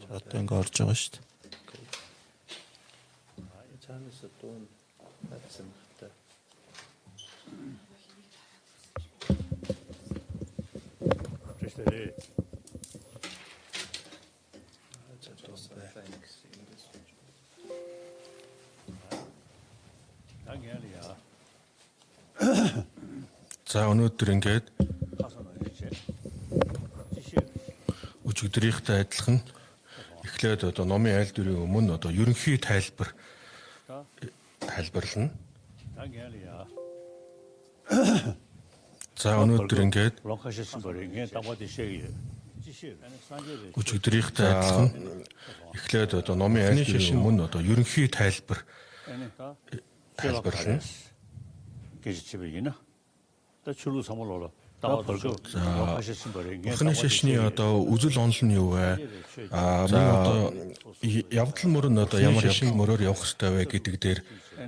Одоо ингэ орж байгаа шүү дээ. Цаанаасаа дуун хатсан хата. За өнөөдөр ингээд өчигдрийнхтэй адилхан эхлээд одоо номын айл дөрвийн өмнө одоо ерөнхий тайлбарлана. За өнөөдөр ингээд өчигдрийнхтэй адилхан эхлээд одоо номын айл дөрвийн өмнө одоо ерөнхий тайлбарлана. Бурхны шашны одоо үзэл онол нь юу вэ? Мөн одоо явдал мөр нь одоо ямар явдал мөрөөр явах хэрэгтэй вэ гэдэг дээр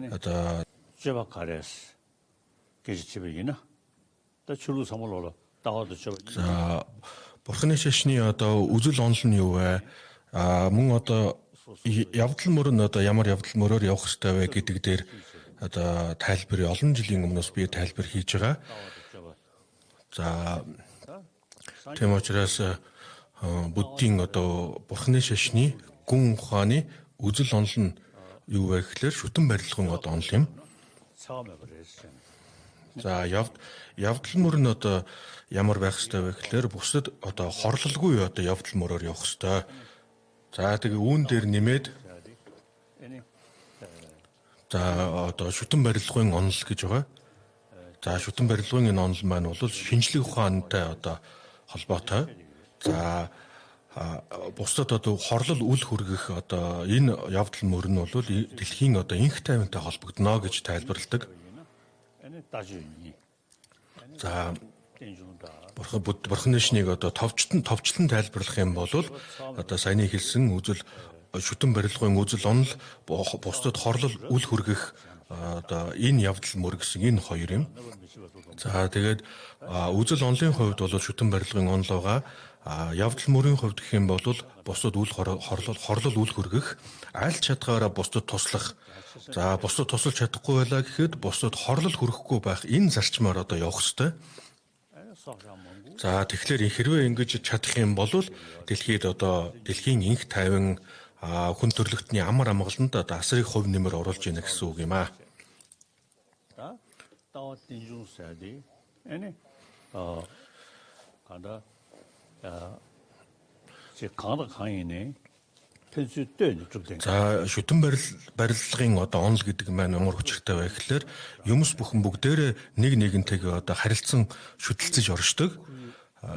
одоо Бурхны шашны одоо үзэл онол нь юу вэ? Мөн одоо явдал мөр нь одоо ямар явдал мөрөөр явах хэрэгтэй вэ гэдэг дээр одоо тайлбар олон жилийн өмнөөс би тайлбар хийж байгаа. За тийм учраас буддийн одоо Бурхны шашны гүн ухааны үзэл онол нь юу вэ гэхээр шүтэн барилгын одоо онол юм. За явдал мөр нь одоо ямар байх ёстой вэ гэхээр бусад одоо хорлолгүй одоо явдал мөрөөр явах ёстой. За тэгээ үүн дээр нэмээд за одоо шүтэн барилгын онол гэж байгаа. За шүтэн барилгын энэ онол маань бол шинжлэх ухаантай одоо холбоотой. За бусдад одоо хорлол үл хүргэх одоо энэ явдал мөр нь бол дэлхийн одоо инх тайвантай холбогдно гэж тайлбарладаг. За Бурхны шашныг одоо товчлон тайлбарлах юм бол одоо саяны хэлсэн үзэл шүтэн барилгын үзэл онол бусдад хорлол үл хүргэх одоо энэ явдал мөр гэсэн энэ хоёр юм. За тэгээд үзэл онолын хувьд бол шүтэн барилгын онол байгаа. Явдал мөрийн хувьд гэх юм бол бусдад хорлол үл хүргэх, аль чадгаараа бусдад туслах. За бусдад тусалж чадахгүй байлаа гэхэд бусдад хорлол хүрэхгүй байх энэ зарчмаар одоо явах ёстой. За тэгэхээр хэрвээ ингэж чадах юм бол дэлхийд одоо дэлхийн инх тайван хүн төрлөختний амар амгаланд одоо асрыг хувь нэмэр оруулж ийнэ гэсэн үг юм аа. За шүтэн барилгын одоо онол гэдэг маань ямар учиртай вэ гэхээр юмс бүхэн бүгдээрээ нэг нэгнтэйгээ одоо харилцан шүтэлцэж оршдог.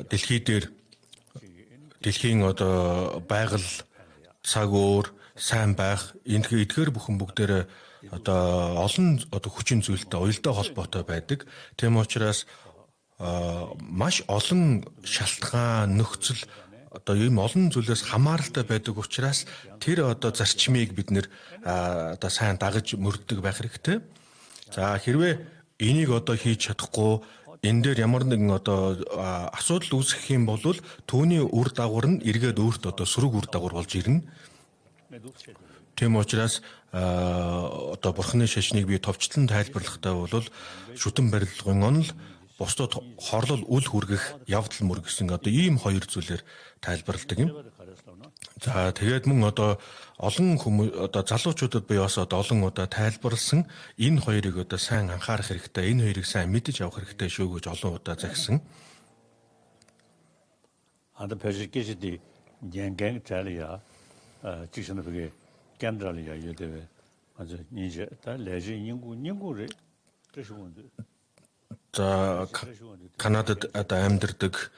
Дэлхийн одоо байгаль цаг өөр сайн байх эдгээр бүхэн бүгдээрээ одоо олон одоо хүчин зүйлтэй уялдаа холбоотой байдаг. Тийм учраас маш олон шалтгаан нөхцөл одоо ийм олон зүйлээс хамааралтай байдаг учраас тэр одоо зарчмыг бид нэр одоо сайн дагаж мөрддөг байх хэрэгтэй. За хэрвээ энийг одоо хийж чадахгүй энэ дээр ямар нэгэн одоо асуудал үүсэх юм бол түүний үр дагавар нь эргээд өөрт одоо сөрөг үр дагавар болж ирнэ. Тийм учраас одоо Бурхны шашныг би товчлон тайлбарлахдаа бол шүтэн барилгын онол бусдад хорлол үл хүргэх явдал мөр гэсэн одоо ийм хоёр зүйлээр тайлбарладаг юм. За тэгээд мөн одоо олон хүмүүс одоо залуучуудад би бас одоо олон удаа тайлбарлсан энэ хоёрыг одоо сайн анхаарах хэрэгтэй, энэ хоёрыг сайн мэдэж авах хэрэгтэй шүү гэж олон удаа загсан. пэжикэжди гэнген залия 지금은 그게 캔들이야 이제 아주 이제 다 레지 인구를 그러시는데 за Канадад одоо амьдардаг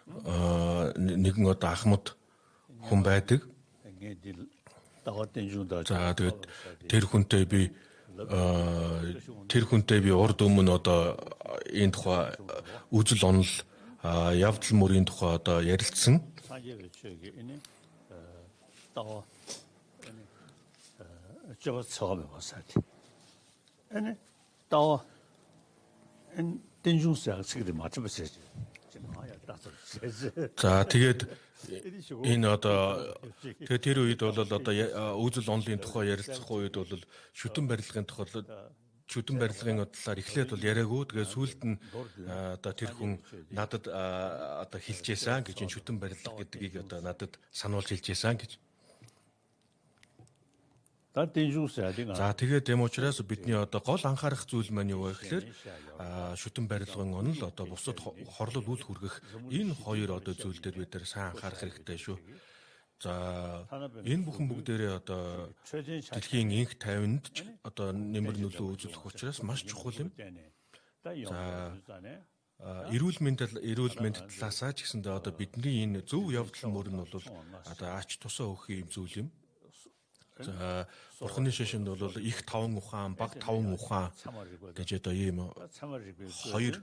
нэгэн одоо ахмад хүн байдаг. За тэгээд тэр хүнтэй би урд өмнө одоо энэ тухай үзэл онол явдал мөрийн тухай одоо ярилцсан. 저거 처음에 봤어요. 아니 또 엔 된중사 시기를 맞춰 봤어요. 지금 아야 돼. За тэгээд энэ одоо тэгээд тэр үед бол одоо үзэл онлын тухай ярилцах үед бол шүтэн барилгын талаар эхлээд бол яриаггүй. Тэгээд сүүлд нь одоо тэр хүн надад одоо хэлжээсэн гэж энэ шүтэн барилга гэдгийг одоо надад сануулж хэлжээсэн гэж. За тэгээд юм учраас бидний одоо гол анхаарах зүйл маань юу вэ гэхээр шүтэн барилгын онол одоо бусад хорлол үл хүргэх энэ хоёр одоо зүйл дээр бид нар сайн анхаарах хэрэгтэй шүү. За энэ бүхэн бүгдээрээ одоо дэлхийн инх тайванд одоо нэмэр нөлөө үзүүлэх учраас маш чухал юм. За эрүүл мэнд талаасаа ч гэсэндээ одоо бидний энэ зөв явдал мөр нь бол одоо ач тусаа өгөх юм зүйл юм. За бурхны шашинд бол их таван ухаан, баг таван ухаан гэж одоо ийм хоёр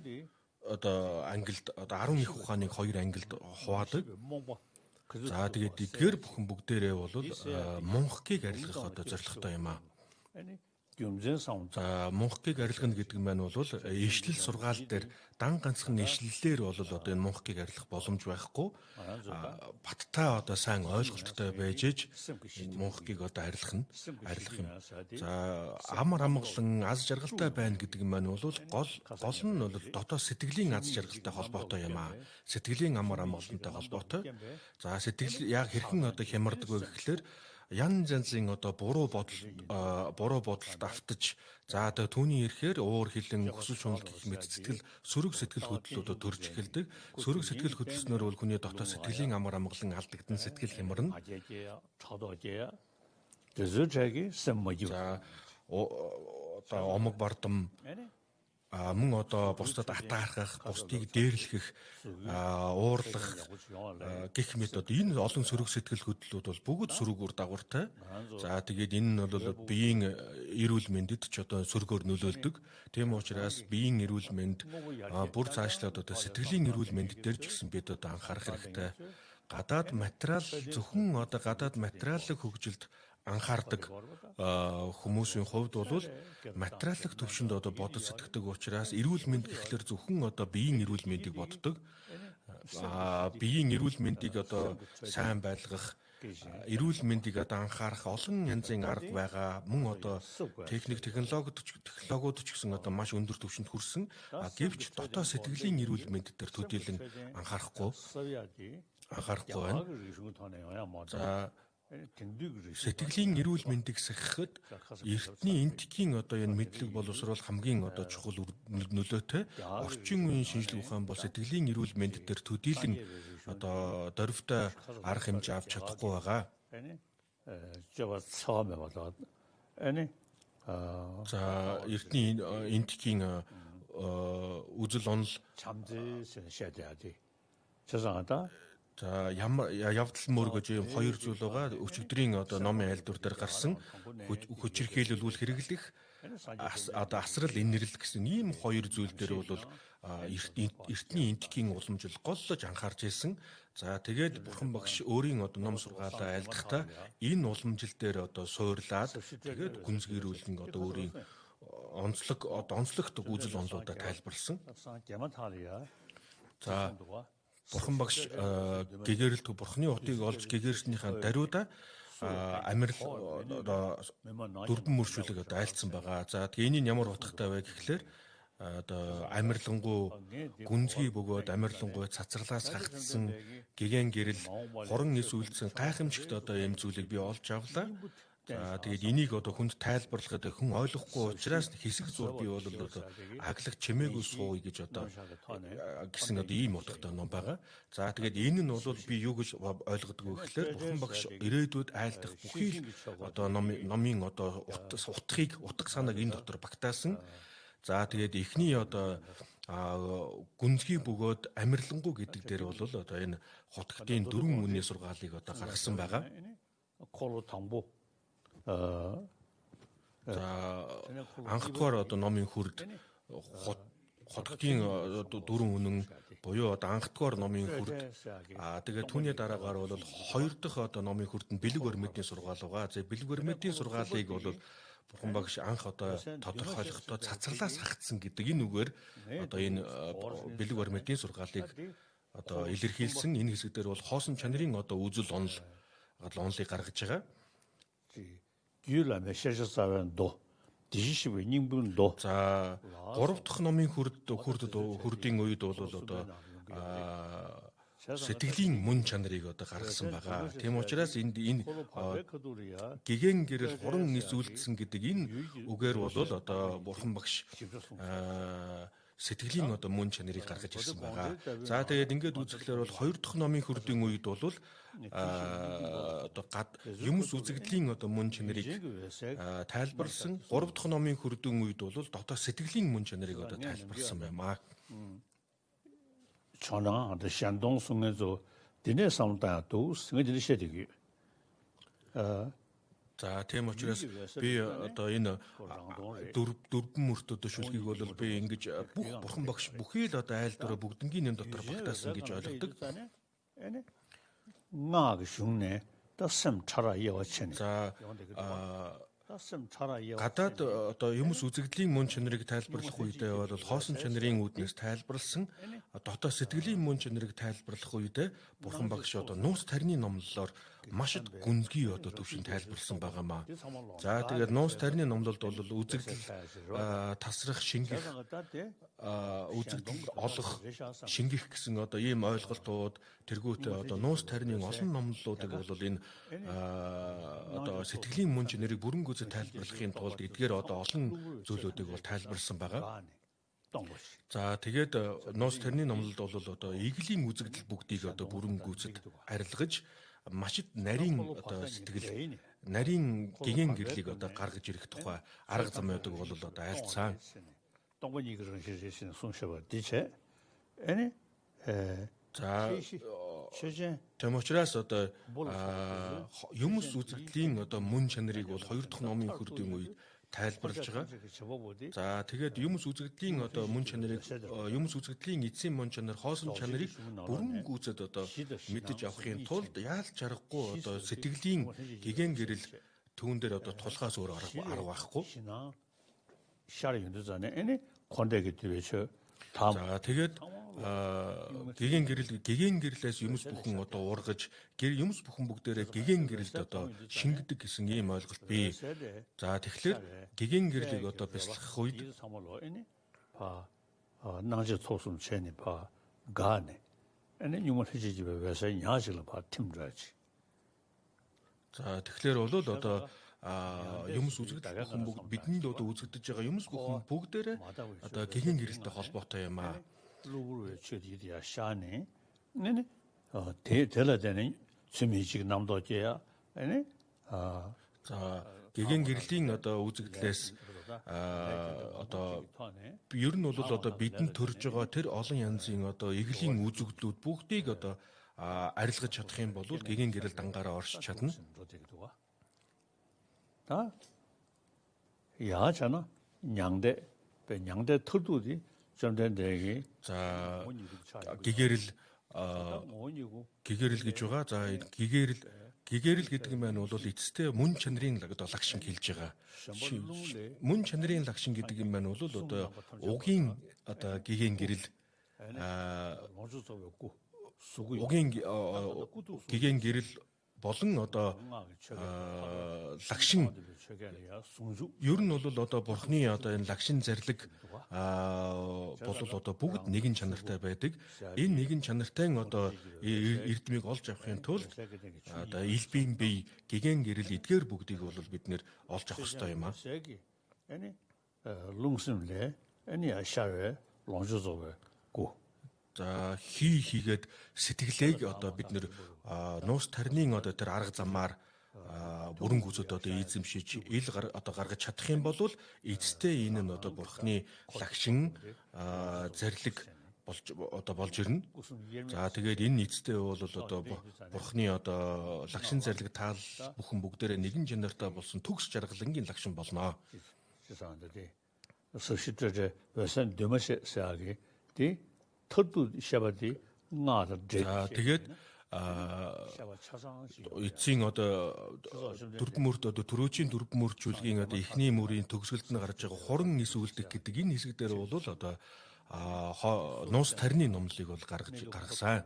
одоо ангилд одоо 10 их ухааныг хоёр ангилд хуваадаг. За тэгээд эдгээр бүхэн бүгдээрээ бол мунхгийг арилгах одоо зорилготой юм аа. За мунхгийг арилгана гэдэг нь маань бол ишлэл сургаал дээр дан ганцхан ишлэлээр бол одоо энэ мунхгийг арилгах боломж байхгүй. Баттай одоо сайн ойлголттой байж ээж мунхгийг одоо арилгах юм. За амар амгалан аз жаргалтай байна гэдэг нь маань бол гол нь бол дотоод сэтгэлийн аз жаргалтай холбоотой юм аа. Сэтгэлийн амар амгалантай холбоотой. За сэтгэл яг хэрхэн одоо хямардаг вэ гэхлээр янз янзын одоо буруу бодолд автаж за одоо түүний ирэхээр уур хилэн хүсэл шунал гэх мэт сөрөг сэтгэл хөдлөлөд төрж эхэлдэг. Сөрөг сэтгэл хөдлөснөр бол хүний дотоод сэтгэлийн амар амгалан алдагдан сэтгэл хямарна. За одоо омог бардам мөн одоо бусдад атаархах, бусдыг дээрлэх, уурлах гэх мэт одоо энэ олон сөрөг сэтгэл хөдлөлүүд бол бүгд сөрөг үр дагавартай. За тэгээд энэ нь бол биеийн эрүүл мэндэд ч одоо сөргөөр нөлөөлдөг. Тийм учраас биеийн эрүүл мэнд бүр цаашлаад одоо сэтгэлийн эрүүл мэнд дээр ч гэсэн бид одоо анхаарах хэрэгтэй. Гадаад материал зөвхөн одоо гадаад материалын хөгжилд анхаардаг хүмүүсийн хувьд бол материалын төвшөнд одоо бодож сэтгэдэг учраас эрүүл мэнд гэхлээр зөвхөн одоо биеийн эрүүл мэндийг боддог. Биеийн эрүүл мэндийг одоо сайн байлгах, эрүүл мэндийг одоо анхаарах олон янзын арга байгаа. Мөн одоо технологиуд ч гэсэн одоо маш өндөр түвшинд хүрсэн. Гэвч дотоод сэтгэлийн эрүүл мэнд дээр төдийлөн анхаарахгүй байна. За сэтгэлийн эрүүл мэндийг сахихад эртний энтхийн одоо энэ мэдлэг боловсруул хамгийн одоо чухал нөлөөтэй. Орчин үеийн шинжлэх ухаан бол сэтгэлийн эрүүл мэнд дээр төдийлөн одоо дөрвтэй арга хэмжээ авч чадахгүй байгаа. За эртний энтхийн үзэл онол за явдал мөр гэж юм хоёр зүйл байгаа. Өчигдрийн одоо номын айлдвар дээр гарсан хүчирхийлэл хэрэглэх одоо асрал инэрлэл гэсэн ийм хоёр зүйл дээр бол эртний энтхийн уламжил голлож анхаарч ирсэн. За тэгээд бурхан багш өөрийн одоо ном сургаалаа айлдахдаа энэ уламжил дээр одоо суурлаад тэгээд гүнзгийрүүлэн одоо өөрийн онцлогт үзэл онолуудаа тайлбарлсан. За бурхан багш гэгэрэлт бурханы утыг олж гэгэрснийхаа даруйда амирал одоо дөрвөн мөршүүлэг одоо айлцсан байгаа. За тэгээ энэ ямар утгатай вэ гэхлээр одоо амирлангуй гүнзгий бөгөөд амирлангуй цацралаас хагдсан гэгэн гэрэл хорон эс үйлдсэн гайхамшигт одоо ийм зүйлийг би олж авлаа. За тэгээд энийг одоо хүнд тайлбарлахад хүн ойлгохгүй учраас хэсэг зур би бол одоо аглах чимээгүй сууя гэж одоо гэсэн одоо ийм утгатай ном байгаа. За тэгээд энэ нь бол би юу гэж ойлгодог вэ гэхээр бурхан багш ирээдүйд айлдах бүхий л одоо номын одоо утга санааг энэ дотор багтаасан. За тэгээд эхний одоо гүнзгий бөгөөд амирлангуй гэдэг дээр бол одоо энэ хотгтын дөрвөн үнний сургаалыг одоо гаргасан байгаа. За анхдугаар одоо номын хүрд хотгтын дөрвөн үнэн буюу одоо анхдугаар номын хүрд тэгээд түүний дараагаар бол хоёр дахь одоо номын хүрд нь бэлэг баримтын сургаал байгаа. За бэлэг баримтын сургаалыг бол бурхан багш анх одоо тодорхойлохдоо цацралаас хагдсан гэдэг энэ үгээр одоо энэ бэлэг баримтын сургаалыг одоо илэрхийлсэн энэ хэсэг дээр бол хоосон чанарын одоо үзэл онолыг гаргаж байгаа. 居然的现实资源多，第一位人本多。 За 3 дахь номын хүрдийн үед бол одоо сэтгэлийн мөн чанарыг одоо гаргасан байгаа. Тийм учраас энэ гигэн гэрэл хуран нис үлдсэн гэдэг энэ үгээр бол одоо бурхан багш сэтгэлийн одоо мөн чанарыг гаргаж ирсэн байгаа. За тэгээд ингээд үзэхлээр бол 2 дахь номын хүрдийн үед бол одоо юмс үзэгдлийн одоо мөн чанарыг тайлбарлсан. 3 дахь номын хүрдийн үед бол дотоод сэтгэлийн мөн чанарыг одоо тайлбарлсан байна. 常常的山东省的做，今年上单都是我这里写的个， За тийм учраас би одоо энэ дөрвөн мөрт одоо шүлгийг бол би ингэж бүх бурхан багш бүхий л одоо айл дөрөө бүгднгийн энэ дотор багтаасан гэж ойлгодог. 나그 흉내, 더섬 차라 이어치네. За 더섬 차라 이어. гадаад одоо юмс үзэгдлийн мөн чанарыг тайлбарлах үедээ бол хоосон чанарын үүднээс тайлбарлсан дотоод сэтгэлийн мөн чанарыг тайлбарлах үедээ бурхан багш одоо нуус тарины номлолоор маш их гүнзгий одоо төвшин тайлбарлсан байгаамаа. За тэгээд нуус тарины номлолд бол үзэгдэл тасрах, шингэх, үзэгдэл олох, шингэх гэсэн одоо ийм ойлголтууд тэргүүтээ одоо нуус тарины олон номлолуудыг бол энэ одоо сэтгэлийн мөн чанарыг бүрэн гүйцэд тайлбарлахын тулд эдгээр одоо олон зүйлүүдийг бол тайлбарлсан байгаа. За тэгээд нуус тарины номлолд бол одоо иглийн үзэгдэл бүгдийг одоо бүрэн гүйцэд арилгаж маш их нарийн одоо сэтгэл нарийн гигэн гэрлийг одоо гаргаж ирэх тухай арга замуудыг бол одоо айлцсан. 동원이 그런 시리즈는 송셔버 디체. 아니 За 최신 тэм учраас одоо юмс үзэгдлийн одоо мөн чанарыг бол 2 дахь номын хүрдийн үед тайлбарлаж байгаа. За тэгээд юмс үзэгдлийн одоо мөн чанарыг юмс үзэгдлийн эцсийн мөн чанар хоосон чанарыг бүрэн гүйцэд одоо мэдэж авахын тулд яалч аргагүй одоо сэтгэлийн гигэн гэрэл түүн дээр одоо тулхаас өөр арга байхгүй. 샤르 윤두자네 아니 콘데기 뒤에서 다음 За тэгээд гигэн гэрлээс юмс бүхэн одоо ургаж юмс бүхэн бүгдээрээ гигэн гэрэлд одоо шингэдэг гэсэн ийм ойлголт бий. За тэгэхээр гигэн гэрлийг одоо бясалгах үед 바 나제 소순 체니 바 가네 아니 유머 해지집에 왜서 야질로 바 팀자지. за тэгэхээр бол одоо юмс үзэгдэх бүхэн бүгд бидэнд одоо үзэгдэж байгаа юмс бүхэн бүгдээрээ одоо гигэн гэрэлтэй холбоотой юм аа. 루브르의 처리디야 샤네 네네 대라되는 수미직 남도제야 아니 За гигэн гэрлийн одоо үзэгдлээс одоо ер нь бол одоо бидэнд төрж байгаа тэр олон янзын одоо иглийн үзэгдлүүд бүгдийг одоо арилгаж чадах юм бол гигэн гэрэл дангаараа оршиж чадна. 다 야잖아 냥대 냥대 털두디 점점 되게 За гигэрэл гигэрэл гэж байгаа. За гигэрэл гэдэг нь маань бол эцэстээ мөн чанарын одоо лагшин хэлж байгаа. Мөн чанарын лагшин гэдэг нь маань бол одоо угийн одоо гигэн гэрэл угийн гигэн гэрэл болон одоо лагшин ер нь бол одоо бурхны одоо энэ лагшин зарлиг бол одоо бүгд нэгэн чанартай байдаг. Энэ нэгэн чанартай одоо эрдмийг олж авахын тулд одоо илбийн бие гигэн гэрэл эдгээр бүгдийг бол бид нэр олж авах хэрэгтэй юм аа. 아니 롱스름래 아니 아샤레 롱조조베 고 За хийгээд сэтгэлээг одоо бид нэр нуус тарины одоо тэр арга замаар бүрэн гүйцэд одоо эзэмшиж одоо гаргаж чадах юм бол эцэстээ энэ нь одоо бурхны лагшин зарлиг болж ирнэ. За тэгээд энэ эцэстээ бол одоо бурхны одоо лагшин зарлиг таал бүхэн бүгдээрээ нэгэн чанартай болсон төгс жаргалангийн лагшин болно. 죄송한데 서시트제 왜선 데마세하게 디 터두 샤바디 나다 За тэгээд эцсийн одоо дөрвөн мөрд одоо төрөөчийн дөрвөн мөрд жүлгийн одоо эхний мөрийн төгсгөлд нь гарч байгаа хуран нис үлдэх гэдэг энэ хэсэг дээр бол одоо нуус тарины номлыг бол гаргасан.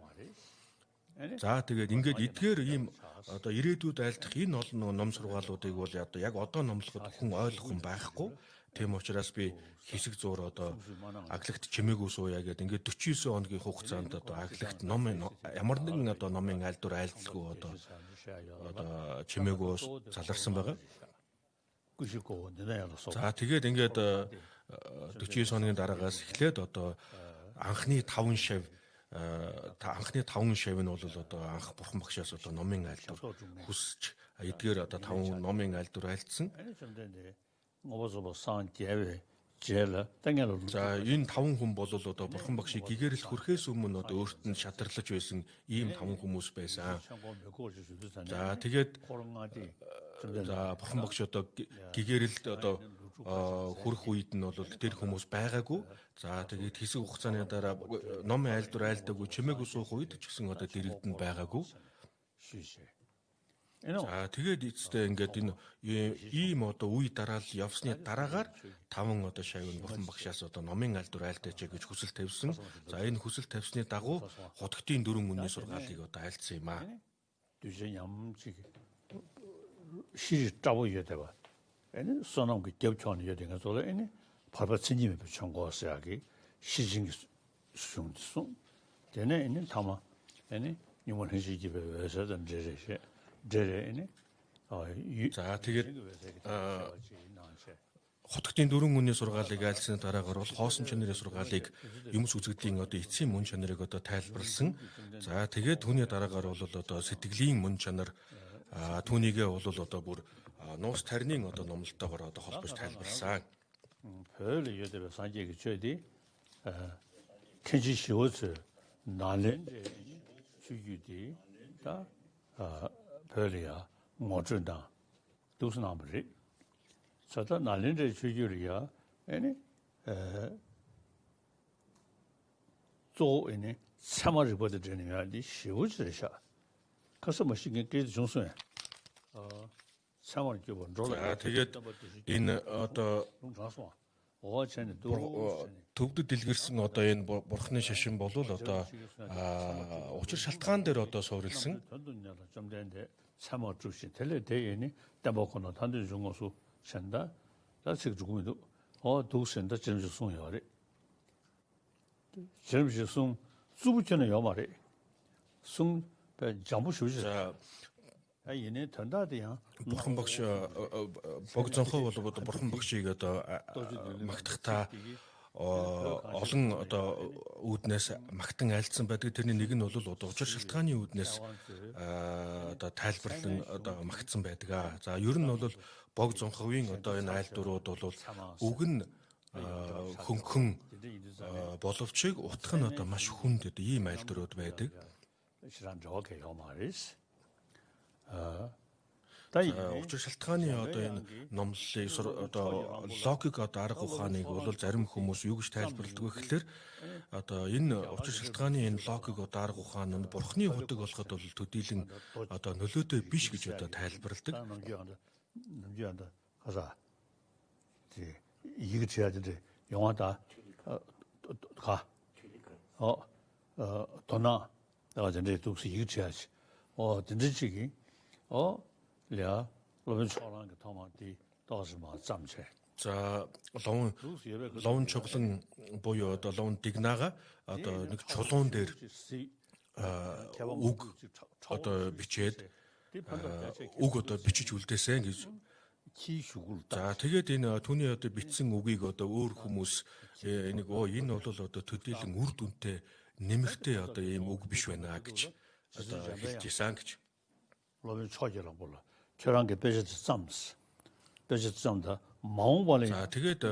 За тэгээд ингээд эдгээр ийм одоо ирээдүйд айлдах энэ олон ном сургаалуудыг бол одоо яг одоо номлоход хүн ойлгох хүн байхгүй. Тийм учраас би хэсэг зуур одоо аглагт чимээгүй сууя гэдэг ингээд 49 хоногийн хугацаанд одоо аглагт ямар нэгэн одоо номын айлдвар айлдалгүй одоо чимээгөөс заларсан байгаа. За тэгээд ингээд 49 хоногийн дараагаас эхлээд одоо анхны 5 шав нь бол одоо анх бурхан багшаас одоо номын айлдвар хүсч эдгээр одоо 5 номын айлдвар айлдсан. За энэ 5 хүн бол одоо бурхан багшийг гэгэрэл хүрэхээс өмнө одоо өөрт нь шатарлаж байсан ийм 5 хүмүүс байсан. За тэгээд бурхан багш одоо гэгэрэлд одоо хүрэх үед нь бол тэр хүмүүс байгаагүй. За тэгээд хэсэг хугацааны дараа номын айлдвар айлдаагүй чимээгүй суух үед ч гэсэн одоо дэрэгдэнд байгаагүй. За тэгээд эцэстээ ингээд энэ ийм одоо үе дараал явсны дараагаар 5 одоо шавь бурхан багшаас одоо номын айлдвар айлдаач гэж хүсэл тавьсан. За энэ хүсэл тавьсны дагуу худгтын 4 үнний сургаалыг одоо айлдсан юм аа. 애는 소나무 그 겹쳐는 여den가 소라 애니 발바친님이 붙여고서야기 시징 숭숭 되네 애는 담아 애니 이번 회식 집에 와서든 제제 애니 за тэгээд хутгтын 4 үнний сургаалыг айлсны дараагаар бол хоосон чанарын сургаалыг юмс үзэгдлийн одоо эцсийн мөн чанарыг одоо тайлбарлсан. За тэгээд түүний дараагаар бол одоо сэтгэлийн мөн чанар түүнийгээ бол одоо бүр нуус тарины одоо номлолтойгоор одоо холбож тайлбарласан. 별 여대로 산지에 저디 kenji shiwotsu nalen 주유디 다 별이야 뭐준다 두스나버리 저다 nalen 주유리야 아니 조에네 참아를 보다 되는데 시우즈샤 가서 뭐 신경 끼지 중소해 참아를 줘 тэгээд энэ одоо төвдөд дэлгэрсэн одоо энэ бурхны шашин болвол одоо учир шалтгаан дээр одоо суурилсан. 참아 주신 텔레데이니 담보코노 단들 중고수 산다. 다시 죽음도 도선다 점수 송요래. 점수 송 수부처는 요 말이. 송 잠부 쉬지. 얘네 던다대야. бурхан багш богцонхоо бол бурхан багшийг одоо магтахтаа олон одоо үүднээс магтан айлдсан байдаг. Тэрний нэг нь бол одоо учир шалтгааны үүднээс одоо тайлбарлан одоо магтсан байдаг. За ер нь бол богцонховын одоо энэ айлдварууд бол үг нь хөнгөн боловч утга нь одоо маш хүнд ийм айлдварууд байдаг. Учир шалтгааны одоо энэ номлолын одоо логик одоо арга ухааныг бол зарим хүмүүс юу гэж тайлбарладаг вэ гэхээр одоо энэ учир шалтгааны энэ логик одоо арга ухаан нь бурхны худаг болоход бол төдийлөн одоо нөлөөтэй биш гэж одоо тайлбарладаг. 가자. 이거 줘야 돼. 영화다. 가. 돈나. 내가 전에 독서 이거 줘야지. 진짜지기. ля ловын чуулан гэх томади доосма замчээ. За ловын чуулан буюу одоо ловын дигнага одоо нэг чулуун дээр үг одоо бичээд үг одоо бичиж үлдээсэн гэж. За тэгээд энэ түүний одоо бичсэн үгийг одоо өөр хүмүүс энийг энэ бол одоо төдийлөн үр дүнтэй нэмэртэй одоо ийм үг биш байна гэж одоо хэлжсэн гэж. 로빈 초기라고 불러. 저런 게 베제트 쌈스. 베제트 쌈다 마음발에. За тэгээд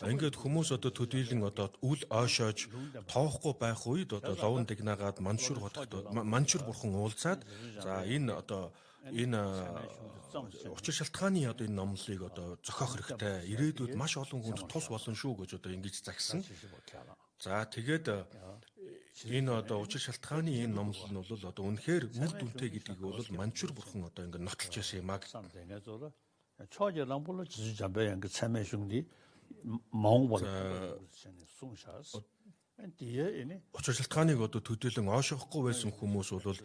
ингээд хүмүүс одоо төдийлөн одоо үл ойшоож тоохгүй байх үед одоо ловн дигнагаад маншур бурхан уулзаад за энэ одоо энэ учир шалтгааны одоо энэ номлолыг одоо зохиох хэрэгтэй. Ирээдүйд маш олон хүнд тус болно шүү гэж одоо ингэж загсан. За тэгээд энэ одоо учир шалтгааны энэ номлол нь бол одоо үнэхээр үр дүнтэй гэдгийг бол манчур бурхан одоо ингэ нотолж байсан юм аа. 뒤에 이니 учир шалтгааныг одоо төдийлөн оошоохгүй байсан хүмүүс бол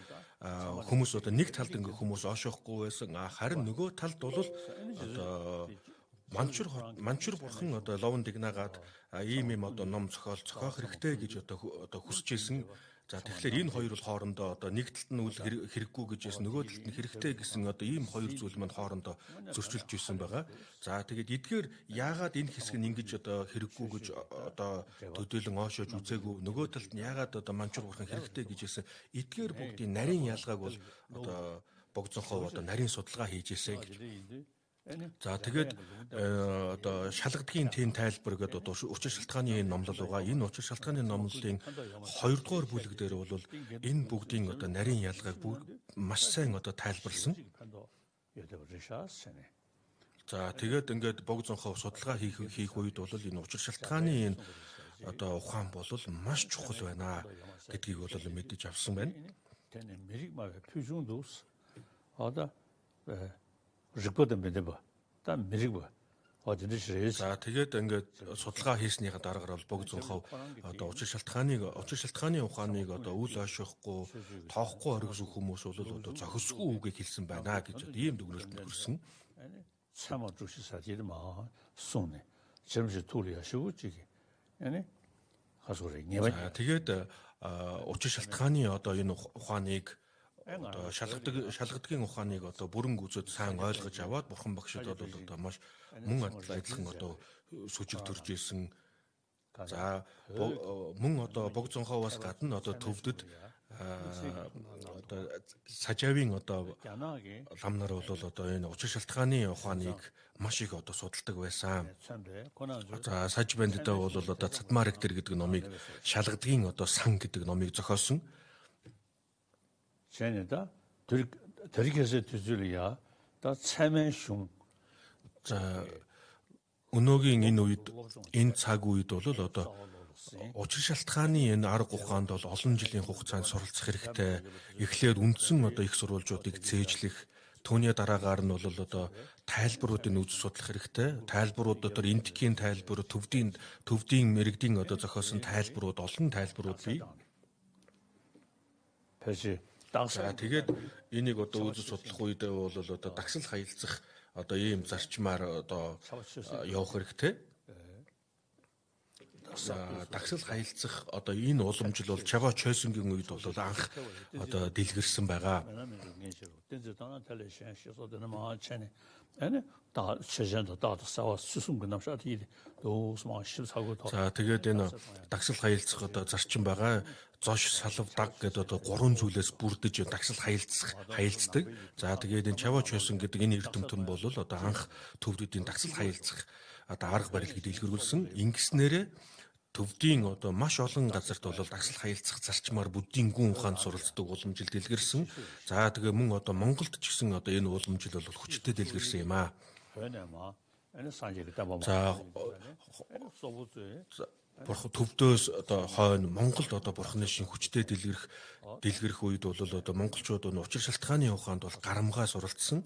хүмүүс одоо нэг талд ингээ хүмүүс оошоохгүй байсан. Харин нөгөө талд бол одоо манчур бурхан одоо ловн дигнагаад ийм юм одоо ном зохиох хэрэгтэй гэж одоо хүсэж исэн. За тэгэхээр энэ хоёр бол хоорондоо одоо нэг талд нь үл хэрэггүй гэж байсан, нөгөө талд нь хэрэгтэй гэсэн одоо ийм хоёр зүйл маань хоорондоо зөрчилж исэн байгаа. За тэгээд эдгээр яагаад энэ хэсэг нь ингэж одоо хэрэггүй гэж одоо төдийлөн оошоож үзээгүй, нөгөө талд нь яагаад одоо манчур бурхан хэрэгтэй гэж байсан, эдгээр бүгдийн нарийн ялгааг бол одоо богцонхоо одоо нарийн судалгаа хийж ирсэн гэж. За тэгээд одоо шалгадгийн тийм тайлбар гэдэг одоо учир шалтгааны номлол байгаа. Энэ учир шалтгааны номлолын 2 дугаар бүлэг дээр бол энэ бүгдийн одоо нарийн ялгааг маш сайн одоо тайлбарлсан. За тэгээд ингээд богцонхоо судалгаа хийх үед бол энэ учир шалтгааны энэ одоо ухаан бол маш чухал байна гэдгийг бол мэдэж авсан байна. Рекордэн бэдэ ба. Та мэрэг ба. За тэгээд ингээд судалгаа хийснийхаа дараагаар бол богцонхоо одоо учир шалтгааны ухааныг одоо үл ойшоохгүй, тоохгүй оргисон хүмүүс бол одоо зохисгүй үгийг хэлсэн байна гэж ийм дүгнэлтэнд хүрсэн. 참아 주시사 지르마 손에 점수 둘이야 쉬우지기. 아니 하소리 네바. Тэгээд учир шалтгааны одоо энэ ухааныг одоо шалгадгийн ухааныг одоо бүрэн гүйцэд сайн ойлгож аваад бурхан багшид бол одоо маш мөн адилхан одоо сүжиг төрж исэн. За мөн одоо богцонхоос гадна одоо төвдөд одоо сажавын одоо ламнар бол одоо энэ учир шалтгааны ухааныг маш их одоо судалдаг байсан. За саж банддаа бол одоо Цадмар Ректор гэдэг номыг шалгадгийн одоо сан гэдэг номыг зохиосон. 쟤네다 드리게서 뒤줄이야 다 체면슝. За өнөөгийн энэ үед энэ цаг үед бол одоо учир шалтгааны энэ арга ухаанд бол олон жилийн хугацаанд суралцах хэрэгтэй. Эхлээд үндсэн одоо их сурвалжуудыг цээжлэх, түүний дараагаар нь бол одоо тайлбаруудыг үзэж судлах хэрэгтэй. Тайлбарууд дотор энтхийн тайлбар, төвдийн мэрэгдийн одоо зохиосон тайлбарууд, олон тайлбарууд бий. За тэгээд энийг одоо үзэж судлах үед бол одоо дагсал хаялцах одоо ийм зарчмаар одоо явах хэрэгтэй. Дагсал хаялцах одоо энэ уламжил бол Чава Чойсонгийн үед бол анх одоо дэлгэрсэн байгаа. За тэгээд энэ дагсал хаялцах одоо зарчим байгаа. Зош салав даг гэдэг одоо 3 зүйлээс бүрдэж дагсал хаялцдаг. За тэгээд энэ Чава Чойсон гэдэг энэ эрдэмтэн бол одоо анх төвдөдийн дагсал хаялцах одоо арга барилыг дэлгэрүүлсэн. Ингэснээрээ төвдийн одоо маш олон газарт бол дагсал хаялцах зарчмаар буддийн гүн ухаанд суралцдаг уламжил дэлгэрсэн. За тэгээ мөн одоо Монголд ч гэсэн одоо энэ уламжил бол хүчтэй дэлгэрсэн юм аа. За бурхан төвдөөс одоо хойно Монголд одоо бурханы шин хүчтэй дэлгэрэх үед бол одоо монголчууд нь учир шалтгааны ухаанд бол гарамгаа суралцсан.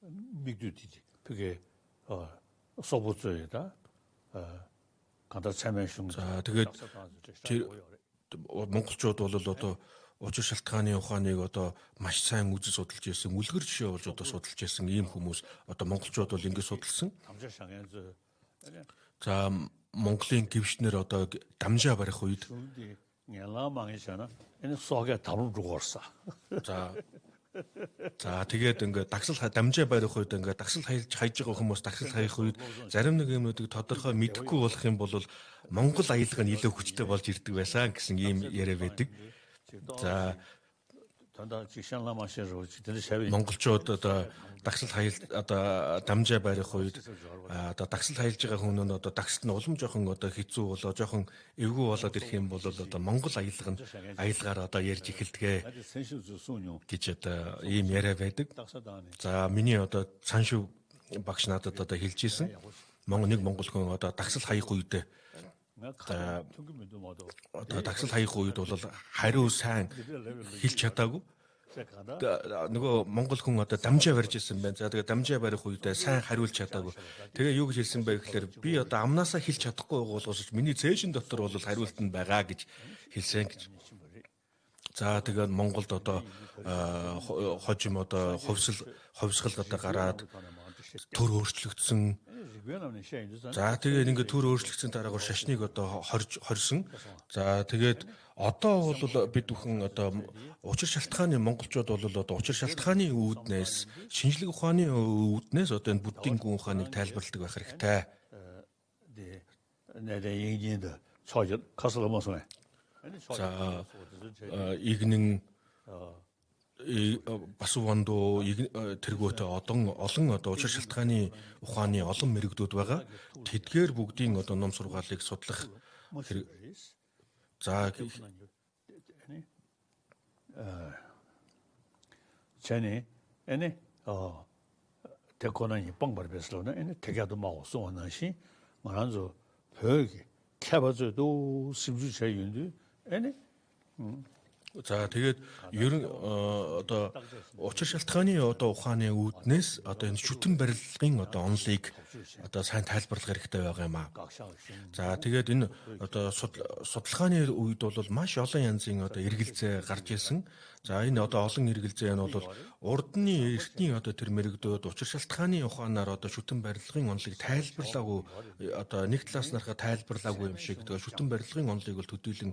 Мигдүдий. Тэгээ соботойда гадаа цамшин. За тэгээд монголчууд бол одоо учир шалтгааны ухааныг одоо маш сайн үзэж судалж ирсэн, үлгэр жишээ болж одоо судалж ирсэн ийм хүмүүс одоо монголчууд бол ингэж судалсан. За Монголын гившнэр одоо дамжаа барих үед энэ согя таврын дуурса. За тэгээд ингээд дагсал дамжаа барих үед ингээд дагсал хайж байгаа хүмүүс дагсал хаях үед зарим нэг юмнуудыг тодорхой мэдэхгүй болох юм бол Монгол аялга нь илүү хүчтэй болж ирдэг байсан гэсэн ийм яриа байдаг. За монголчууд одоо дагсал хайл одоо дамжаа барих үед одоо дагсал хаялж байгаа хүн нь одоо дагсалт нь улам жоохон одоо хэцүү болоо жоохон эвгүй болоод ирэх юм бол одоо монгол аялгаар одоо ярьж эхэлдэг гэж одоо ийм яриа байдаг. За миний одоо цааншив багш надад одоо хэлж ийсэн. Нэг монгол хүн одоо дагсал хаях үед одоо дагсал хаях үед бол хариу сайн хэлж чадаагүй. нөгөө монгол хүн одоо дамжаа барьж ирсэн байна. За тэгээ дамжаа барих үедээ сайн хариулж чадаагүй. Тэгээ юу гэж хэлсэн бэ гэхээр би одоо амнаасаа хэлж чадахгүй болгоосч миний цээжин дотор бол хариулт нь байгаа гэж хэлсэн гэж. За тэгээд Монголд одоо хожим одоо ховсгал одоо гараад төр өөрчлөгдсөн. За тэгээд ингээд төр өөрчлөгдсөн дараагаар шашныг одоо хорьсон. За тэгээд одоо бол бид бүхэн одоо учир шалтгааны монголчууд бол одоо учир шалтгааны үүднээс шинжлэх ухааны үүднээс одоо энэ буддийн гүн ухааныг тайлбарладаг байх хэрэгтэй. За игнэн басвандо тэргүүтээ олон одоо учир шалтгааны ухааны олон мэрэгдүүд байгаа. Тэдгээр бүгдийн одоо ном сургаалыг судлах хэрэг. За 전에 에네 대권이 빵바를 뱃으로는 에네 대가도 막 소원하시 말한저 벽이 캐버져도 심주체 윤도 에네 За тэгээд ер нь одоо учир шалтгааны одоо ухааны үүднээс одоо энэ шүтэн барилгын одоо онолыг одоо сайн тайлбарлах хэрэгтэй байгаа юм аа. За тэгээд энэ одоо судалгааны үед бол маш олон янзын одоо эргэлзээ гарч ирсэн. За энэ одоо олон эргэлзээ нь бол урдны эртний одоо тэр мэрэгдүүд учир шалтгааны ухаанаар одоо шүтэн барилгын онолыг тайлбарлаагүй одоо нэг талаас нараа тайлбарлаагүй юм шиг тэгээ шүтэн барилгын онолыг бол төдийлөн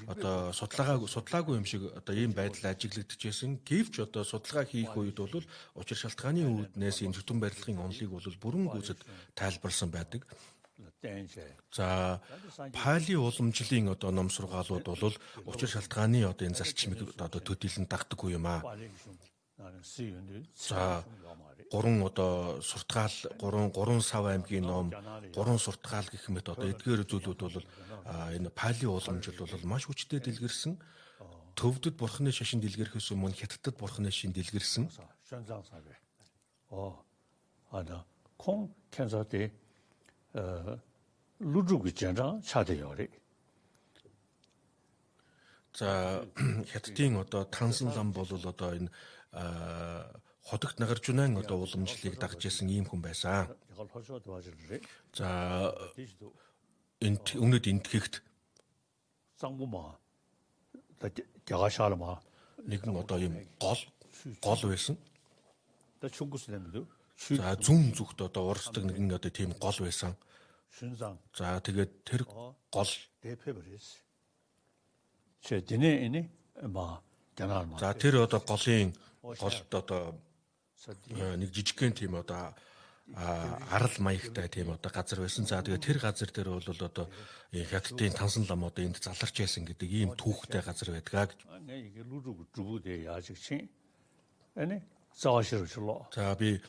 одоо судлаагүй юм шиг одоо ийм байдал ажиглагдчихсэн. Гэвч одоо судалгаа хийх үед бол учир шалтгааны үүднээс энэ шүтэн барилгын онолыг бол бүрэн гүйцэд тайлбарлсан байдаг. За Пали уламжлалын одоо ном сургаалууд бол учир шалтгааны одоо энэ зарчмыг одоо төдийлөн дагдаггүй юм аа. За гурван одоо суртгаал гурван сав аймгийн ном, гурван суртгаал гэх мэт одоо эдгээр зүйлүүд бол энэ Пали уламжлал бол маш хүчтэй дэлгэрсэн. Төвдөд бурхны шашин дэлгэрхээс өмнө Хятадд бурхны шашин дэлгэрсэн. 콩 캔서 때 루즈기 전장 차대요리. За Хятадын одоо Тансан лам бол одоо энэ хотогт нагаржунан одоо уламжлалыг дагж исэн ийм хүн байсан. За энэ өмнөд энтхэгт 쌍부마 야가샤르마 нэгэн одоо ийм гол байсан. 더 충구스nem도 За зүүн зүгт одоо урсдаг нэгэн одоо тийм гол байсан. 순상 За тэгээд тэр гол 대패버리스. 제 디네니 마 대나마. за тэр одоо голын голд одоо нэг жижигхэн тийм одоо арал маягтай тийм одоо газар байсан. За тэгээд тэр газар дээр бол одоо Хятадын Тансан лам одоо энд заларч байсан гэдэг ийм түүхтэй газар байдгаа гэж. 이게 루즈고 주부대 야직친. 아니 зааширчлоо. За би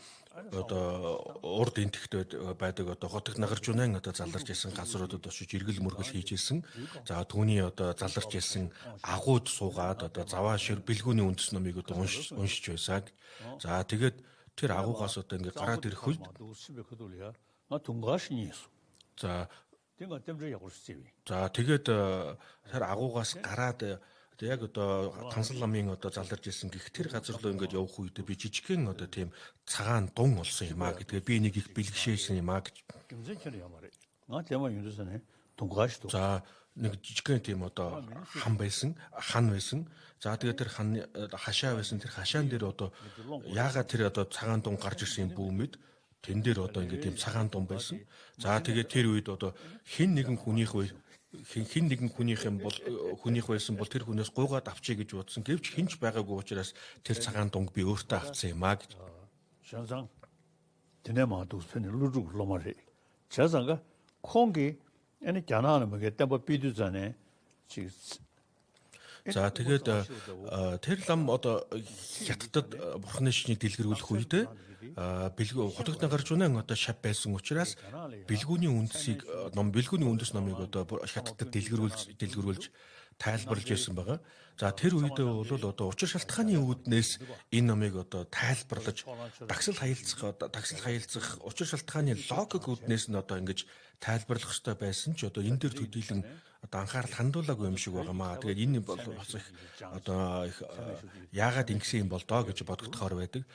одоо урд энтэгт байдаг одоо хотог нагаржунан одоо заларч исэн газруудад очиж эргэл мөргөл хийж исэн. За түүний одоо заларч исэн агууд суугаад одоо заваашир бэлгүүний үндэс номыг одоо уншиж байсан. За тэгээд тэр агуугаас одоо ингээ гараад ирэх үед за тэгээд тэр агуугаас гараад яг одоо Тансан ламын одоо заларж исэн гих тэр газар руу ингээд явах үед би жижигхэн одоо тийм цагаан дун олсон юм а гэдгээ би нэг их бэлгшээсэн юм а гэж. За нэг жижигхэн тийм одоо хан байсан. За тэгээд тэр хан хашаа байсан. Тэр хашаан дээр одоо яагаад тэр одоо цагаан дун гарч ирсэн бүү мэд тэн дээр одоо ингээд тийм цагаан дун байсан. За тэгээд тэр үед одоо хин нэгэн хүнийх юм бол хүнийх байсан бол тэр хүнээс гуйгаад авчий гэж бодсон. Гэвч хинч байгаагүй учраас тэр цагаан дунг би өөртөө авцсан юм а гэж. 션상 디네마도 스페니 루르 로마리. 자상가 콩기 아니 잖아는 뭐게 때버 비두잖아. 지 За тэгээд тэр лам одоо Хятадд бурхны шнийг дэлгэрүүлэх үедээ бэлгүү хотогт гарч унаа одоо шав байсан учраас бэлгүүний үндэсийг бэлгүүний үндэс номыг одоо Хятадд дэлгэрүүлж тайлбарлаж ирсэн байгаа. За тэр үедээ бол одоо учир шалтгааны үүднээс энэ номыг одоо тайлбарлаж дагсал хаялцах учир шалтгааны логик үүднээс нь одоо ингэж тайлбарлах хэрэгтэй байсан ч одоо энэ дээр төдийлөн одоо анхаарал хандуулаагүй юм шиг байгаамаа. Тэгээд энэ бол бас их одоо их яагаад ингэсэн юм бол доо гэж бодогдохоор байдаг.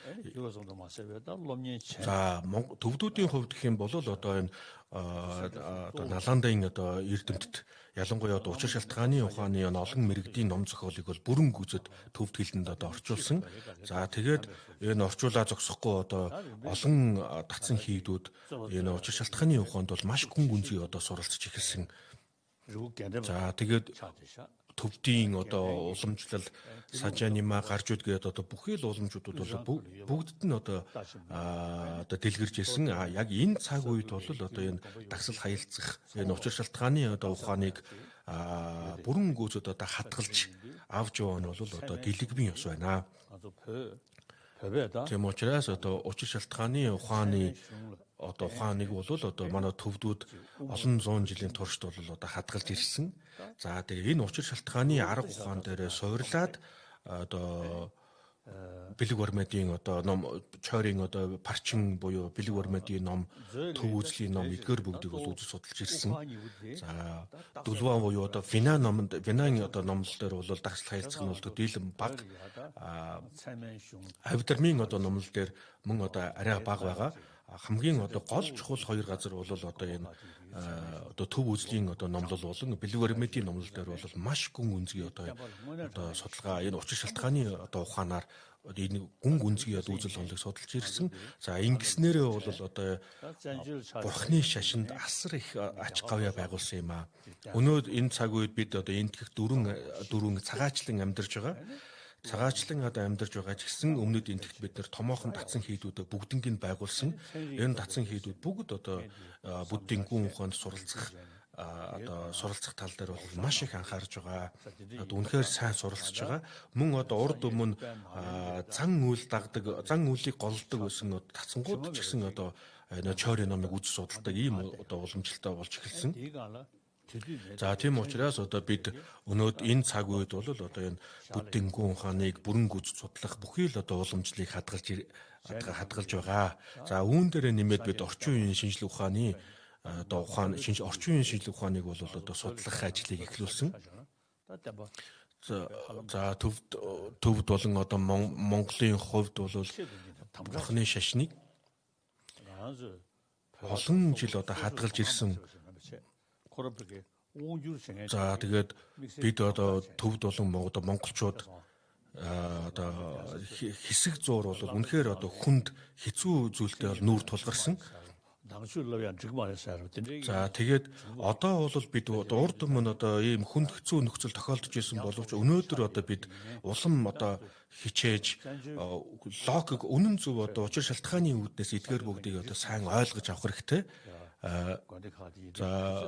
За төвдүүдийн хувьд гэх юм бол одоо энэ одоо Наландын одоо эрдэмтэд ялангуяа одоо учир шалтгааны ухааны олон мэрэгдийн ном зохиолыг бол бүрэн гүйцэд төвд хэлэнд одоо орчуулсан. За тэгээд энэ орчуулаа зогсохгүй одоо олон татсан хийдүүд энэ учир шалтгааны ухаанд бол маш гүн гүнзгий одоо суралцж эхэлсэн. За тэгээд төвдийн одоо уламжлал сажанима гаржууд гэдэг одоо бүхий л уламжуудууд бол бүгдд нь одоо дэлгэрж ирсэн. Яг энэ цаг үед бол одоо энэ дагсал хаялцах энэ учир шалтгааны одоо ухааныг бүрэн гүйцэд одоо хадгалж авч яваа нь бол одоо дэлгэрбийн ёс байна. Тийм учраас одоо учир шалтгааны ухааны одоо ухааныг бол одоо манай төвдүүд олон зуун жилийн туршид бол одоо хадгалж ирсэн. За тэгээ энэ учир шалтгааны арга ухаан дээр суйрлаад одоо Бэлэг Бармедийн одоо ном Чойрын одоо парчин буюу Бэлэг Бармедийн ном төв үзлийн ном эдгээр бүгдийг бол үзэж судалж ирсэн. За Дулван буюу одоо Винан одоо номлол дээр бол дагсал хаялцах нь бол төдийлөн бага. Авдармын одоо номлол дээр мөн одоо арай бага байгаа. Хамгийн одоо гол чухал хоёр газар бол одоо энэ одоо төв үзлийн одоо номлол болон Бэлэг Бармедийн номлол дээр бол маш гүн гүнзгий одоо судалгаа энэ учир шалтгааны одоо ухаанаар энэ гүн гүнзгий одоо үзэл онолыг судалж ирсэн. За ингэснээрээ бол одоо бурхны шашинд асар их ач гавья байгуулсан юм аа. Өнөөдөр энэ цаг үед бид одоо энэ дэх дөрвөн цагаачлан амьдарч байгаа. Цагаачлан одоо амьдарч байгаа ч гэсэн өмнөд энтэгт бид нэр томоохон татсан хийдүүдээ бүгднийг нь байгуулсан. Энэ татсан хийдүүд бүгд одоо буддийн гүн ухаанд суралцах тал дээр бол маш их анхаарж байгаа. Одоо үнэхээр сайн суралцж байгаа. Мөн одоо урд өмнө зан үйл дагдаг, зан үйлийг голддог байсан татсангууд ч гэсэн одоо Чойрын номыг үз судалдаг ийм одоо уламжлалтай болж эхэлсэн. За тийм учраас одоо бид өнөөдөр энэ цаг үед бол одоо энэ буддийн гүн ухааныг бүрэн гүйцэд судлах бүхий л одоо уламжлалыг хадгалж байгаа. За үүн дээр нэмээд бид орчин үеийн шинжлэх ухааны одоо орчин үеийн шинжлэх ухааныг бол одоо судлах ажлыг эхлүүлсэн. За төвд болон одоо Монголын хувьд бол бурхны шашныг олон жил одоо хадгалж ирсэн. За тэгээд бид одоо төвд болон монголчууд одоо хэсэг зуур бол үнэхээр одоо хүнд хэцүү зүйлтэй бол нүүр тулгарсан. За тэгээд одоо бол бид урд өмнө одоо ийм хүнд хэцүү нөхцөл тохиолдож исэн боловч өнөөдөр одоо бид улам одоо хичээж логик үнэн зөв одоо учир шалтгааны үүднээс эдгээр бүгдийг одоо сайн ойлгож авах хэрэгтэй. За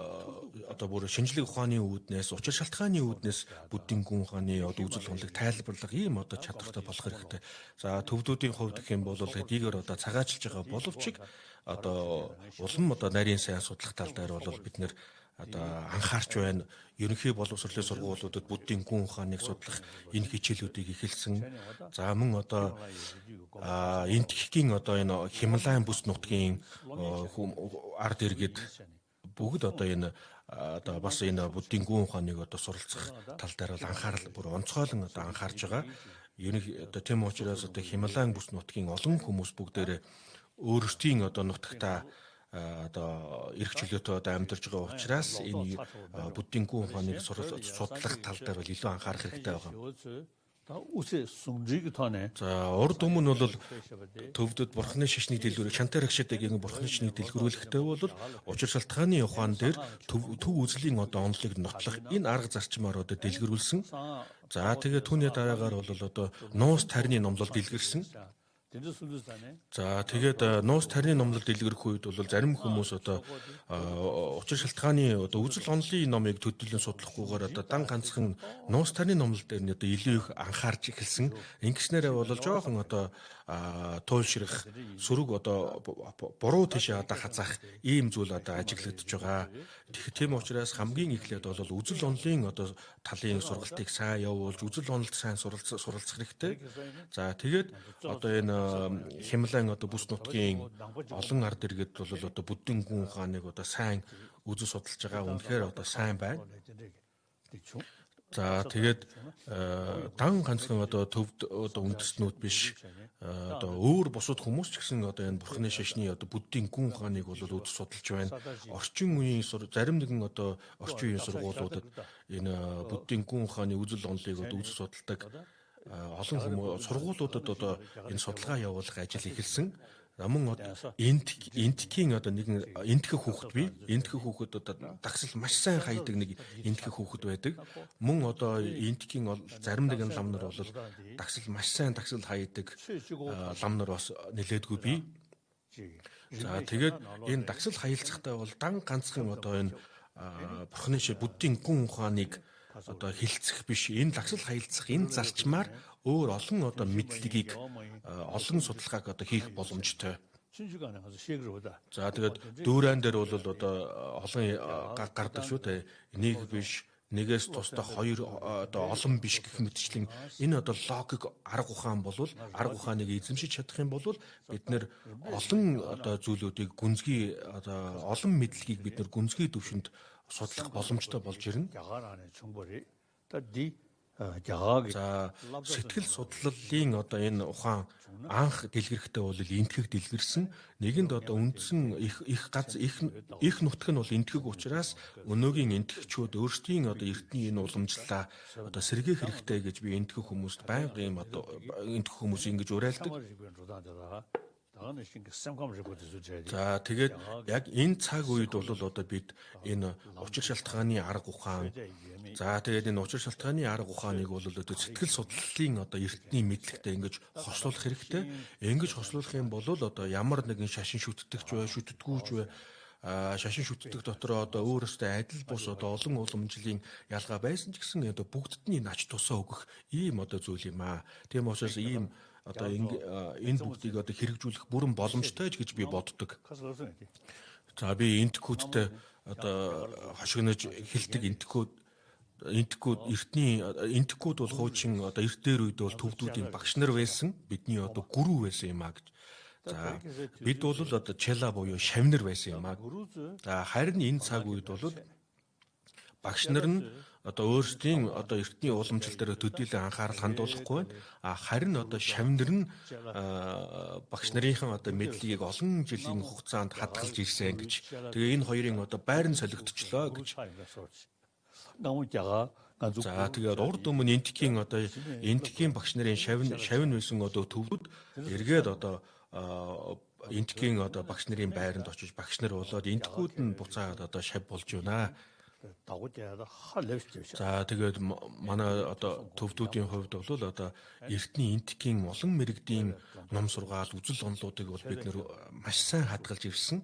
одоо бүр шинжлэх ухааны үүднээс учир шалтгааны үүднээс буддийн гүн ухааны одоо үзэл онолыг тайлбарлах ийм одоо чадвартай болох хэрэгтэй. За төвдүүдийн хувьд гэх юм бол хэдийгээр одоо цагаачилж байгаа боловч одоо улам одоо нарийн сайн судлах тал дээр бол бид нэр одоо анхаарч байна. Ерөнхий боловсролын сургуулиудад буддийн гүн ухааныг судлах энэ хичээлүүдийг эхэлсэн. За мөн одоо энтхийн одоо энэ Хималайн бүс нутгийн ард иргэд бүгд одоо энэ одоо бас энэ буддийн гүн ухааныг одоо суралцах тал дээр бол анхаарал бүр онцгойлон одоо анхаарж байгаа. Одоо тийм учраас одоо Хималайн бүс нутгийн олон хүмүүс бүгдээрээ өөрсдийн одоо нутагтаа одоо эрх чөлөөтэй одоо амьдарч байгаа учраас энэ буддийн гүн ухааныг судлах тал дээр бол илүү анхаарах хэрэгтэй байгаа. За урд өмнө бол төвдөд бурхны шашныг дэлгэрүүлэх шантарагшадагийн бурхны шашныг дэлгэрүүлэхдээ бол учир шалтгааны ухаан дээр төв үзлийн одоо онолыг нотлох энэ арга зарчмаар одоо дэлгэрүүлсэн. За тэгээд түүний дараагаар бол одоо нуус тарины номлол дэлгэрсэн. 덴저 술도산에 За тэгээд нуус тарины номлол дэлгэрэх үед бол зарим хүмүүс одоо учир шалтгааны одоо үзэл онолын номыг төдийлөн судлахгүйгээр одоо дан ганцхан нуус тарины номлол дээр нь одоо илүү их анхаарч эхэлсэн. Ингэснээрээ бол жоохон одоо туйлшрах, сөрөг одоо буруу тийшээ одоо хазаах ийм зүйл одоо ажиглагдж байгаа. Тийм учраас хамгийн эхлээд бол үзэл онолын одоо талын сургалтыг сайн явуулж, үзэл онолд сайн суралцах хэрэгтэй. За тэгээд одоо энэ Хямлан одоо бүс нутгийн олон ард иргэд бол одоо буддийн гүн ухааныг одоо сайн үзэж судалж байгаа. Үнэхээр одоо сайн байна. За тэгээд дан ганцхан одоо төвд одоо үндэстнүүд биш одоо өөр бусад хүмүүс ч гэсэн одоо энэ бурхны шашны одоо буддийн гүн ухааныг бол үзэж судалж байна. Орчин үеийн зарим нэгэн одоо орчин үеийн сургуулиудад энэ буддийн гүн ухааны үзэл онолыг одоо үзэж судалдаг олон хүмүүс сургуулиудад одоо энэ судалгаа явуулах ажил эхэлсэн. Мөн энтхийн одоо нэгэн энтхэх хүүхэд бий. Энтхэх хүүхэд одоо дагсал маш сайн хайдаг нэг энтхэх хүүхэд байдаг. Мөн одоо энтхийн зарим нэгэн лам нар бол дагсал маш сайн дагсал хайдаг лам нар бас нэлээдгүй бий. За тэгээд энэ дагсал хаялцахтай бол дан ганцхан одоо энэ бурхны шашны буддийн гүн ухааныг одоо хилцэх биш, энэ дагсал хаялцах энэ зарчмаар өөр олон одоо мэдлэгийг олон судалгааг одоо хийх боломжтой. За тэгээд дүүрэн дээр бол одоо олон гардаг шүү дээ. Нэг биш, нэгээс тусдаа хоёр одоо олон биш гэх мэтчлэн энэ одоо логик арга ухаан болвол арга ухааныг эзэмшиж чадах юм бол бид нэр олон одоо зүйлүүдийг гүнзгий одоо олон мэдлэгийг бид нэр гүнзгий төвшөнд судлах боломжтой болж ирнэ. За сэтгэл судлалын одоо энэ ухаан анх дэлгэрхтэй бол энтхэг дэлгэрсэн. Нэгэнд одоо үндсэн их нутг нь бол энтхэг учраас өнөөгийн энтхэгчүүд өөрсдийн одоо эртний энэ уламжлалаа одоо сэргээх хэрэгтэй гэж би энтхэг хүмүүст байнга юм одоо энтхэг хүмүүс ингэж уриалдаг. За тэгээд яг энэ цаг үед бол одоо бид энэ учир шалтгааны арга ухаан за тэгээд энэ учир шалтгааны арга ухааныг бол одоо сэтгэл судлалын одоо эртний мэдлэгтэй ингэж хослуулах хэрэгтэй. Ингэж хослуулах юм бол одоо ямар нэгэн шашин шүтдэгч бай, шүтдэггүйч бай шашин шүтдэг дотор одоо өөрөөсөө адил бус одоо олон уламжлалын ялгаа байсан ч гэсэн одоо бүгддний нач тусаа өгөх ийм одоо зүйл юм аа. Тийм учраас ийм одоо энэ бүгдийг одоо хэрэгжүүлэх бүрэн боломжтой гэж би боддог. За би энтхүүдтэй одоо хошигнож хэлдэг энтхүүд эртний энтхүүд бол хуучин одоо эрт дээр үед бол төвдүүдийн багш нар байсан. Бидний одоо гүрүү байсан юм а гэж. За бид бол одоо чела буюу шавнар байсан юм а. За харин энэ цаг үед бол багш нар нь одоо өөрсдийн одоо эртний уламжлал дээр төдийлөн анхаарал хандуулахгүй байна. Харин одоо шавнар нь багш нарынхан одоо мэдлэгийг олон жилийн хугацаанд хадгалж ирсэн гэж. Тэгээ энэ хоёрын одоо байран солигдчихлоо гэж. За тэгээд урд өмнө энтхийн одоо энтхийн багш нарын шавн байсан одоо төвүүд эргээд одоо энтхийн одоо багш нарын байранд очиж багш нар болоод энтхүүд нь буцаад одоо шав болж байна. За тэгээд манай одоо төвдүүдийн хувьд бол одоо эртний энтхийн олон мэрэгдийн ном сургаал үзэл онолуудыг бол бид нэр маш сайн хадгалж ирсэн.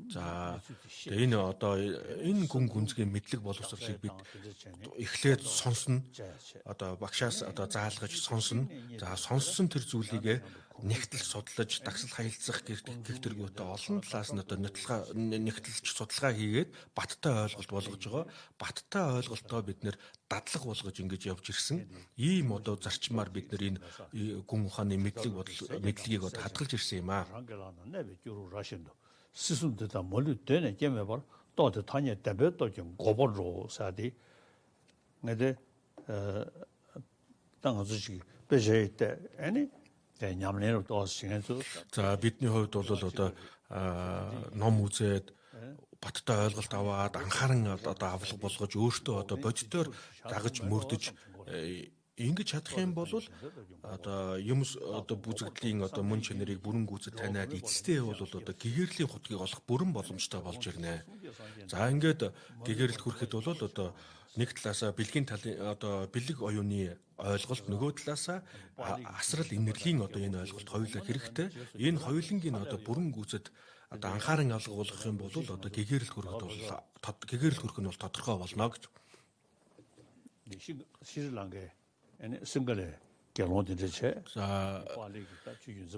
За энэ одоо энэ гүн гүнзгий мэдлэг боловсролыг бид эхлээд сонсно. Одоо багшаас одоо заалгаж сонсно. За сонссон тэр зүйлийг нэгтэл судлаж, дагсал хаялцах гэх төргөтэй олон талаас нь одоо нэгтэлж судалгаа хийгээд баттай ойлголт болгож байгаа. Баттай ойлголтоо бид нэр дадлаг болгож ингэж явж ирсэн. Ийм одоо зарчмаар бид нэр энэ гүн ухааны мэдлэгийг одоо хадгалж ирсэн юм аа. 스스로다 멀리 되네 게임에 봐. 또 다녀 대배도 좀 고벌로 사디. 근데 땅 아저씨 배제 때 아니 냠내로 또 신경도. За бидний хувьд бол одоо ном үзээд баттай ойлголт аваад анхааран одоо авлага болгож өөртөө одоо бодитоор дагаж мөрдөж ингэж чадах юм бол одоо юм одоо бүзэгдлийн одоо мөн чанарыг бүрэн гүйцэд таниад эцэстээ бол одоо гэгэрлийн хутгийг олох бүрэн боломжтой болж ирнэ. За ингээд гэгэрэлд хүрэхэд бол одоо нэг талаасаа бэлгийн талын одоо бэлэг оюуны ойлголт нөгөө талаасаа асрал инэрлийн одоо энэ ойлголт хоёулаа хэрэгтэй. Энэ хоёулангийн одоо бүрэн гүйцэд одоо анхааран алгуулах юм бол одоо гэгэрэл хүрэх нь бол тодорхой болно гэж. 시리랑게 아니 승гал에 결혼된대체. За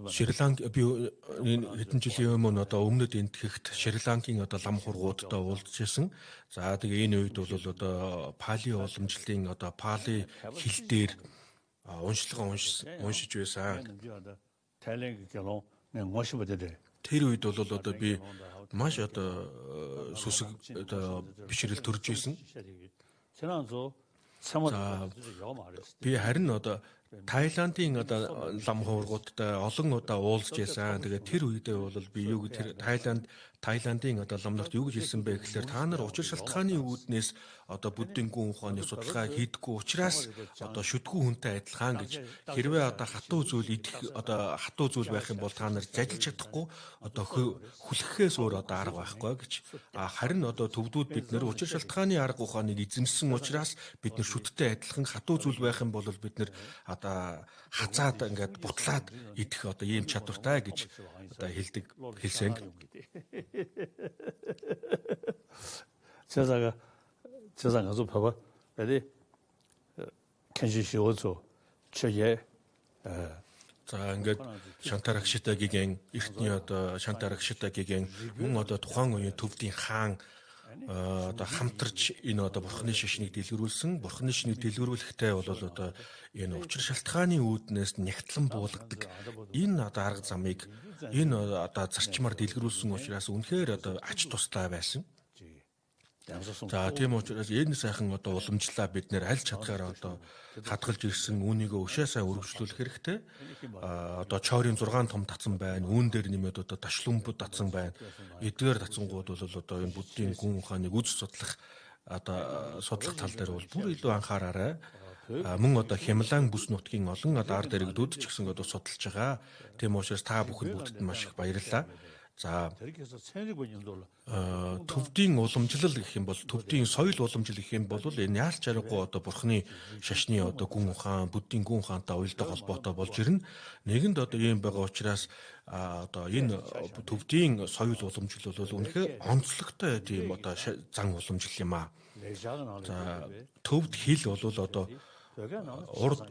Шри-Ланк би хэдэн жилийн өмнө одоо өмнөд энтгэхт Шри-Ланкийн одоо лам хургуудтай уулзж ирсэн. За тэгээ энэ үед бол одоо Пали уламжлалын одоо Пали хэл дээр уншилгаа уншиж байсан. Тайланг 결혼 내 멋이버대대. Тэр үед бол одоо би маш одоо сүсэг одоо бишрэл төрж исэн. 지난주 Би харин одоо Тайландын одоо лам хуургуудтай олон удаа уулзж байсан. Тэгээд тэр үедээ бол би юу тэр Тайландын одоо ламнарт юу гэж хэлсэн бэ гэхээр та нар учир шалтгааны үүднээс одоо буддийн гүн ухааны судалгаа хийдэггүй учраас одоо шүдгүү хүнтэй адилхан гэж хэрвээ одоо хатуу зүйл идэх одоо хатуу зүйл байх юм бол та нар зажилж чадахгүй одоо хүлхэхээс өөр одоо арга байхгүй гэж. Харин одоо төвдүүд бид нэр учир шалтгааны арга ухааныг эзэмсэн учраас бид нэр шүдтэй адилхан хатуу зүйл байх юм бол бид нэр одоо хазаад ингээд бутлаад идэх одоо ийм чадвартай гэж одоо хэлсэн. 제가 가서 봐봐. 근데 켄시시오조 저게 За ингээд Шантарагшитагигийн эртний одоо Шантарагшитагигийн мөн одоо тухайн үеийн төвдийн хаан одоо хамтарч энэ одоо бурхны шишнийг дэлгэрүүлсэн. Бурхны шишнийг дэлгэрүүлэхдээ бол одоо энэ учир шалтгааны үүднээс нягтлан буулгадаг энэ одоо арга замыг энэ одоо зарчмаар дэлгэрүүлсэн учраас үнэхээр одоо ач тустай байсан. За тийм учраас энэ сайхан одоо уламжлалаа бид нэр аль чадхаараа одоо хадгалж ирсэн үүнийгөө өшөөсөө өргөжлүүлэх хэрэгтэй. Одоо чойрын 6 том татсан байна. Үүн дээр нэмээд одоо ташлумбуд татсан байна. Эдгээр татсангууд бол одоо энэ буддийн гүн ухааныг үз судлах тал дээр бол бүр илүү анхаараарай. Мөн одоо Хямлан бүс нутгийн олон одоо ард иргэдүүд ч гэсэн одоо судалж байгаа. Тийм учраас та бүхэнд бүгдд маш их баярлалаа. За төвдийн уламжлал гэх юм бол төвдийн соёл уламжлал гэх юм бол энэ яалч аргагүй одоо бурхны шашны одоо гүн ухаан буддийн гүн ухаантай уялдаа холбоотой болж ирнэ. Нэгэнд одоо ийм байгаа учраас одоо энэ төвдийн соёл уламжлал бол үнэхээр онцлогтой тийм одоо зан уламжлал юм аа. За төвд хэл бол одоо урд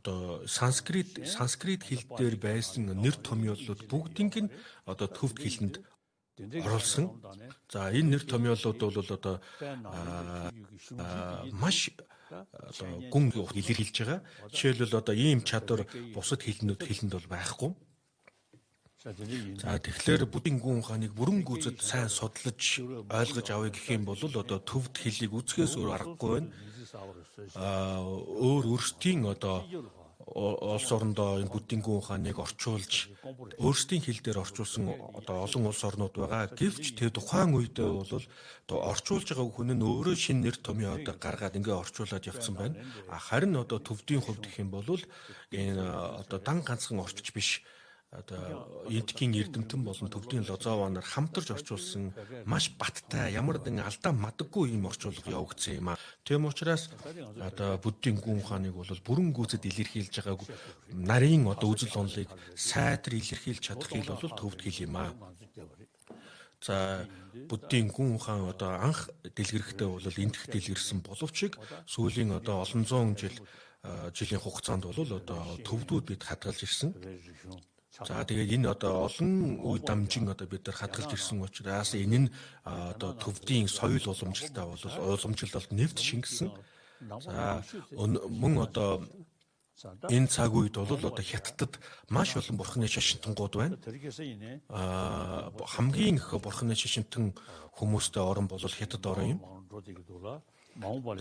одоо санскрит хэл дээр байсан нэр томьёолууд бүгдийг нь одоо төвд хэлэнд оруулсан. За энэ нэр томьёолууд бол одоо маш одоо гүн илэрхийлж байгаа. Жишээлбэл одоо ийм чадвар бусад хэлэнд бол байхгүй. За тэгэхээр буддийн гүн ухааныг бүрэн гүйцэд сайн судлаж ойлгож авъя гэх юм бол одоо төвд хэлийг үзэхээс өөр аргагүй байна. Өөр өөрсдийн одоо улс орондоо энэ буддийн гүн ухааныг орчуулж өөрсдийн хэл дээр орчуулсан одоо олон улс орнууд байгаа. Гэвч тэр тухайн үедээ бол одоо орчуулж байгаа хүн нь өөрөө шинэ нэр томьёо одоо гаргаад ингээ орчуулад явцсан байна. Харин одоо төвдийн хувьд гэх юм бол энэ одоо дан ганцхан орчиж биш одоо эдгийн эрдэмтэн болон төвдийн лозовоо нар хамтарч орчуулсан маш баттай ямар нэгэн алдаа мадаггүй юм орчуулга явагдсан юм аа. Тийм учраас одоо буддийн гүн ухааныг бол бүрэн гүйцэд илэрхийлж байгааг нарийн одоо үзэл онолыг сайтар илэрхийлж чадах хэл бол төвд хэл юм аа. За буддийн гүн ухаан одоо анх дэлгэрэгтэй бол энтх дэлгэрсэн боловч сүүлийн одоо олон зуун жилийн хугацаанд бол одоо төвдүүд бид хадгалж ирсэн. За тэгээд энэ одоо олон үе дамжин одоо бид нар хадгалж ирсэн учраас энэ нь одоо төвдийн соёл уламжлалтай уламжлалт нэвт шингэсэн. За мөн одоо энэ цаг үед бол одоо Хятадд маш олон бурхны шашинтангууд байна. Хамгийн их бурхны шашинтан хүмүүстэй орн бол Хятад орн юм.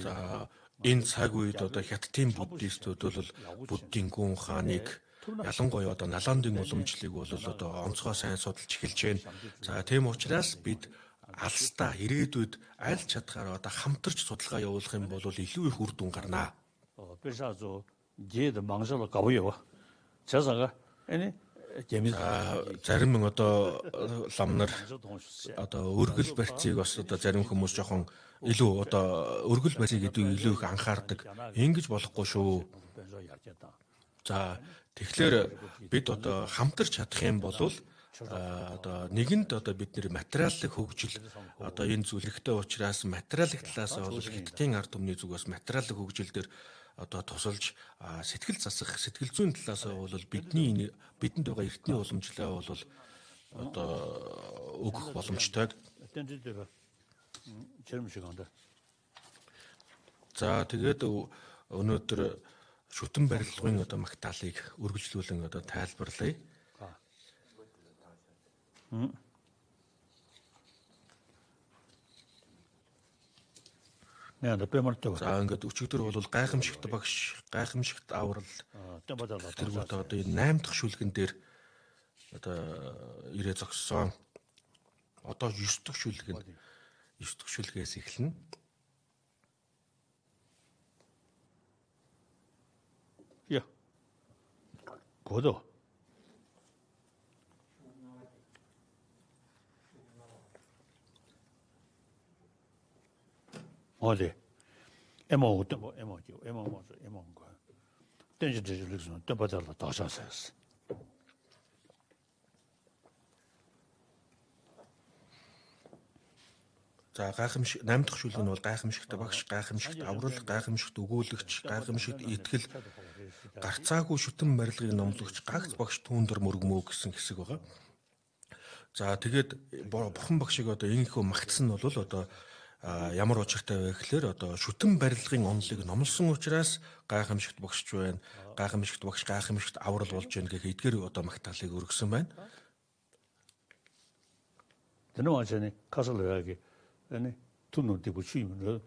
За энэ цаг үед одоо Хятадын буддистууд бол буддийн гүн ухааныг ялангуяа одоо Наландын уламжлалыг бол одоо онцгой сайн судалж эхэлж байна. За тийм учраас бид алстаа ирээдүйд аль чадхаараа одоо хамтарч судалгаа явуулах юм бол илүү их үр дүн гарнаа. 그래서 제도 망설로 가보요. 제가 아니 재밌 зарим одоо лам нар одоо өргөл барьцыг бас одоо зарим хүмүүс жоохон илүү одоо өргөл барьцыг гэдэг илүү их анхаардаг. Ингэж болохгүй шүү. За тэгэхээр бид одоо хамтарч чадах юм бол одоо нэгэнд одоо бид нэр материалын хөгжил одоо энэ зүйлэгтэй учраас материалын талаас бол хиттийн ард түмний зүгээс материалын хөгжил дээр одоо тусалж сэтгэл засах сэтгэл зүйн талаас бол бидэнд байгаа эртний уламжлалаа бол одоо өгөх боломжтой. За тэгээд өнөөдөр шүтэн барилгын одоо магтаалыг үргэлжлүүлэн одоо тайлбарлая. За ингээд өчигдөр бол гайхамшигт багш, гайхамшигт аврал тэргүүт одоо энэ 8 дахь шүлгэн дээр одоо ирээ зогссон. Одоо 9 дахь шүлгээс эхэлнэ. Ja. Godo. 어디? 에모 거. 땡지들이 또 받아라 더 샀어요. За гайхамшиг 8 дахь шүлэг нь бол гайхамшигт багш, гайхамшигт аврал, гайхамшигт өгүүлэгч, гайхамшигт итгэл, гарцаагүй шүтэн барилгыг номлогч, гагц багш түүндэр мөргмөө гэсэн хэсэг байгаа. За тэгээд бурхан багшиг одоо ингэхүү магтсан нь бол одоо ямар учиртай вэ гэхээр одоо шүтэн барилгын онолыг номлосон учраас гайхамшигт багшч байна, гайхамшигт багш, гайхамшигт аврал болж байна гэх эдгээр одоо магтаалыг өргөсөн байна. 저는 완전히 가설하게 아니 돈을 대고 주임을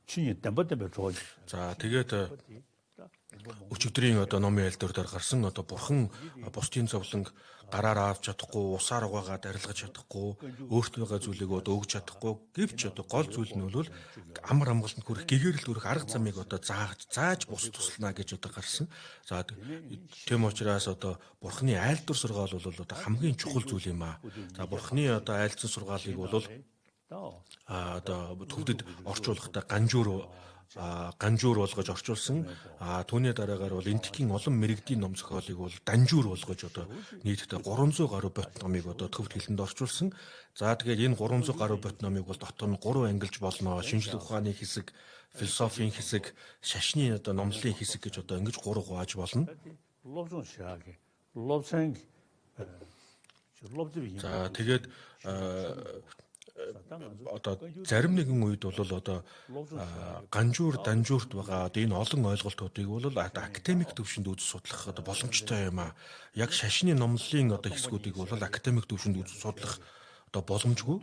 чиний дамбадан байж. За тэгээд өчигдрийн одоо номын айлдвар дээр гарсан одоо бурхан бусдын зовлонг гараар авч чадахгүй, усаар угаагаад арилгаж чадахгүй, өөртөө байгаа зүйлийг одоо өгч чадахгүй гэвч одоо гол зүйл нь бол амар амгаланд хүрэх, гэгэрэл хүрэх арга замыг одоо зааж бус туслана гэж одоо гарсан. За тийм учраас одоо бурханы айлдвар сургаал бол одоо хамгийн чухал зүйл юм аа. За бурханы одоо айлдсан сургаалыг бол одоо төвдөд орчуулахдаа ганжуур болгож орчуулсан. Түүний дараагаар бол энтхийн олон мэрэгдийн ном зохиолыг бол данжуур болгож одоо нийтдээ 300 гаруй бот номыг одоо төвд хэлэнд орчуулсан. За тэгээд энэ 300 гаруй бот номыг бол дотор нь 3 ангилж болно. Шинжлэх ухааны хэсэг, философийн хэсэг, шашны одоо номлолын хэсэг гэж одоо ингэж 3 хувааж болно. За тэгээд одоо зарим нэгэн үед бол одоо ганжуур данжуурт байгаа одоо энэ олон ойлголтуудыг бол академик төвшөнд үзэж судлах одоо боломжтой юм аа. Яг шашны номлолын одоо хэсгүүдийг бол академик төвшөнд үзэж судлах одоо боломжгүй.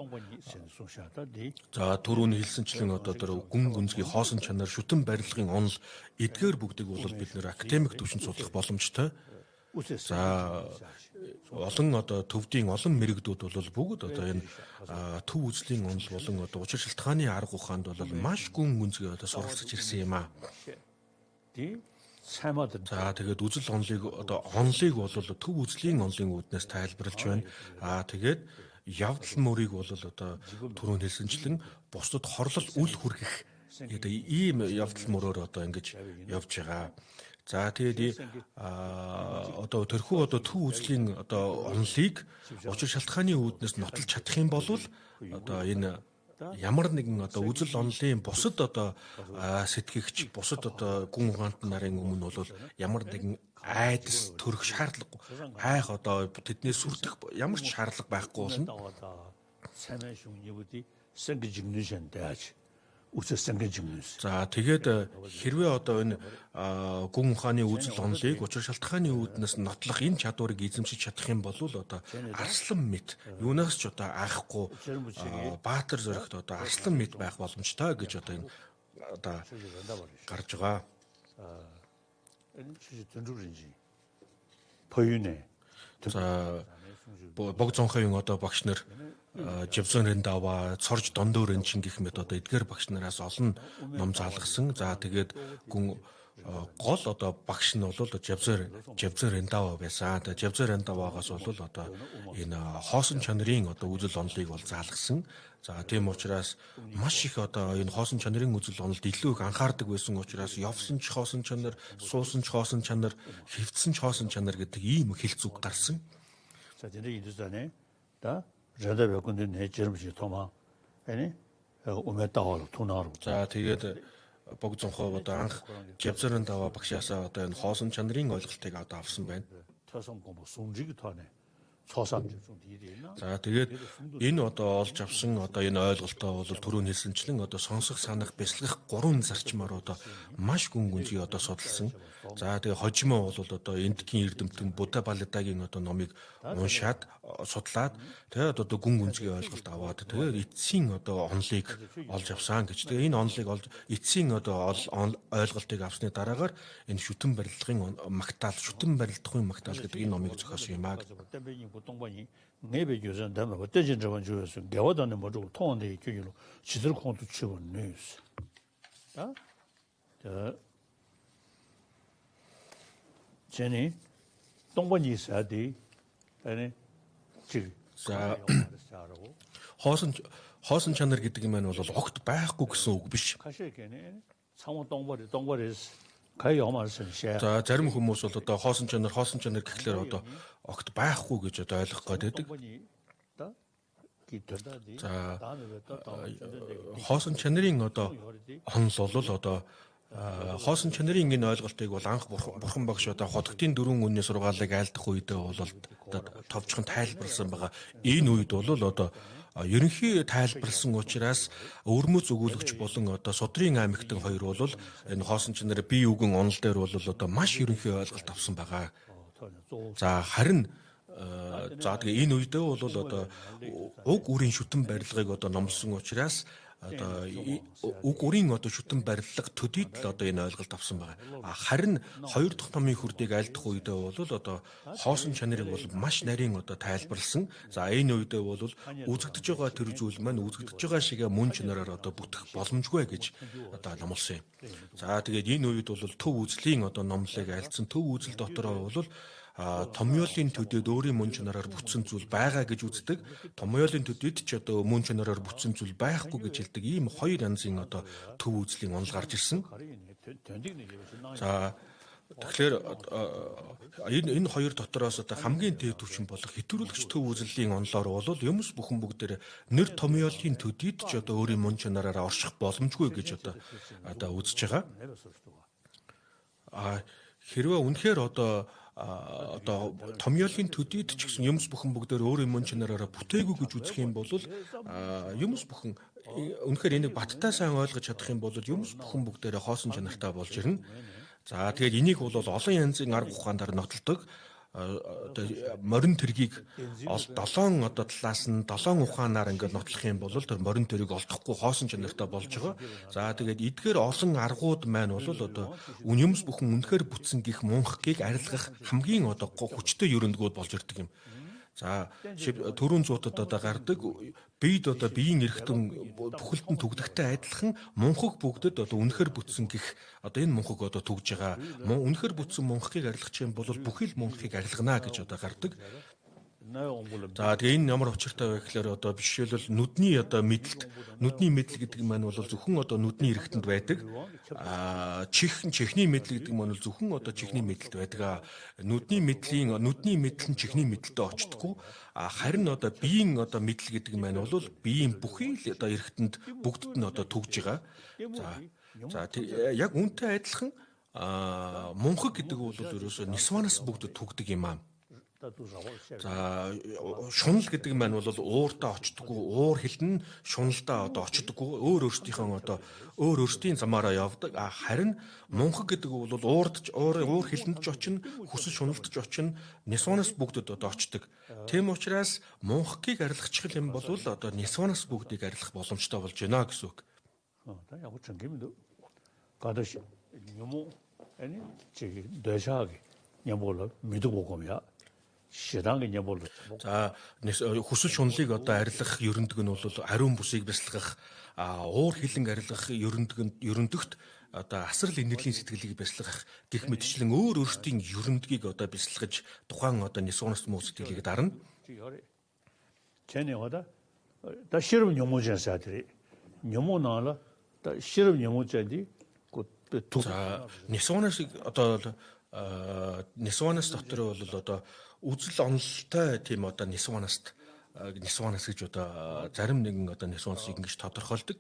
За түрүүний хэлсэнчлэн одоо тэр гүн гүнзгий хоосон чанар, шүтэн барилгын онол эдгээр бүгдийг бол бид нэр академик төвшөнд судлах боломжтой. За олон одоо төвдийн олон мэрэгдүүд бол бүгд одоо энэ төв үзлийн онол болон одоо учир шалтгааны арга ухаанд бол маш гүн гүнзгий одоо суралцж ирсэн юм аа. За тэгээд үзэл онолыг бол төв үзлийн онолын үүднээс тайлбарлаж байна. Тэгээд явдал мөрийг бол одоо түрүүн хэлсэнчлэн бусдад хорлол үл хүргэх одоо ийм явдал мөрөөр одоо ингэж явж байгаа. За тэгээд одоо тэрхүү одоо төв үзлийн одоо онолыг учир шалтгааны үүднээс нотолж чадах юм бол одоо энэ ямар нэгэн одоо үзэл онолын бусад одоо сэтгэгч, бусад одоо гүн ухаант нарын өмнө бол ямар нэгэн айдас төрөх шаардлага, айх одоо тэднээс сүрдэх ямар ч шаардлага байхгүй болно. За тэгээд хэрвээ одоо энэ гүн ухааны үзэл онолыг учир шалтгааны үүднээс нотлох энэ чадварыг эзэмшиж чадах юм бол одоо арслан мэт юунаас ч одоо айхгүй баатар зоригт одоо арслан мэт байх боломжтой гэж одоо энэ одоо гарч байгаа. За бог зонхын одоо багш нар Живсэн Рэндава, Цорж Дондор Энчин гэх мэт одоо эдгээр багш нараас олон ном заалгасан. За тэгээд гүн гол одоо багш нь бол Жавзэр Эндава байсан. Тэгээ Жавзэр Эндавагаас бол одоо энэ хоосон чанарын одоо үзэл онолыг бол заалгасан. За тийм учраас маш их одоо энэ хоосон чанарын үзэл онолд илүү их анхаардаг байсан учраас явсан ч хоосон чанар, суусан ч хоосон чанар, хөвцсөн ч хоосон чанар гэдэг ийм хэлцүүг гарсан. 자, 근데 이두산에 다 저도 근데 내 젊은이 토마 아니 오메다고 토나로. За тэгээд богд зонхоо одоо анх Жавзэр Эндава багшаасаа одоо энэ хоосон чанарын ойлголтыг одоо авсан байна. 터성 공부 송지기 토네. 초삼 중 뒤에나. За тэгээд энэ одоо олж авсан одоо энэ ойлголтоо бол түрүү хэлсэнчлэн одоо сонсох, санах, бясалгах гурван зарчмаар одоо маш гүн гүнзгий одоо судалсан. За тэгээ хожимоо бол одоо эндхийн эрдэмтэн Будда Балидагийн одоо номыг уншаад судлаад тэгээд одоо гүн гүнзгий ойлголт аваад тэгээд эцсийн одоо онолыг олж авсан гэж. Тэгээ энэ онолыг олж эцсийн одоо ойлголтыг авсны дараагаар энэ шүтэн барилгын магтаал, шүтэн барилдахын магтаал гэдэг энэ номыг зохиосон юм аа. 동반이 내배 교선 담아 어떤 저번 주에서 개와다는 뭐고 통원의 교육으로 지들 공도 치고 뉴스. 자. 제니 동반이 있어야 돼. 아니 지. За хоосон чанар гэдэг юм маань бол огт байхгүй гэсэн үг биш. 가시게네. 상호 동벌에서 가요 말씀 셔. За зарим хүмүүс бол одоо хоосон чанар гэхлээр одоо огт байхгүй гэж одоо ойлгох гээд байдаг. За хоосон чанарын одоо онол бол одоо хоосон чанарын энэ ойлголтыг бол анх бурхан багш одоо хотгтын 4 үнний сургаалыг айлдах үедээ бол товчхон тайлбарласан байгаа. Энэ үед бол одоо ерөнхий тайлбарлсан учраас өвөрмөц өгүүлэгч болон одоо Судрын аймагтан хоёр бол энэ хоосон чанар бие үгэн онол дээр бол одоо маш ерөнхий ойлголт авсан байгаа. За харин за тэгээ энэ үедээ бол одоо уг үрийн шүтэн барилгыг одоо номлосон учраас одоо уг үрийн одоо шүтэн барилга төдийд л одоо энэ ойлголт авсан байгаа. Харин хоёр дахь номын хүрдийг айлдах үедээ бол одоо хоосон чанарыг бол маш нарийн одоо тайлбарлсан. За энэ үедээ бол үзэгдэж байгаа тэр зүйл маань үзэгдэж байгаа шигээ мөн чанараар одоо бүтэх боломжгүй гэж одоо номлосон юм. За тэгээд энэ үед бол төв үзлийн одоо номлолыг айлдсан. Төв үзэл дотороо бол томьёолын төдийд өөрийн мөн чанараар бүтсэн зүйл байгаа гэж үздэг. Томьёолын төдийд ч одоо мөн чанараар бүтсэн зүйл байхгүй гэж хэлдэг. Ийм хоёр янзын одоо төв үзлийн онол гарч ирсэн. За тэгэхээр энэ хоёр дотороос одоо хамгийн дээд түвшин болох хэтрүүлэгч төв үзлийн онолоор бол юмс бүхэн бүгдээр нэр томьёолын төдийд ч одоо өөрийн мөн чанараар орших боломжгүй гэж одоо үзэж байгаа. Хэрвээ үнэхээр одоо томьёолын төдийд ч гэсэн юмс бүхэн бүгдээр өөрийн мөн чанараараа бүтээгүй гэж үзэх юм бол юмс бүхэн үнэхээр энийг баттай сайн ойлгож чадах юм бол юмс бүхэн бүгдээр хоосон чанартай болж ирнэ. За тэгээд энийг бол олон янзын арга ухаанаар нотолдог. Морин тэргийг 7 одоо талаас нь 7 ухаанаар ингээд нотлох юм бол тэр морин тэрийг олдохгүй хоосон чанартай болж байгаа. За тэгээд эдгээр олон аргууд маань бол одоо юмс бүхэн үнэхээр бүтсэн гих мунхгийг арилгах хамгийн одоо хүчтэй ерөнтгүүд болж ирдэг юм. За төрүүн зуутад одоо гардаг бид одоо биеийн эрхтэн бүхэлдэн түгдэгтэй адилхан мунхаг бүгдэд одоо үнэхээр бүтсэн гих одоо энэ мунхаг одоо түгж байгаа. Үнэхээр бүтсэн мунхгийг арилгах юм бол бүхэл мунхыг арилгана гэж одоо гардаг. За тэгээ энэ ямар учиртай вэ гэхээр одоо бишээлбэл нүдний одоо нүдний мэдл гэдэг маань бол зөвхөн одоо нүдний эргэтэнд байдаг. Чихний мэдл гэдэг маань бол зөвхөн одоо чихний мэдэлд байдаг. Нүдний мэдл нь чихний мэдэлтэй очдоггүй. Харин одоо биеийн одоо мэдл гэдэг маань бол биеийн бүхий л одоо эргэтэнд бүгдд нь одоо түгж байгаа. За яг үүнтэй адилхан мунхаг гэдэг бол ерөөсөө нисванаас бүгд түгдэг юм аа. За шунал гэдэг маань бол ууртаа очдоггүй, уур хилэн шуналдаа одоо очдоггүй, өөр өөрсдийн замаараа явдаг. Харин мунхаг гэдэг бол уур хилэнд ч очино, хүсэл шуналд ч очино, нисванаас бүгдэд одоо очдог. Тийм учраас мунхгийг арилгачих юм бол одоо нисванаас бүгдийг арилгах боломжтой болж байна гэсэн үг. яг учир гэмдэ гадаш юм 아니 저기 대사하게 냐몰로 믿고 보면 시랑이 냐몰로 за хүсэл шунлыг одоо арилгах ерөндөг нь бол ариун бүсийг бясалгах уур хилэн арилгах ерөндөгт одоо асрал инэрлийн сэтгэлийг бясалгах гэх мэтчлэн өөрсдийн ерөндөгийг одоо бясалгаж тухайн одоо нисуунаас муу сэтгэлийг дарна. 쟤네 와다 다 실험 연구자들이 연구 나라 다 실험 연구자들이 그 За нисуунаас одоо нисуунаас дотор бол одоо үзэл онолтой тийм одоо нисуунаас гэж одоо зарим нэгэн одоо нисуунаас ингэж тодорхойлдог.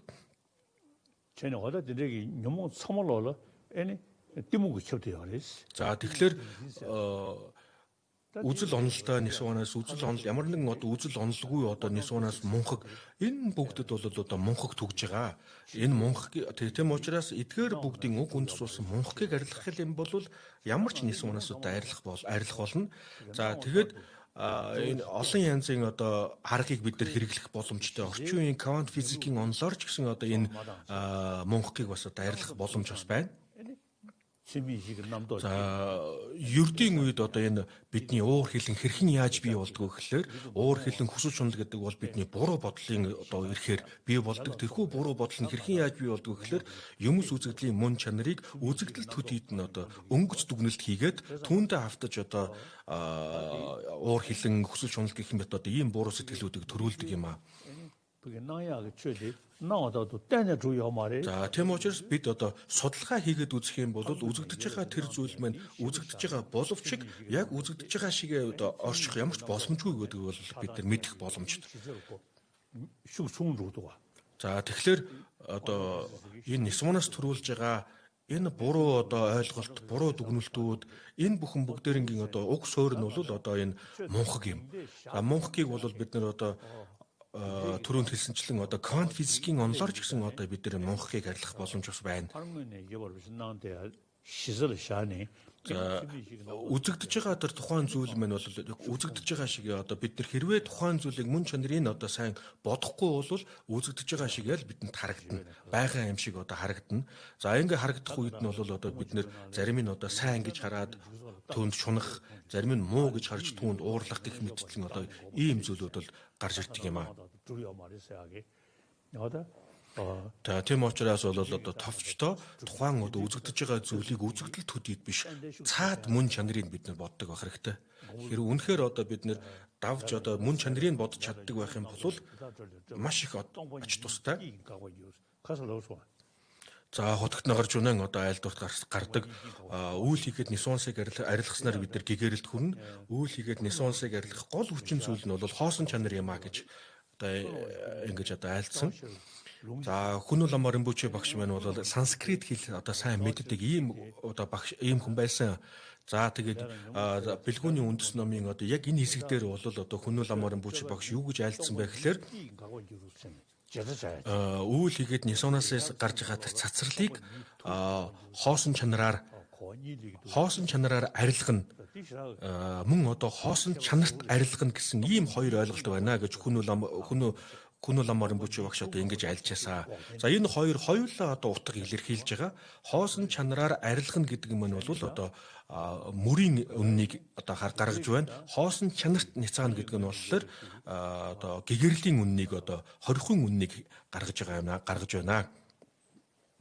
쟤네 와다 되게 연구 선물로 애니 띠무고 켜대요 그랬어. За тэгэхээр үзэл онолтой нисуунаас үзэл онол ямар нэгэн одоо үзэл онолгүй одоо нисуунаас мунхаг энэ бүгдэд бол одоо мунхаг түгж байгаа. Энэ мунхаг тийм учраас эдгээр бүгдийн уг үндэс болсон мунхагыг арилгах юм бол ямар ч нисуунаас одоо арилах болно. За тэгээд энэ олон янзын одоо аргыг бид нар хэрэглэх боломжтой. Орчин үеийн квант физикийн онолоор ч гэсэн одоо энэ мунхагыг бас одоо арилгах боломж бас байна. За ердийн үед одоо энэ бидний уур хилэн хэрхэн яаж бий болдгоо гэхлээр уур хилэн хүсэл шунал гэдэг бол бидний буруу бодлын одоо ирэхээр бий болдог. Тэрхүү буруу бодол нь хэрхэн яаж бий болдгоо гэхлээр юмс үзэгдлийн мөн чанарыг үзэгдэл төдийд нь одоо өнгөц дүгнэлт хийгээд түүндээ автаж одоо уур хилэн хүсэл шунал гэх мэт одоо ийм буруу сэтгэлүүдийг төрүүлдэг юм аа. 그게 나야가 최대 나와도 때냐 주요 말이. За тийм учраас бид одоо судалгаа хийгээд үзэх юм бол үзэгдэж байгаа тэр зүйл маань үзэгдэж байгаа боловч яг үзэгдэж байгаа шигээ одоо орчих ямар ч боломжгүй гэдэг бол бид нар мэдэх боломжтой. шүг сүнрүүд байгаа. За тэгэхээр одоо энэ нисуунаас төрүүлж байгаа энэ буруу одоо ойлголт, буруу дүгнэлтүүд энэ бүхэн бүгдээрингийн одоо уг суурь нь бол одоо энэ мунхаг юм. За мунхагийг бол бид нар одоо түрүүнд хэлсэнчлэн одоо квант физикийн онолоор ч гэсэн одоо бид нар мунхагыг арилгах боломж бас байна. Үзэгдэж байгаа тэр тухайн зүйл маань бол үзэгдэж байгаа шиг одоо бид нар хэрвээ тухайн зүйлийг мөн чанарыг одоо сайн бодохгүй бол үзэгдэж байгаа шиг л бидэнд харагдана. Байгаа юм шиг одоо харагдана. За ингэ харагдах үед нь бол одоо бид нар зарим нь одоо сайн гэж хараад түүнд шунах, зарим нь муу гэж харж түүнд уурлах гэх мэтчлэн одоо ийм зүйлүүд бол гарч ирдэг юм аа. За тийм учраас бол одоо товчтой тухайн одоо үзэгдэж байгаа зүйлийг үзэгдэл төдийд биш цаад мөн чанарыг бид нар боддог байх хэрэгтэй. Хэрвээ үнэхээр одоо бид нар давж одоо мөн чанарыг бодож чаддаг байх юм бол маш их ач тустай. За хотогт нагарч үнэн одоо айлдварт гардаг үйл хийгээд нисуансыг арилгаснаар бид нар гэгэрэлд хүрнэ. Үйл хийгээд нисуансыг арилгах гол хүчин зүйл нь бол хоосон чанар юм а гэж одоо ингэж одоо айлдсан. За Хүнү Лама Римпоче багш маань бол санскрит хэл одоо сайн мэддэг ийм одоо багш ийм хүн байсан. За тэгээд бэлгүүний үндэс номын одоо яг энэ хэсэг дээр бол одоо Хүнү Лама Римпоче багш юу гэж айлдсан бэ гэхээр үйл хийгээд нисуунаас гарч байгаа тэр цацралыг хоосон чанараар арилгана. Мөн одоо хоосон чанарт арилгана гэсэн ийм хоёр ойлголт байна гэж Хүнү Лама Римпоче багш одоо ингэж альчаасаа. За энэ хоёр хоёулаа одоо утга илэрхийлж байгаа. Хоосон чанараар арилгана гэдэг юм нь бол одоо мөрийн үннийг одоо гаргаж байна. Хоосон чанарт няцаана гэдэг нь болохоор одоо гэгэрлийн үннийг одоо хорихын үннийг гаргаж байна.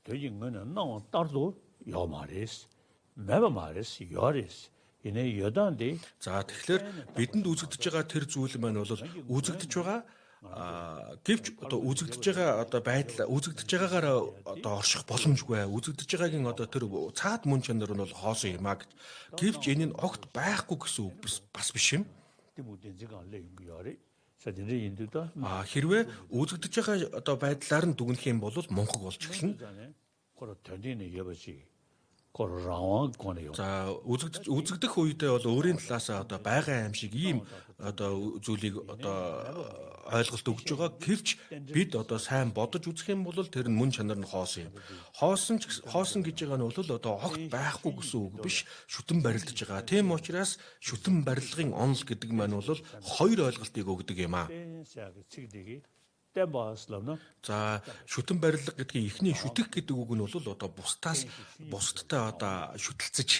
되는 거는 너 따로 요 말이스. 매번 말이스. 요리스. 이내 여단데. За тэгэхээр бидэнд үзэгдэж байгаа тэр зүйл маань бол үзэгдэж байгаа гэвч одоо үзэгдэж байгаа одоо байдал үзэгдэж байгаагаар одоо орших боломжгүй. Үзэгдэж байгаагийн одоо тэр цаад мөн чанар нь бол хоосон юм а гэж. Гэвч энэ нь огт байхгүй гэсэн үг бас биш юм. Хэрвээ үзэгдэж байгаа одоо байдлаар нь дүгнэх юм бол мунхаг болж эхэлнэ. За үзэгдэх үедээ бол өөрийн талаас одоо байгаа юм шиг ийм одоо зүйлийг одоо ойлголт өгж байгаа. Гэвч бид одоо сайн бодож үзэх юм бол тэр нь мөн чанар нь хоосон юм. Хоосон гэж байгаа нь бол одоо огт байхгүй гэсэн үг биш, шүтэн барилдаж байгаа. Тийм учраас шүтэн барилгын онол гэдэг маань бол хоёр ойлголтыг өгдөг юм аа. За шүтэн барилга гэдгийг эхний шүтэх гэдэг үг нь бол одоо бусдтай одоо шүтэлцэж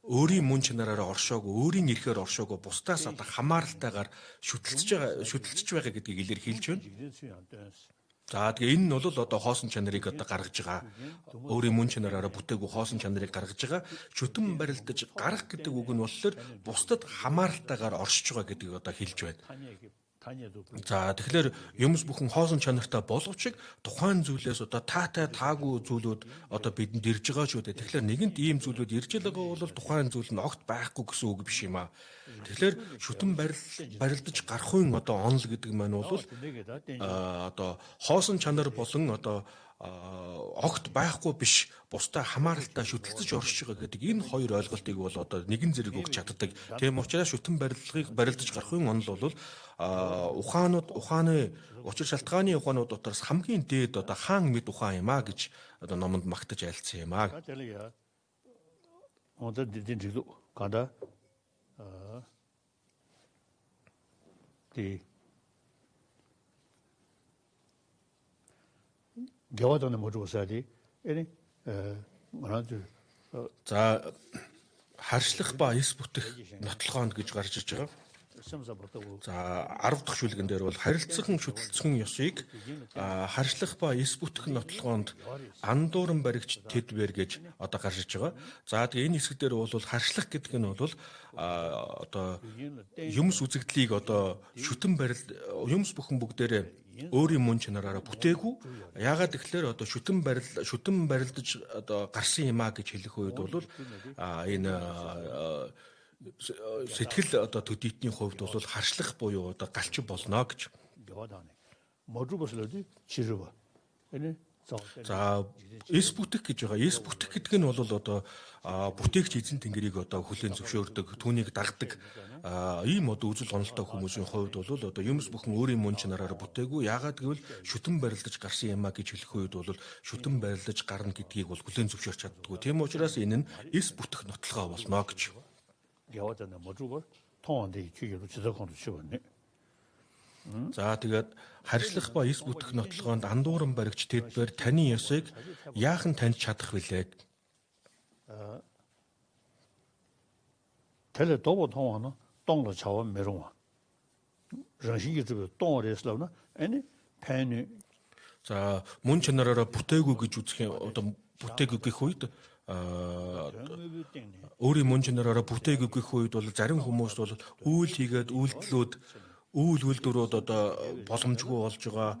өөрийн мөн чанараараа оршоогүй, өөрийн эрхээр оршоогүй бусдаас одоо хамааралтайгаар шүтэлцэж байгаа гэдгийг илэрхийлж байна. За тэгээ энэ нь бол одоо хоосон чанарыг одоо гаргаж байгаа. Өөрийн мөн чанараараа бүтээгүй хоосон чанарыг гаргаж байгаа. Шүтэн барилдаж гарах гэдэг үг нь болохоор бусдад хамааралтайгаар оршиж байгаа гэдгийг одоо хэлж байна. За тэгэхээр юмс бүхэн хоосон чанартай боловч тухайн зүйлээс одоо таатай таагүй зүйлүүд одоо бидэнд ирж байгаа шүү дээ. Тэгэхээр нэгэнт ийм зүйлүүд ирж байгаа бол тухайн зүйл нь огт байхгүй гэсэн үг биш юм аа. Тэгэхээр шүтэн барилдаж гарахын одоо онол гэдэг маань бол одоо хоосон чанар болон одоо огт байхгүй биш бусдаа хамааралтай шүтэлцэж оршиж байгаа гэдэг энэ хоёр ойлголтыг бол одоо нэгэн зэрэг өгч чаддаг. Тийм учраас шүтэн барилгыг барилдаж гарахын онол бол ухааны учир шалтгааны ухаанууд дотроос хамгийн дээд одоо хаан мэд ухаан юм а гэж одоо номонд магтаж айлцсан юм а. Одоо дидин гада ди 겨와도는 뭐고 살이 эни манад за харшлах ба эс бүтэх нотлохоонд гэж гарч иж байгаа. За 10 дахь шүлгэн дээр бол харилцсан шүтэлцхэн ёсыг харшлах ба эс бүтэх нотлохоонд андууран баригч тэдвэр гэж одоо гарч иж байгаа. За тэгээ энэ хэсэг дээр бол харшлах гэдэг нь бол одоо юмс үзэгдлийг одоо шүтэн барил юмс бүхэн бүгдээрээ өөрийн мөн чанараараа бүтээгүй. Яагаад тэгэхээр одоо шүтэн барилдаж одоо гарсан юм а гэж хэлэх үед бол энэ сэтгэл одоо төдийтний хувьд бол харшлах буюу одоо галчин болно гэж. За эс бүтэх гэж байгаа. Эс бүтэх гэдэг нь бол одоо бүтээгч эзэн тэнгэрийг одоо хүлээн зөвшөөрдөг, түүнийг дагдаг ийм одоо үзэл онолтой хүмүүсийн хувьд бол одоо юмс бүхэн өөрийн мөн чанараар бүтээгүй. Яагаад гэвэл шүтэн барилдаж гарсан юм а гэж хэлэх үед бол шүтэн барилдаж гарна гэдгийг бол хүлээн зөвшөөрч чаддаггүй. Тийм учраас энэ нь эс бүтэх нотлогоо болно гэж. 겨와도는 뭐고 통원대 기계로 지속하는 시간에 За тэгээд харьшлах ба эс бүтэх нотлогоонд андууран баригч тэдбэр таны ёсыг яахан таньж чадах вүлээ. 텔레 도보 통화는 동로 자원 메롱아. 정신이 좀 동어에서나 아니 팬이 За мөн чанараараа бүтээгүй гэж үзэх одоо бүтээгүй гэх үед өөрийн мөн чанараараа бүтээгүй гэх үед бол зарим хүмүүс бол үйл хийгээд үйлдэлүүд үйл үйлдвэрүүд одоо боломжгүй болж байгаа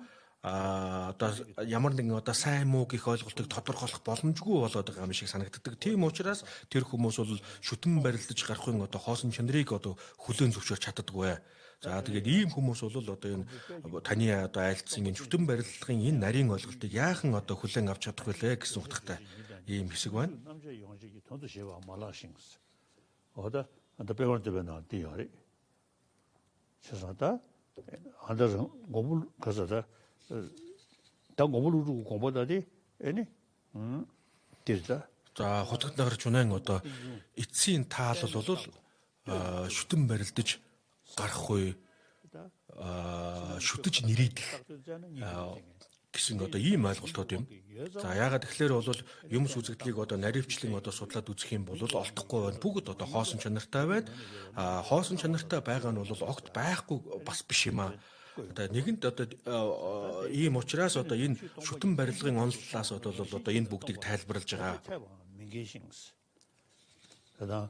одоо ямар нэгэн одоо сайн муу гэх ойлголтыг тодорхойлох боломжгүй болоод байгаа юм шиг санагддаг. Тийм учраас тэр хүмүүс бол шүтэн барилдаж гарахын одоо хоосон чанарыг одоо хүлээн зөвшөөрч чаддаггүй. За тэгээд ийм хүмүүс бол одоо энэ таны одоо айлтсан энэ шүтэн барилгын энэ нарийн ойлголтыг яахан одоо хүлээн авч чадах вүлээ гэсэн утгатай ийм хэсэг байна. 남자 영식이 돈도 제가 말라싱스. 어다 안다 배우는데나 디어리. 죄송하다. 안다서 고물 가서다 다 고물으로 공부다디 애니 디르다. За хотод нагарч унаан одоо эцсийн таал бол шүтэн барилдаж гарах үе шүтэж нэрийдэх гэсэн одоо ийм ойлголтууд юм. За яагаад тэгэхээр бол юмс үзэгдлийг одоо наривчлан одоо судлаад үзэх юм бол олдохгүй байна. Бүгд одоо хоосон чанартай байна. Хоосон чанартай байгаа нь бол огт байхгүй бас биш юм аа. Одоо нэгэнт одоо ийм учраас одоо энэ шүтэн барилгын оноллоос бол одоо энэ бүгдийг тайлбарлаж байгаа. 그다음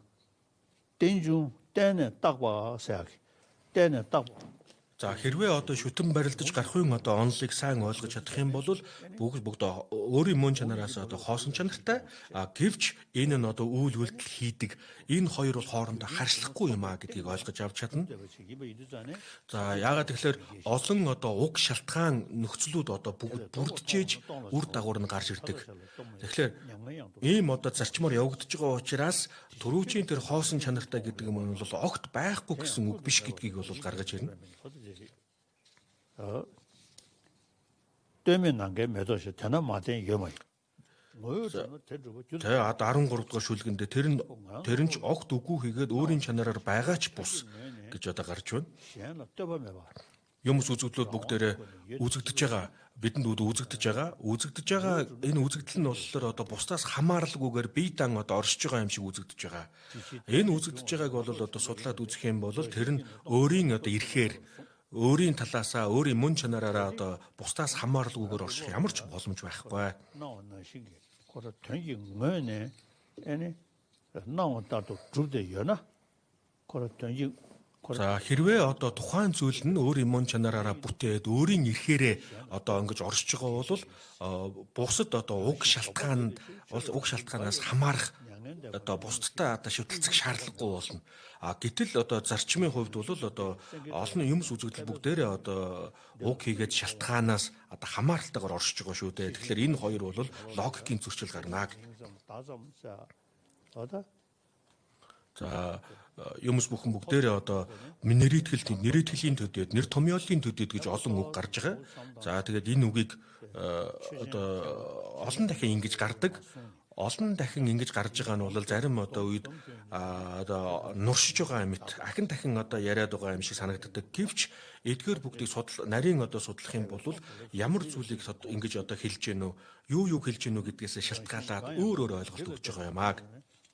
땡중 땡에 딱 봐, 생각. 땡에 딱 봐. За хэрвээ одоо шүтэн барилдаж гарахын одоо онолыг сайн ойлгож чадах юм бол бүгд өөрийн мөн чанараас одоо хоосон чанартай гэвч энэ нь одоо үйл үйлдэл хийдэг энэ хоёр бол хоорондоо харьцлахгүй юм а гэдгийг ойлгож авч чадна. За яагаад тэгэхээр олон одоо уг шалтгаан нөхцлүүд одоо бүгд бүрдчээж үр дагавар нь гарч ирдэг. Тэгэхээр ийм одоо зарчмаар явагдаж байгаа учраас түрүүчийн тэр хоосон чанартай гэдэг юм бол огт байхгүй гэсэн үг биш гэдгийг бол гаргаж ирнэ. 때문에 난게 매도시 되나 마된 염이. Тэгээ 13 дугаар шүлгэндээ тэр нь ч огт үгүй хийгээд өөрийн чанараар байгаа ч бус гэж одоо гарч байна. Юмс үзэгдлүүд бүгдээрээ үзэгдэж байгаа. Бидэнд үзэгдэж байгаа энэ үзэгдэл нь болохоор одоо бусдаас хамааралгүйгээр бие дан одоо оршиж байгаа юм шиг үзэгдэж байгаа. Энэ үзэгдэж байгааг бол одоо судлаад үзэх юм бол тэр нь өөрийн одоо эрхээр өөрийн талаасаа өөрийн мөн чанараараа одоо бусдаас хамааралгүйгээр орших ямар ч боломж байхгүй. 나오는 신기 거기서 된기 뭐네 아니 나온다도 주대 연아 거기서 된기 За хэрвээ одоо тухайн зүйл нь өөрийн мөн чанараараа бүтээд өөрийн эрхээрээ одоо ингэж оршиж байгаа бол бусад одоо уг шалтгаанаас хамаарах одоо бусдтай одоо шүтэлцэх шаардлагагүй болно. Гэтэл одоо зарчмын хувьд бол одоо олон юмс үзэгдэл бүгдээрээ одоо уг хийгээд шалтгаанаас одоо хамааралтайгаар оршиж байгаа шүү дээ. Тэгэхээр энэ хоёр бол логикийн зөрчил гарна. За юмс бүхэн бүгдээрээ одоо нэрийтгэлийн төдийд нэр томьёолын төдийд гэж олон үг гарч байгаа. За тэгээд энэ үгийг одоо олон дахин ингэж гардаг. Олон дахин ингэж гарч байгаа нь бол зарим одоо үед одоо нуршиж байгаа юм ит ахин дахин одоо яриад байгаа юм шиг санагддаг. Гэвч эдгээр бүгдийг нарийн одоо судлах юм бол ямар зүйлийг ингэж одоо хэлж гэнэ үү, юу хэлж гэнэ үү гэдгээс шалтгаалаад өөр ойлголт өгч байгаа юм аа.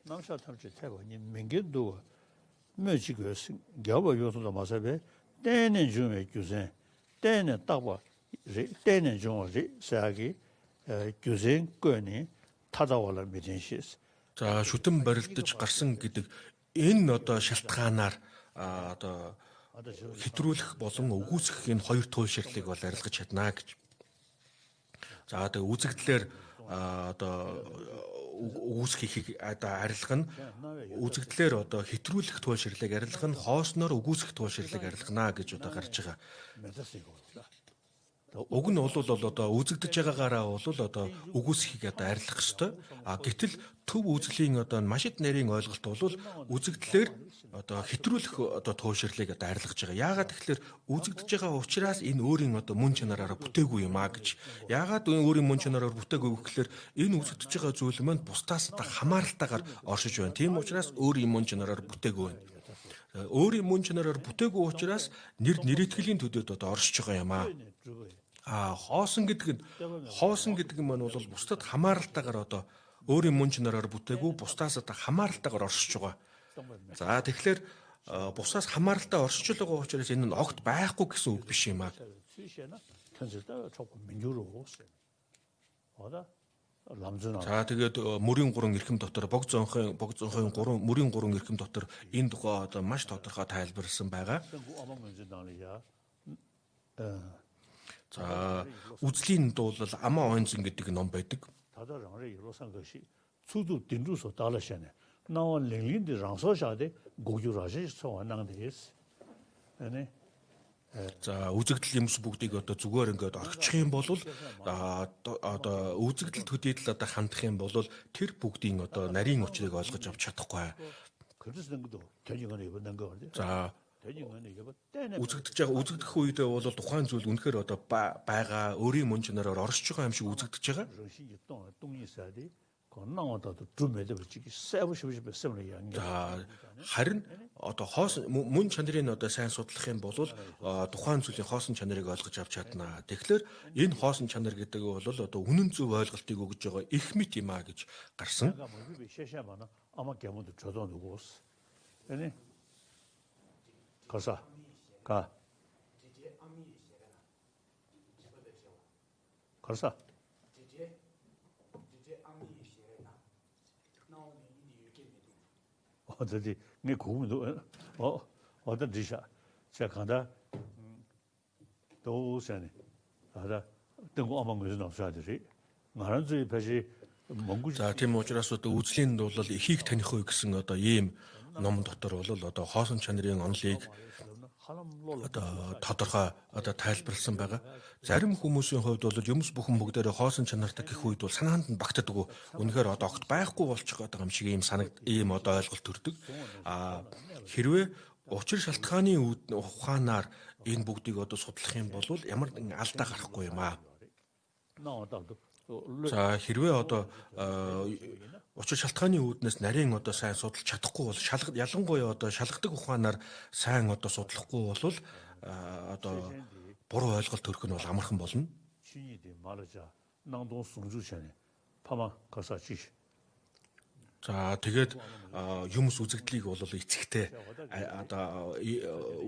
남샤 탐지 태고 니 민겐도 매지고 겨버 요소도 마사베 때는 중에 규제 때는 딱봐 때는 중에 사기 규제 거니 타다월을 미진시스 За шүтэн барилдаж гарсан гэдэг энэ одоо шалтгаанаар одоо хэтрүүлэх болон өгөөсгөх энэ хоёр туйлширлыг бол арилгаж чадна гэж. За тэгээ үзэгдлэр одоо өгөөсгөхийг одоо арилгах нь үзэгдлэр одоо хэтрүүлэх туйлширлыг арилгах нь хоосноор өгөөсгөх туйлширлыг арилгана гэж одоо гарч байгаа. Уг нь бол одоо үзэгдэж байгаагаараа бол одоо өгөөсгөхийг одоо арилгах ёстой. Гэтэл төв үзлийн одоо маш их нарийн ойлголт бол үзэгдлэр одоо хэтрүүлэх одоо туйлширлыг одоо арилгаж байгаа. Яагаад тэгэхээр үзэгдэж байгаа учраас энэ өөрийн одоо мөн чанараараа бүтээгүй юм а гэж. Яагаад өөрийн мөн чанараар бүтээгүй гэхээр энэ үзэгдэж байгаа зүйл маань бусдаас одоо хамааралтайгаар оршиж байна. Тийм учраас өөрийн мөн чанараар бүтээгүй байна. Өөрийн мөн чанараар бүтээгүй учраас нэрийтгэлийн төдөд одоо оршиж байгаа юм а. Хоосон гэдэг нь маань бол бусдад хамааралтайгаар одоо өөрийн мөн чанараар бүтээгүй бусдаас одоо хамааралтайгаар оршиж байгаа. За тэгэхээр бусдаас хамааралтай оршиж байгаа учраас энэ нь огт байхгүй гэсэн үг биш юм аа. За тэгээд мөрийн 3 эрхэм дотор бог зонхын мөрийн 3 эрхэм дотор энэ тухай одоо маш тодорхой тайлбарласан байгаа. За үзлийн дуулал Амаа Ойнзон гэдэг ном байдаг. 추도 딘루서 달라샤네 나온 랭린데 랑소샤데 고주라시 소원낭데스 아니 За үзэгдэл юмс бүгдийг одоо зүгээр ингээд орчих юм бол одоо үзэгдэл төдийдл одоо хандах юм бол тэр бүгдийн одоо нарийн учрыг ойлгож авч чадахгүй. За үзэгдэх үедээ бол тухайн зүйл үнэхээр одоо байгаа өөрийн мөн чанараар оршиж байгаа юм шиг үзэгдэж байгаа. Харин одоо хоосон мөн чанарын одоо сайн судлах юм бол тухайн зүйлийн хоосон чанарыг ойлгож авч чадна. Тэгэхээр энэ хоосон чанар гэдэг бол одоо үнэн зөв ойлголтыг өгж байгаа их мэт юм а гэж гарсан. 가사 가 가사 어디 네 고문도 어떤 지샤 제가 간다 도산에 하다 등고 아마 무슨 없어야 되지 말은 저 배시 За тийм учраас одоо үзлийн дуулал эхийг таних үе гэсэн одоо ийм ном дотор бол одоо хоосон чанарын онолыг одоо тодорхой одоо тайлбарласан байгаа. Зарим хүмүүсийн хувьд бол юмс бүхэн бүгдээрээ хоосон чанартай гэх үед бол санаанд нь багтдаг. Үнэхээр одоо огт байхгүй болчих байгаа юм шиг ийм одоо ойлголт төрдөг. Хэрвээ учир шалтгааны ухаанаар энэ бүгдийг одоо судлах юм бол ямар нэгэн алдаа гарахгүй юм аа. За хэрвээ одоо учир шалтгааны үүднээс нарийн одоо сайн судалж чадахгүй бол ялангуяа одоо шалгадаг ухаанаар сайн одоо судлахгүй бол одоо буруу ойлголт төрөх нь бол амархан болно. За тэгээд юмс үзэгдлийг бол эцэгтэй одоо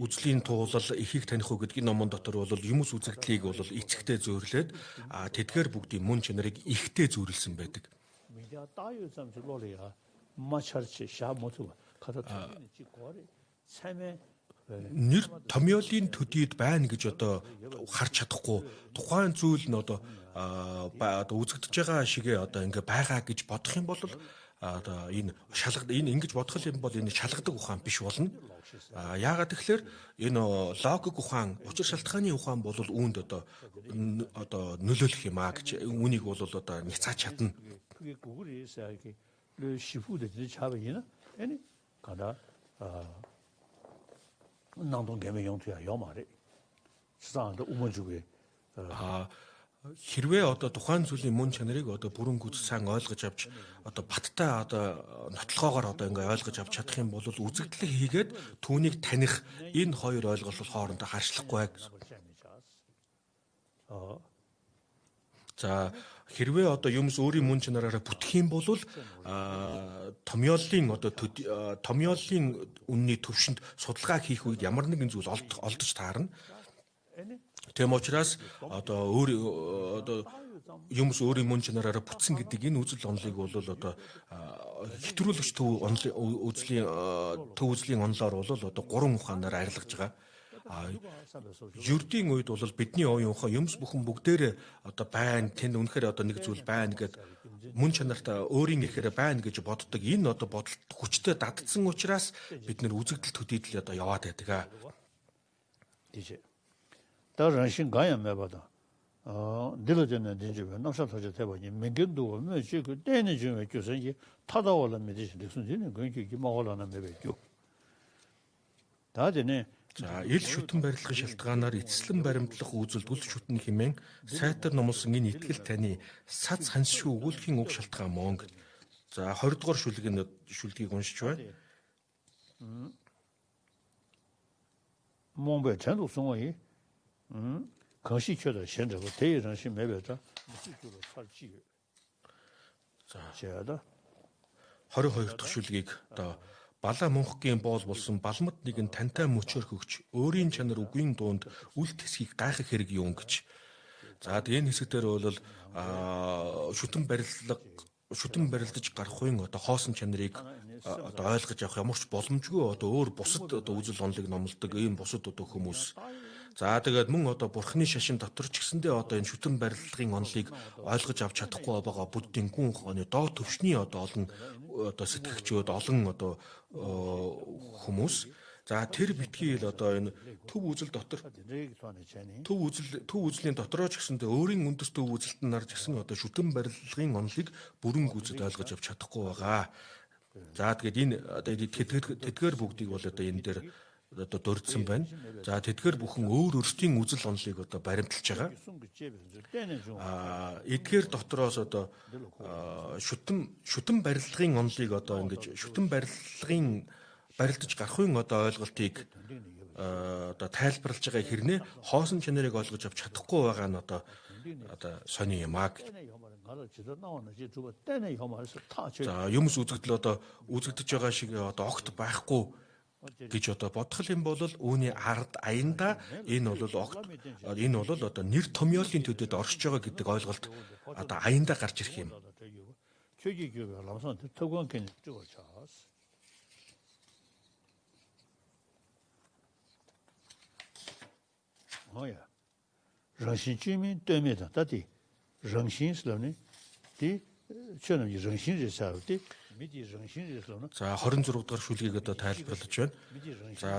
үзлийн туулал эхийг таних уу гэдгийн номон дотор бол юмс үзэгдлийг бол эцэгтэй зөөрлөөд тэдгээр бүгдийн мөн чанарыг ихтэй зөөрлсөн байдаг. 미디어 따유 잠실로리야 마차르치 샤모투 카타 투니치 고리 삶의 Нэр томьёолын төдийд байна гэж одоо харж чадахгүй тухайн зүйл нь одоо үзэгдэж байгаа шигээ одоо ингээ байгаа гэж бодох юм бол одоо энэ ингэж бодох юм бол энэ шалгадаг ухаан биш болно. Яагаад тэгэхээр энэ логик ухаан, учир шалтгааны ухаан бол үүнд одоо нөлөөлөх юм гэж үүнийг бол одоо няцааж чадна. 그게 구글이 있어야 이렇게 시푸드 잡이나 아니 가다 나동 개명 용투야 요 말이 시장도 우먼주게 Хэрвээ одоо тухайн зүйлийн мөн чанарыг одоо бүрэн гүйцэд сайн ойлгож авч одоо баттай одоо нотлохоогоор одоо ингээ ойлгож авч чадах юм бол үзэгдлэг хийгээд түүнийг таних энэ хоёр ойлголт хоорондоо харьцлахгүй байх. За хэрвээ одоо юмс өөрийн мөн чанараараа бүтэх юм бол томьёолын одоо томьёолын үнний төвшөнд судалгаа хийх үед ямар нэгэн зүйл олдож таарна. Тэм учраас одоо юмс өөрийн мөн чанараараа бүтсэн гэдэг энэ үзэл онолыг бол одоо хэтрүүлэгч төв үзлийн онолоор бол одоо гурван ухаанаар арилгаж байгаа. Юрдийн үед бол бидний оюун ухаан юмс бүхэн бүгдээрээ одоо байна, тэнд үнэхээр одоо нэг зүйл байна гэд мөн чанартаа өөрийн ихээр байна гэж боддог. Энэ одоо бодолт хүчтэй дадсан учраас бид нэр үзэгдэл төдийдл одоо яваад байдаг. 이제 다른 가야 매봐다 늘어졌는 진주가 남사토저 대보니 민견도 오면 그 때는 좀 교수 이제 타다올라 메디시 렉슨지는 그게 먹으려나 매배죠 다전에 За ил шүтэн барилгын шалтгаанаар эцэслэн баримтлах үзэлд үл шүтэн хэмээн сайтар номлосон энэ итгэл таны сац хансшгүй өгүүлэхийн уг шалтгаан мөн. За 20 дугаар шүлгийг уншиж байна. 몽베 전도 송어이 거시켜도 현저고 대연신 매배다 무식으로 살지 За 제가 22 дахь шүлгийг одоо балаа мөнхгийн боол болсон балмад нэгэн тантай мөчөөр хөгч өөрийн чанар үгийн дунд үл тэсгийг гайхах хэрэг юм гэж. За энэ хэсэгтэр бол шүтэн барилдаж гарахын одоо хоосон чанарыг одоо ойлгож авах ямар ч боломжгүй одоо өөр бусад одоо үзэл онолыг номлодог ийм бусад одоо хүмүүс. За тэгээд мөн одоо бурхны шашин дотор ч гэсэндээ одоо энэ шүтэн барилгын онолыг ойлгож авч чадахгүй байгаа буддийн гүн ухааны доод төвшний одоо олон одоо сэтгэгчүүд олон одоо хүмүүс. За тэр битгий л одоо энэ төв үзэл дотор төв үзлийн дотороо ч гэсэндээ өөрийн үндэс төв үзэлтэн нар ч гэсэн одоо шүтэн барилгын онолыг бүрэн гүйцэд ойлгож авч чадахгүй байгаа. За тэгээд энэ одоо тэдгээр бүгдийг бол одоо энэ дээр одоо дурдсан байна. За тэдгээр бүхэн өөрсдийн үзэл онолыг одоо баримталж байгаа. Эдгээр дотроос одоо шүтэн барилгын онолыг одоо ингэж шүтэн барилдаж гарахын одоо ойлголтыг одоо тайлбарлаж байгаа хэрнээ хоосон чанарыг ойлгож авч чадахгүй байгаа нь одоо сони юм аа. За юмс үзэгдэл одоо үзэгдэж байгаа шиг одоо огт байхгүй гэж одоо бодох юм бол үүний ард аянда энэ бол одоо нэр томьёолын төдөд оршиж байгаа гэдэг ойлголт одоо аянда гарч ирэх юм. 뭐야? 정신주민 때문에다 다디 정신스러네. 디 저는 정신이사오디 미디 정신이사오나. За 26 дугаар шүлгийг одоо тайлбарлаж байна. За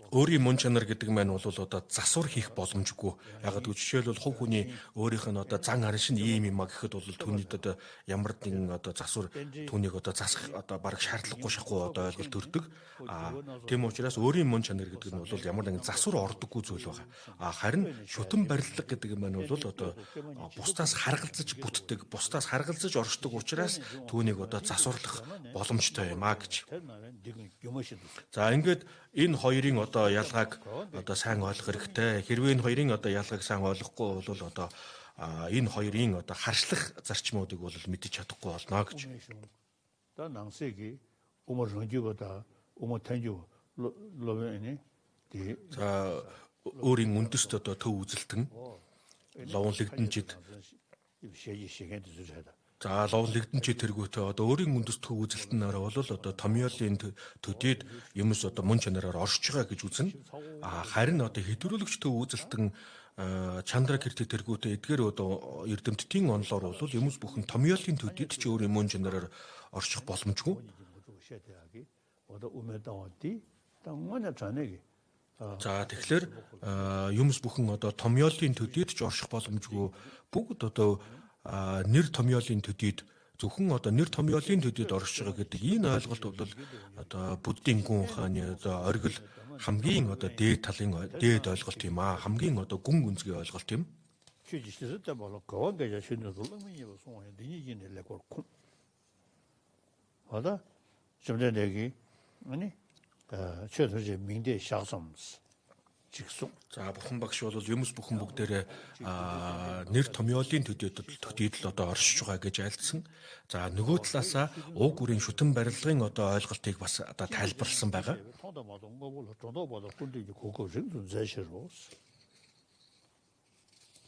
өөрийн мөн чанар гэдэг маань бол одоо засвар хийх боломжгүй. Ягаад гэвэл жишээлбэл хувь хүний өөрийнх нь одоо зан аран шин ийм юм а гэхэд бол түүний одоо ямар нэгэн одоо засвар түүнийг одоо засах одоо бараг шаардлагагүй шахуу одоо ойлголт төрдөг. Тийм учраас өөрийн мөн чанар гэдэг нь бол ямар нэгэн засвар ордоггүй зүйл байгаа. Харин шүтэн барилга гэдэг юм маань бол одоо бусдаас харгалзаж бүтдэг, бусдаас харгалзаж оршдог учраас түүнийг одоо засварлах боломжтой юм а гэж. За ингээд энэ хоёрын одоо ялгааг одоо сайн ойлгох хэрэгтэй. Хэрвээ энэ хоёрын одоо ялгааг сайн ойлгохгүй бол одоо энэ хоёрын одоо харшлах зарчмуудыг бол мэдэж чадахгүй болно гэж. 다 낭세기 오모 정주보다 오모 탄주 로베니 디 За өөрийн үндэст одоо төв үзэлтэн ловлогдончид 쉐지 시간도 주셔다. за ловлогдончид тэргүүтээ одоо өөрийн үндэст төв үзэлтэнээр бол одоо томьёолын төдийд юмс одоо мөн чанараар оршиж байгаа гэж үзнэ. Харин одоо хэдвэрүүлэгч төв үзэлтэн чандра кирти тэргүүтээ эдгээр одоо эрдэмтдийн онолоор бол юмс бүхэн томьёолын төдийд ч өөрийн мөн чанараар орших боломжгүй. 쉐대하기 오더 우메다오디 당원에 전에기 За тэгэхээр юмс бүхэн одоо томьёолын төдийд ч орших боломжгүй бүгд одоо нэр томьёолын төдийд зөвхөн одоо нэр томьёолын төдийд оршиж байгаа гэдэг энэ ойлголт бол одоо буддийн гүн ухааны одоо оргил хамгийн одоо дээд талын дээд ойлголт юм аа хамгийн одоо гүн гүнзгий ойлголт юм. 취지시서 때 말로 거기가 신의 돌림이 무슨 되니기는 레고 콩 하다 좀전 얘기 아니 최소지 민대 샤섬스 직송 За бурхан багш бол юмс бүхэн бүгдээрээ нэр томьёолын төдийд л одоо оршиж байгаа гэж айлдсан. За нөгөө талаасаа уг бүрийн шүтэн барилгын одоо ойлголтыг бас одоо тайлбарлсан байгаа. 통도마도 뭐볼 정도보다 군대 고급 정도 제시로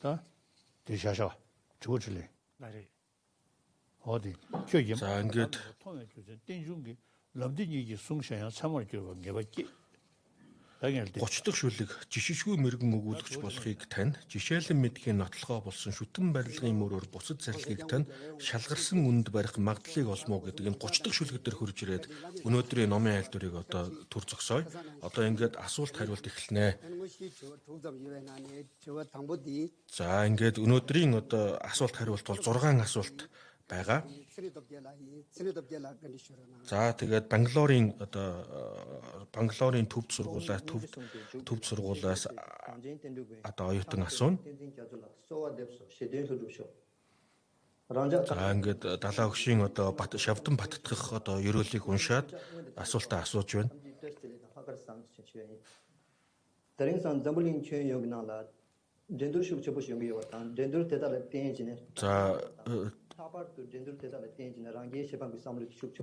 다 대샤샤 주어질래 나리 어디 교임 За ингээд 통해 주제 땡중기 람디니기 숭샤야 3월 교가 개받기 당연히 30 дахь шүлэг жишшгүй мэрэгэн өгүүлэгч болохыг тань, жишээлэн мэдхийн нотлохоо болсон шүтэн барилгын мөрөөр бусад зарилгыг тань, шалгарсан үнд барих магадлалыг олмоо гэдэг энэ 30 дахь шүлэг дээр хурж ирээд өнөөдрийн номын айлтурыг одоо төр зогсоё. Одоо ингээд асуулт хариулт эхэлнэ. За ингээд өнөөдрийн одоо асуулт хариулт бол 6 асуулт байгаа. За тэгээд Бангалорын төвд сургуулиас одоо оюутан асууна. За ингээд далаа өгшийн одоо Шавдан баттгах одоо ерөөлийг уншаад асуултаа асууж байна.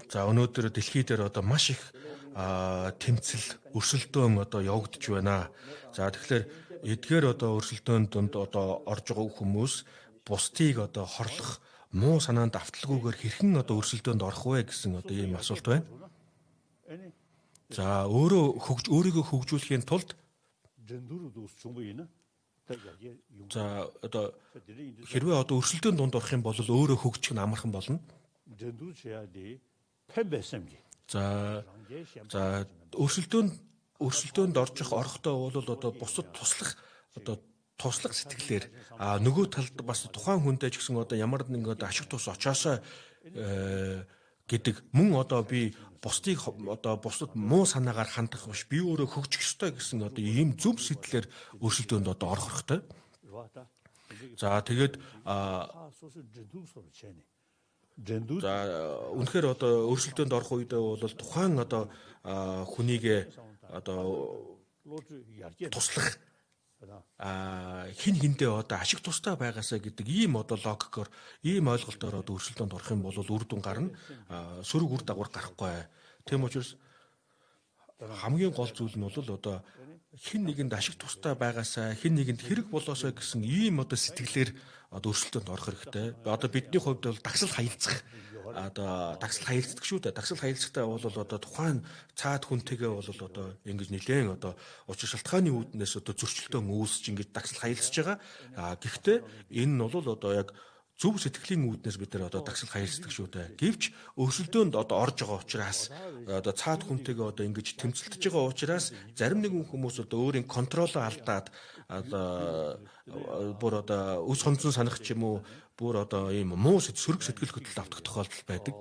За өнөөдөр дэлхий дээр одоо маш их тэмцэл өрсөлдөөн одоо явагдаж байна. За тэгэхээр эдгээр одоо өрсөлдөөн донд одоо орж байгаа хүмүүс бусдыг одоо хорлох муу санаанд авталгүйгээр хэрхэн одоо өрсөлдөөнд орох вэ гэсэн одоо ийм асуулт байна. За өөрийгөө хөгжүүлэхийн тулд за одоо хэрвээ одоо өрсөлдөөнд дунд орох юм бол өөрөө хөгжих нь амархан болно. За өрсөлдөөнд орохдоо бол одоо бусад туслах сэтгэлээр нөгөө талд бас тухайн хүнтэй ч гэсэн одоо ямар нэг одоо ашиг тус очоосоо гэдэг мөн одоо би бусдыг одоо бусдад муу санаагаар хандах биш би өөрөө хөгжих ёстой гэсэн одоо ийм зөв сэтгэлээр өрсөлдөөнд одоо орох хэрэгтэй. За тэгээд үнэхээр одоо өрсөлдөөнд орох үедээ бол тухайн одоо хүнийг одоо туслах хин хиндээ одоо ашиг тустай байгаасаа гэдэг ийм одоо логикоор ийм ойлголтоор одоо өрсөлдөөнд орох юм бол үр дүн гарна сөрөг үр дагавар гарахгүй. Тийм учраас хамгийн гол зүйл нь бол одоо хин нэгэнд ашиг тустай байгаасаа хин нэгэнд хэрэг болоосоо гэсэн ийм одоо сэтгэлээр одоо өрсөлдөөнд орох хэрэгтэй. Одоо бидний хувьд бол дагсал хаялцах дагсал хаялцдаг шүү дээ. Дагсал хаялцахтай бол одоо тухайн цаад хүнтэйгээ бол одоо ингэж нэлээд одоо учир шалтгааны үүднээс одоо зөрчилдөөн үүсэж ингэж дагсал хаялцж байгаа. Гэхдээ энэ нь бол одоо яг зөв сэтгэлийн үүднээс бид нар одоо дагсал хаялцдаг шүү дээ. Гэвч өрсөлдөөнд одоо орж байгаа учраас одоо цаад хүнтэйгээ одоо ингэж тэмцэлдэж байгаа учраас зарим нэгэн хүмүүс одоо өөрийн контролоо алдаад бүр одоо үс хонцон санах ч юм уу бүр одоо ийм муу сөрөг сэтгэл хөдлөл автах тохиолдол байдаг.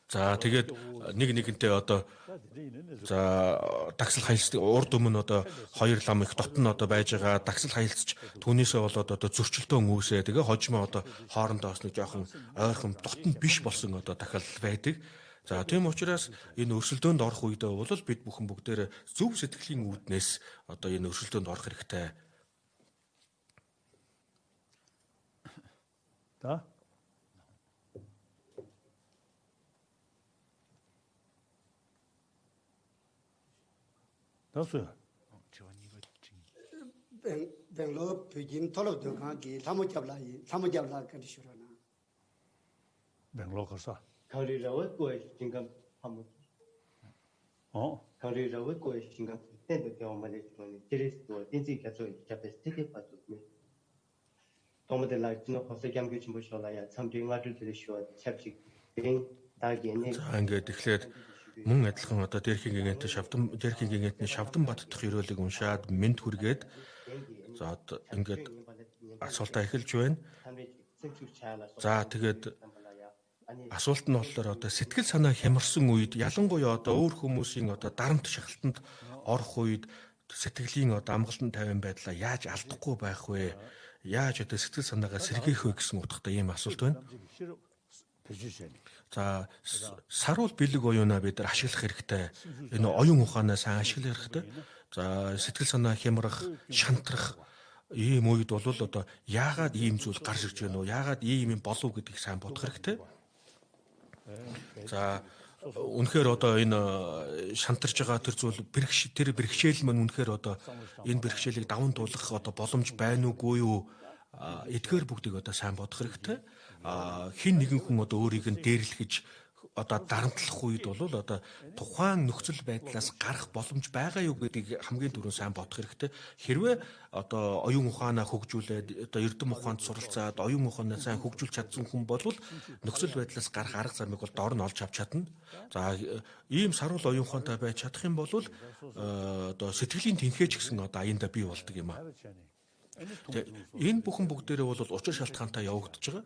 За тэгээд нэгэнтэй одоо за дагсал хаялцдаг урд өмнө одоо хоёр лам их дотн одоо байж байгаа дагсал хаялцж түүнээсээ болоод одоо зөрчилдөөн үүсээ тэгээ хожимо одоо хоорондоос нэг жоохон ойрхон дотн биш болсон одоо тохиолдол байдаг. За тийм учраас энэ өрсөлдөөнд орох үедээ бол бид бүхэн бүгдээр зөв сэтгэлийн үүднээс одоо энэ өрсөлдөөнд орох хэрэгтэй. 다 됐어요. 뱅로 pyjin tolo do kan gi lamu jabla kan shurana 맹로가사. 가리라고 거에 진감 한번 가리라고 거에 진감 때도 경험을 했더니 제리스도 인지 가서 잡에 스티커 받았네. 도모들 라이트노 커서 감기 좀 보셔라야 something what to show chap식 빙 다게네. За ингээд тэгэхээр мөн адилхан одоо дээрхийн гигантний шавдан баттдах ерөөлийг уншаад мэд хүргээд за одоо ингээд асуултаа эхэлж байна. За тэгээд асуулт нь болохоор одоо сэтгэл санаа хямарсан үед ялангуяа одоо өөр хүмүүсийн одоо дарамт шахалтанд орох үед сэтгэлийн одоо амгалан тайван байдлаа яаж алдахгүй байх вэ? Яаж одоо сэтгэл санаагаа сэргээх вэ гэсэн утгатай ийм асуулт байна. За саруул бэлэг оюунаа бид нар ашиглах хэрэгтэй. Энэ оюун ухаанаа сайн ашиглах хэрэгтэй. За сэтгэл санаа хямрах, шантрах ийм үед бол одоо яагаад ийм зүйл гарч ирж байна уу? Яагаад ийм юм болов гэдгийг сайн бодох хэрэгтэй. За үнэхээр одоо энэ шантарч байгаа тэр зүйл тэр бэрхшээл маань үнэхээр одоо энэ бэрхшээлийг даван туулах одоо боломж байна уугүй юу? Эдгээр бүгдийг одоо сайн бодох хэрэгтэй. Хин нэгэн хүн одоо өөрийг нь дээрлэхэж одоо дарамтлах үед бол одоо тухайн нөхцөл байдлаас гарах боломж байгаа юу гэдгийг хамгийн түрүү сайн бодох хэрэгтэй. Хэрвээ одоо оюун ухаанаа хөгжүүлээд одоо эрдэм ухаанд суралцаад оюун ухаанаа сайн хөгжүүлж чадсан хүн бол нөхцөл байдлаас гарах арга замыг бол доор нь олж авч чадна. За ийм саруул оюун ухаантай байж чадах юм бол одоо сэтгэлийн тэнхээч гэсэн одоо аяндаа бий болдог юм аа. Энэ бүхэн бүгдээрээ бол учир шалтгаантай явагдаж байгаа.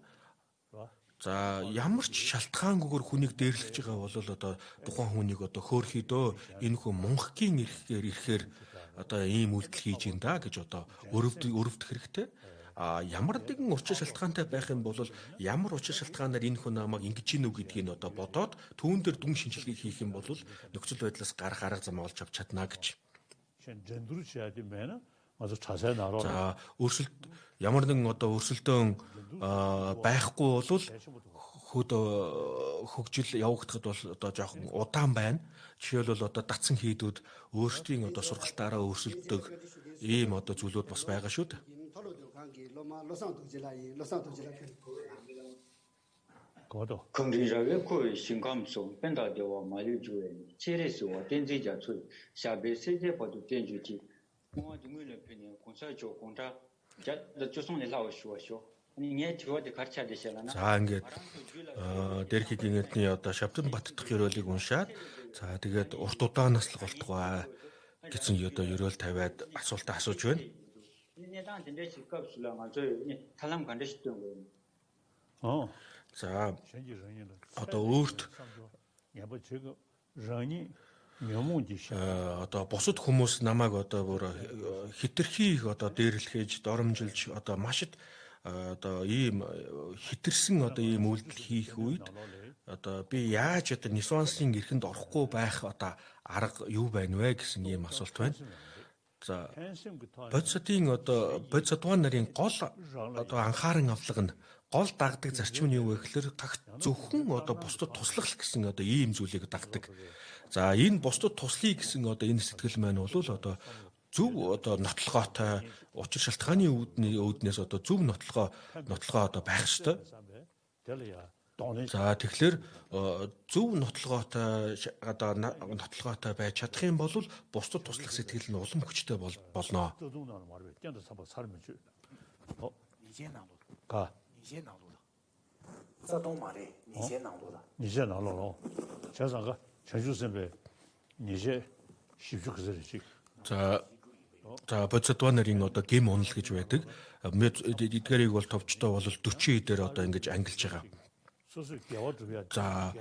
За ямар ч шалтгаангүйгээр хүнийг дээрлэж байгаа бол одоо тухайн хүнийг одоо хөөрхийдөө энэ хүн мунхгийн ирэхээр одоо ийм үйлдэл хийж ин да гэж одоо өрөвдөх хэрэгтэй. Ямар нэгэн учир шалтгаантай байх юм бол ямар учир шалтгаанаар энэ хүн намайг ингэж ийн үү гэдгийг нь одоо бодоод түүн дээр дүн шинжилгээ хийх юм бол нөхцөл байдлаас гарах арга зам олж авч чадна гэж. За өөрсөлт ямар нэгэн одоо өрсөлдөөн байхгүй бол хөгжил явагдахад бол одоо жоохон удаан байна. Жишээлбэл одоо датсан хийдүүд өөрсдийн одоо сургалтаараа өрсөлддөг ийм одоо зүйлүүд бас байгаа шүү дээ. 긍정적인 그 신감소 변다되어 말해주에 체레스와 된지자출 샤베 세제보도 된주지 뭐 중요한 편이 공사조 공자 조선에 나오시오쇼 아니 저한테 같이 하시잖아. За ингээд дээрхийн гинэтний одоо шавдан баттдах ерөөлийг уншаад за тэгээд урт удаан наслах болтугай гэсэн одоо ерөөл тавиад асуултаа асууж байна. 내가 근데 식값을랑 저 탈람 간다시던 거예요. За одоо өөрт одоо бусад хүмүүс намайг одоо бүр хитрхи их одоо дээрлэхэж доромжилж одоо маш их одоо ийм хитэрсэн одоо ийм үйлдэл хийх үед одоо би яаж одоо нюансын эрхэнд орохгүй байх одоо арга юу байна вэ гэсэн ийм асуулт байна. За бодисодын одоо бодисодван нарын гол одоо анхааран авлага нь гол дагдаг зарчим нь юу вэ гэхээр тагт зөвхөн одоо бусдад туслах гэсэн одоо ийм зүйлийг дагдаг. За энэ бусдад туслая гэсэн одоо энэ сэтгэл маань бол одоо зөв одоо нотлогоотой учир шалтгааны үүднээс одоо зөв нотлогоо одоо байх ёстой. За тэгэхээр зөв нотлогоотой одоо нотлогоотой байж чадах юм бол бусдад туслах сэтгэл нь улам хүчтэй болно. За бодисодван нарын одоо гим унал гэж байдаг. Эдгээрийг бол товчтой бол 40 дээр одоо ингэж ангилж байгаа. За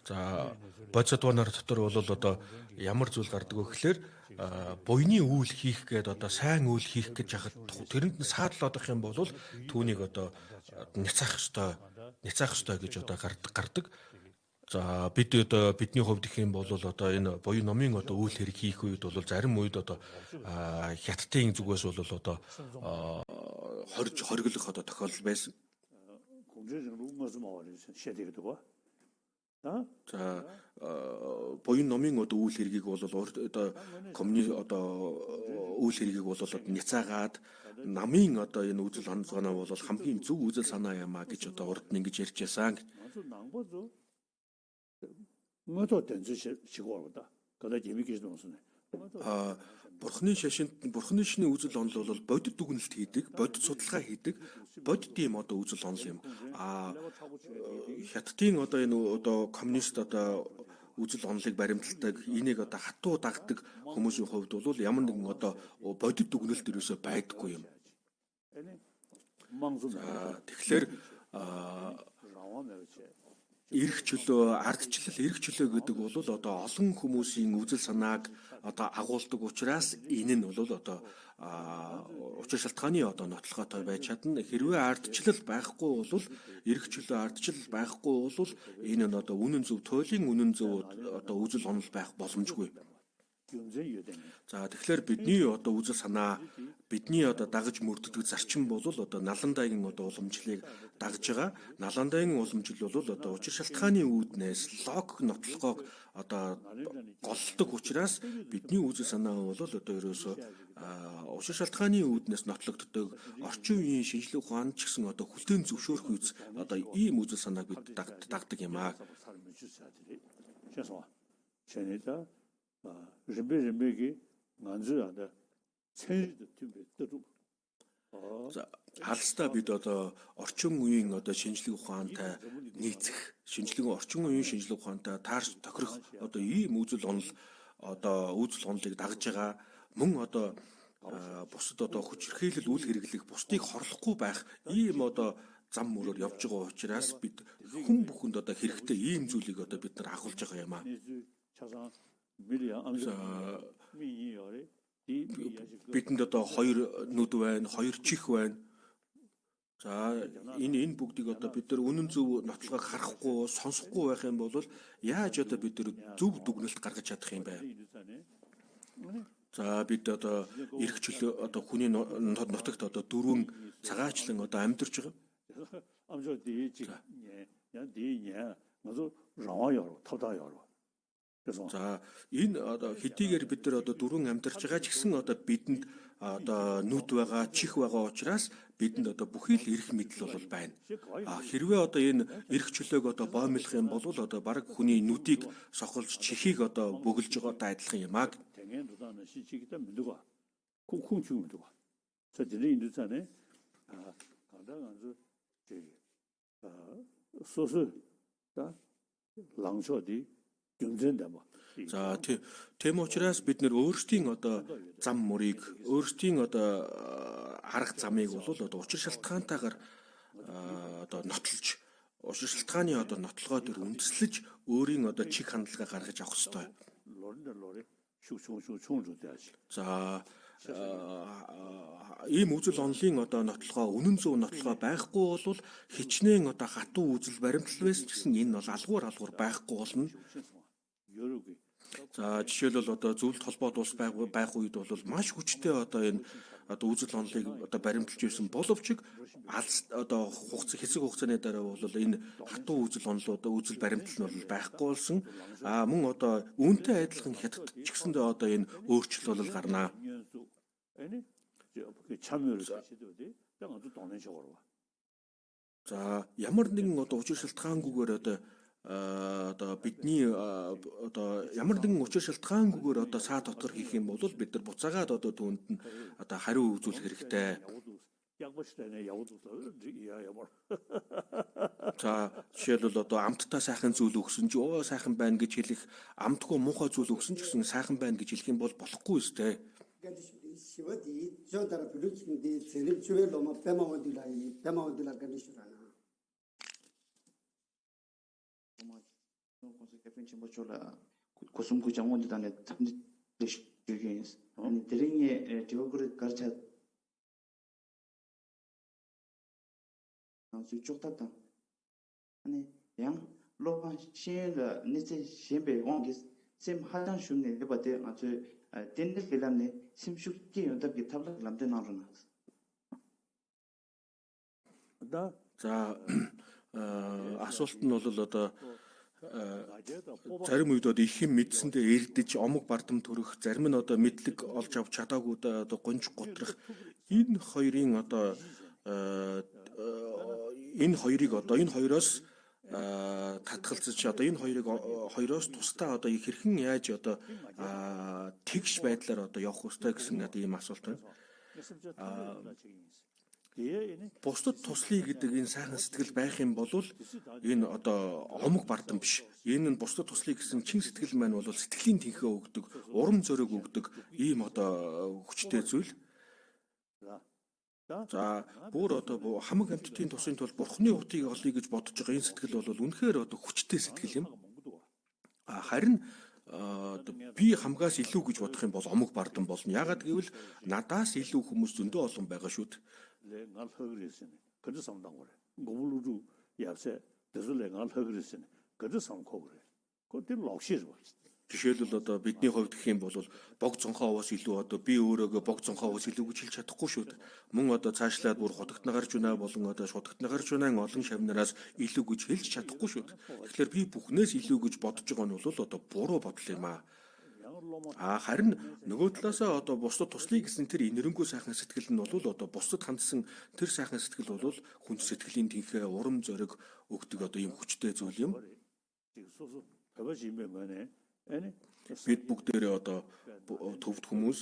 За бодисодванаар дотор бол одоо ямар зүйл гардаг вэ гэхээр буйны үйл хийх гээд одоо сайн үйл хийх гэж яхад тэрэнд нь саадлаад авах юм бол түүнийг одоо няцаах ёстой гэж одоо гардаг. За бид одоо бидний хувьд их юм бол одоо энэ буян номын одоо үйл хэрэг хийх үед бол зарим үед одоо хятадын зүгээс бол одоо хориглох одоо тохиолдол байсан. 정제적으로 무슨 말이 셔되기도 봐. За буян номын одоо үйл хэргийг бол одоо коммуни одоо үйл хэргийг бол одоо няцаагаад намын одоо энэ үзэл санаа бол хамгийн зөв үзэл санаа юм а гэж одоо урд нь ингэж ярьж байсан. 아주 낭보죠. 뭐도 된지 시고 왔다. 그다 재미있게 좀쓰네. Бурхны шиний үзэл онол бол бодит дүгнэлт хийдэг, бодит судалгаа хийдэг, бодит юм одоо үзэл онол юм. Хятадын одоо энэ одоо коммунист одоо үзэл онолыг баримталдаг, энийг одоо хатуу дагдаг хүмүүсийн хувьд бол ямар нэгэн одоо бодит дүгнэлт ерөөсөө байдаггүй юм. Тэгэхээр эрх чөлөө, ардчлал эрх чөлөө гэдэг бол одоо олон хүмүүсийн үзэл санааг одоо агуулдаг учраас энэ нь бол одоо учир шалтгааны одоо нотлоготой байж чадна. Хэрвээ ардчлал байхгүй бол эрх чөлөө, ардчлал байхгүй бол энэ нь одоо үнэн зөв туйлын үнэн зөв одоо үзэл онол байх боломжгүй. За тэгэхээр бидний одоо үзэл санаа, бидний одоо дагаж мөрддөг зарчим бол одоо наландагийн одоо уламжлалыг дагж байгаа. Наландагийн уламжлал бол одоо учир шалтгааны үүднээс логик нотлогоог одоо голлдог учраас бидний үзэл санаа бол одоо ерөөсөө учир шалтгааны үүднээс нотлогддог орчин үеийн шинжлэх ухаанд ч гэсэн одоо хүлээн зөвшөөрөх үз одоо ийм үзэл санааг бид дагдаг юм аа. рем베기 만주하다 체리도 튜브도 За алстаа бид одоо орчин үеийн одоо шинжлэх ухаантай нийцэх, орчин үеийн шинжлэх ухаантай таарч тохирох одоо ийм үзэл онол одоо үзэл онолыг дагж байгаа мөн одоо бусад одоо хүчирхийлэл үйл хэрэглэх бусдыг хорлохгүй байх ийм одоо зам мөрөөр явж байгаа учраас бид хүн бүхэнд одоо хэрэгтэй ийм зүйлийг одоо бид нар агуулж байгаа юм аа. Бидэнд одоо хоёр нүд байна, хоёр чих байна. За энэ бүгдийг одоо бид нар үнэн зөв нотлогыг харахгүй, сонсохгүй байх юм бол яаж одоо бид нар зөв дүгнэлт гаргаж чадах юм бэ? За бид одоо эрх чөлөө одоо хүний нутагт одоо дөрвөн цагаачлан одоо амьдарч байгаа. За энэ одоо хэдийгээр бид нар одоо дөрвөн амьдарч байгаа ч гэсэн одоо бидэнд одоо нүд байгаа, чих байгаа учраас бидэнд одоо бүхий л эрх мэдэл бол байна. Хэрвээ одоо энэ эрх чөлөөг одоо боомлох юм бол одоо баг хүний нүдийг сохолж чихийг одоо бөглөж байгаатай адилхан юм аа. За тийм учраас бид нэр өөрсдийн одоо зам мөрийг, өөрсдийн одоо арга замыг бол одоо учир шалтгаантайгаар одоо нотлож, учир шалтгааны одоо нотлогоо төр үндэслэж өөрийн одоо чиг хандлагаа гаргаж авах ёстой. За ийм үзэл онолын одоо нотлогоо үнэн зөв нотлогоо байхгүй бол хичнээн одоо хатуу үзэл баримтлал байсан ч гэсэн энэ бол алгуур байхгүй болно. За жишээлбэл одоо зөвлөлт холбоод улс байх үед бол маш хүчтэй одоо энэ одоо үзэл онолыг одоо баримталж ирсэн боловч одоо хэсэг хугацааны дараа бол энэ хатуу үзэл онол одоо үзэл баримтлал нь бол байхгүй болсон. Мөн одоо үүнтэй адилхан хятад ч гэсэндээ одоо энэ өөрчлөлт гарнаа. За ямар нэгэн одоо учир шалтгаангүйгээр одоо бидний одоо ямар нэгэн учир шалтгаангүйгээр одоо саа дотор хийх юм бол бид нар буцаагаад одоо түүнд нь одоо хариу үзүүлэх хэрэгтэй. За жишээлбэл одоо амттай сайхан зүйл өгсөн чи оо сайхан байна гэж хэлэх, амтгүй муухай зүйл өгсөн ч гэсэн сайхан байна гэж хэлэх юм бол болохгүй өстэй. 고숨구 장원들한테 참되시게 아니 드링에 디오그를 가르쳐 수족다다 아니 양 로바 시에가 니세 시베 온기 셈 하단 슈네 데바데 아주 덴데 필람네 심슈키 연답기 탑라 람데 나르나 자 асуулт нь бол одоо зарим үед одоо их юм мэдсэндээ эрдэж омог бардам төрөх, зарим нь одоо мэдлэг олж авч чадаагүйдээ одоо гонж готрох энэ хоёрын одоо энэ хоёроос татгалзаж одоо энэ хоёроос тусдаа одоо хэрхэн яаж одоо тэгш байдлаар одоо явах ёстой гэсэн одоо ийм асуулт байна. Бусдад туслая гэдэг энэ сайхан сэтгэл байх юм бол энэ одоо омог бардам биш. Энэ нь бусдад туслая гэсэн чин сэтгэл маань бол сэтгэлийн тэнхээ өгдөг, урам зориг өгдөг ийм одоо хүчтэй зүйл. За бүр одоо хамаг амьтдын тусын тул бурхны утыг олъё гэж бодож байгаа энэ сэтгэл бол үнэхээр одоо хүчтэй сэтгэл юм. Харин би хамгаас илүү гэж бодох юм бол омог бардам болно. Яагаад гэвэл надаас илүү хүмүүс зөндөө олон байгаа шүү дээ. 날 허그랬으니 그저 삼당 그래 고불루 야세 대슬레 날 허그랬으니 그저 삼고 그래 그때 럭시르 Жишээлбэл одоо бидний хувьд гэх юм бол бог цонхоо уус илүү одоо би өөрөөгөө бог цонхоо уус илүү гэж хэлж чадахгүй шүү дээ. Мөн одоо цаашлаад бүр хотогт нагарч унаа болон одоо шутагт нагарч унаа олон шавнараас илүү гэж хэлж чадахгүй шүү дээ. Тэгэхээр би бүхнээс илүү гэж бодож байгаа нь бол одоо буруу бодол юм аа. Харин нөгөө талаасаа одоо бусдад туслая гэсэн тэр инэрэнгүй сайхан сэтгэл нь бол одоо бусдад хандсан тэр сайхан сэтгэл бол хүн сэтгэлийн тэнхээ урам зориг өгдөг одоо юм хүчтэй зүйл юм. Бид бүгдээрээ одоо төвд хүмүүс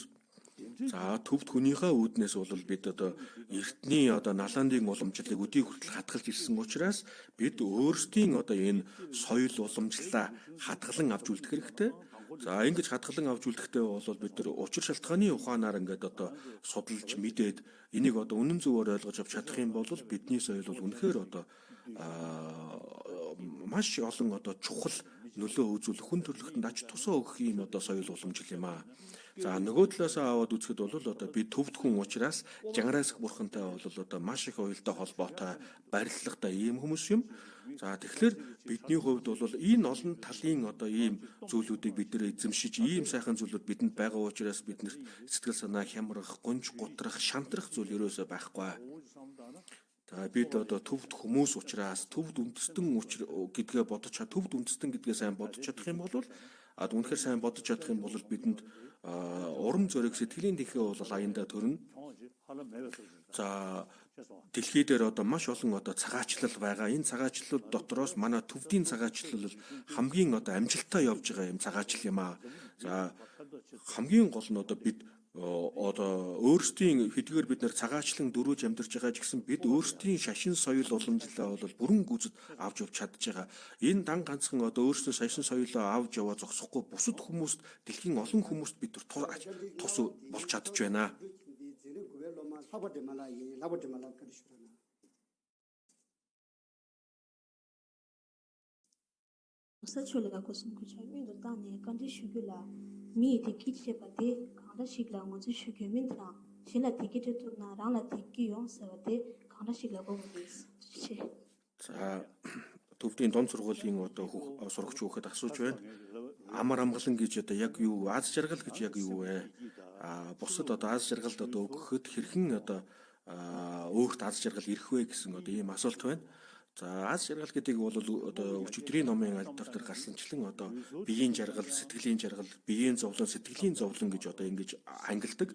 за төвд хүнийхээ үүднээс бол бид одоо эртний одоо налаандын уламжлалыг өдий хүртэл хатгалж ирсэн учраас бид өөрсдийн одоо энэ соёл уламжлалаа хадгалан авч үлдэх хэрэгтэй. За ингэж хадгалан авч үлдэхдээ бол бид нар учир шалтгааны ухаанаар ингээд одоо судалж мэдээд энийг одоо үнэн зөвөөр ойлгож авч чадах юм бол бидний соёл бол үнэхээр одоо маш олон одоо чухал нөлөө үзүүлэх хүн төрөлхтөнд ач тусаа өгөх юм одоо соёл уламжлал юм аа. За нөгөө талаас аваад үзэхэд бол одоо би төвд хүн учраас жангараас бурхантай бол одоо маш их уялдаа холбоотой барилгатай ийм хүмүүс юм. За тэгэхээр бидний хувьд бол энэ олон талын одоо ийм зүйлүүдийг бид нэр эзэмшиж ийм сайхан зүйлүүд бидэнд байгаа учраас биднэрт сэтгэл санаа хямрах, гонж гутрах, шантрах зүйл ерөөсөө байхгүй. За бид одоо төвд хүмүүс учраас төвд үндэстэн гэдгээ бодож төвд үндэстэн гэдгээ сайн бодож чадах юм бол үнэхээр сайн бодож чадах юм бол бидэнд урам зориг сэтгэлийн тэнхээ бол аяндаа төрнө. За дэлхий дээр одоо маш олон одоо цагаачлал байгаа. Энэ цагаачлал дотроос манай төвдийн цагаачлал хамгийн одоо амжилттай явж байгаа юм цагаачлал юм аа. За хамгийн гол нь одоо бид одоо өөрсдийн хэдийгээр бид нар цагаачлан дөрвөж амьдарч байгаа ч гэсэн бид өөрсдийн шашин соёл уламжлалаа бол бүрэн гүйцэд авч явж чадж байгаа. Энэ дан ганцхан одоо өөрсдийн шашин соёлоо авч яваа зогсохгүй бусад хүмүүст дэлхийн олон хүмүүст бид тус болж чадж байна. Sachulega kosun kuchami do tane kandi shugula mi tikit che pate khanda shigla ngozi shugemin tra shila tikit to na rangla tikki yon savate khanda shigla go gis che. За төвдийн дунд сургуулийн одоо сурагч хүүхэд асууж байна. Амар амгалан гэж одоо яг юу, аз жаргал гэж яг юу вэ? Бусад одоо аз жаргалд одоо өгөхөд хэрхэн одоо өөрт аз жаргал ирэх вэ гэсэн одоо ийм асуулт байна. За аз жаргал гэдэг бол одоо өчигдрийн номын алдар дээр гарсанчлан одоо биеийн жаргал, сэтгэлийн жаргал, биеийн зовлон, сэтгэлийн зовлон гэж одоо ингэж ангилдаг.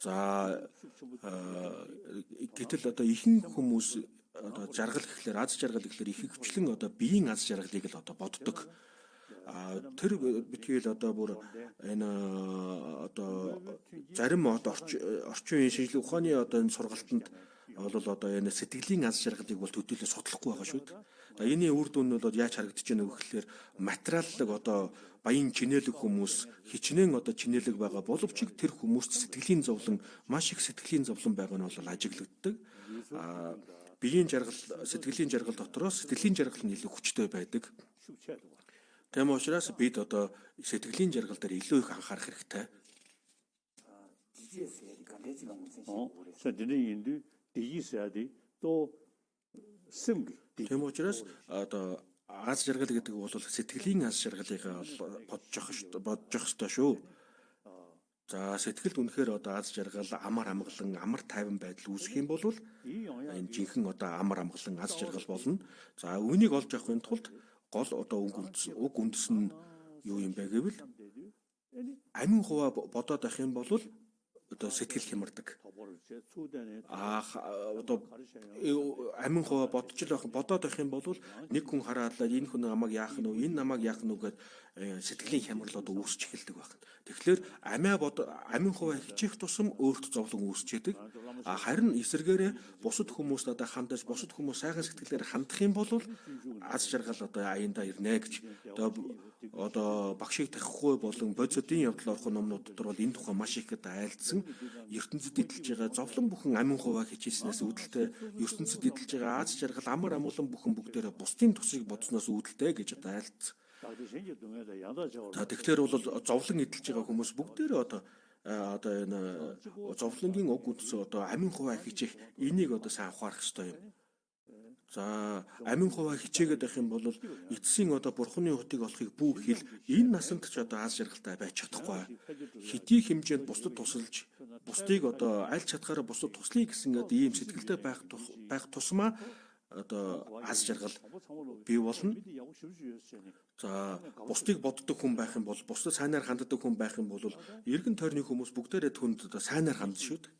За гэтэл одоо ихэнх хүмүүс одоо жаргал гэхлээр аз жаргал гэхлээр их хвчлэн одоо биеийн аз жаргалыг л одоо боддог. Тэр битгийл одоо бүр энэ одоо зарим одоо орчин үеийн шинжлэх ухааны одоо энэ сургалтанд бол одоо энэ сэтгэлийн аз жаргалыг бол төдийлөө судлахгүй байгаа шүү дээ. Энийн үр дүн нь бол яаж харагдаж байна вэ гэхлээр материаллык одоо баян чинэлэг хүмүүс хичнээн одоо чинэлэг байгаа боловч тэр хүмүүст сэтгэлийн зовлон маш их сэтгэлийн зовлон байгаа нь бол ажиглагддаг. Биеийн жаргал, сэтгэлийн жаргал дотроос сэтгэлийн жаргал нь илүү хүчтэй байдаг. Тэм учраас бид одоо сэтгэлийн жаргал дээр илүү их анхаарах хэрэгтэй. Тэм учраас одоо аз жаргал гэдэг бол сэтгэлийн аз жаргалыг бодож явах ёстой шүү. За сэтгэлд үнэхээр одоо аз жаргал, амар амгалан, амар тайван байдал үүсэх юм бол энэ жинхэнэ одоо амар амгалан аз жаргал болно. За үүнийг олж авахын тулд гол одоо уг үндэс нь юу юм бэ гэвэл амин хуваа бодоод авах юм бол одоо сэтгэл хямардаг. Одоо амин хуваа бодоод авах юм бол нэг хүн хараад энэ хүн намайг яах нь вэ? Энэ намайг яах нь вэ гэд сэтгэлийн хямрал одоо үүсч эхэлдэг байна. Тэгэхээр амин хуваа хичээх тусам өөрт зовлон үүсчээдэг. Харин эсэргээрээ бусад хүмүүст одоо хандаж бусад хүмүүс сайхан сэтгэлээр хандах юм бол аз жаргал одоо аяндаа ирнэ гэж одоо багшийг таxiхгүй болон бодисодын явдал орох номнууд дотор бол энэ тухай маш их айлдсан ертөнцид эдэлж байгаа зовлон бүхэн амин хуваа хичээснээс үүдэлтэй ертөнцид эдэлж байгаа аз жаргал амар амгалан бүхэн бүгдээрээ бусдын тусыг бодсноос үүдэлтэй гэж одоо айлдсан. Тэгэхээр бол зовлон эдэлж байгаа хүмүүс бүгдээрээ одоо энэ зовлонгийн уг үндэс одоо амин хуваа хичээх энийг одоо сайн ухаарах хэрэгтэй юм. За амин хуваа хичээгээд байх юм бол эцсийн одоо бурхны хутгийг олохыг бүх хил энэ насанд ч одоо аз жаргалтай байж чадахгүй. Хэдий хэмжээнд бусдад тусалж бусдыг одоо аль чадхаараа бусдад туслая гэсэн одоо ийм сэтгэлтэй байх тусмаа одоо аз жаргал бий болно. За бусдыг боддог хүн байх юм бол бусдад сайнаар ханддаг хүн байх юм бол эргэн тойрны хүмүүс бүгдээрээ түнд одоо сайнаар хандж шүү дээ.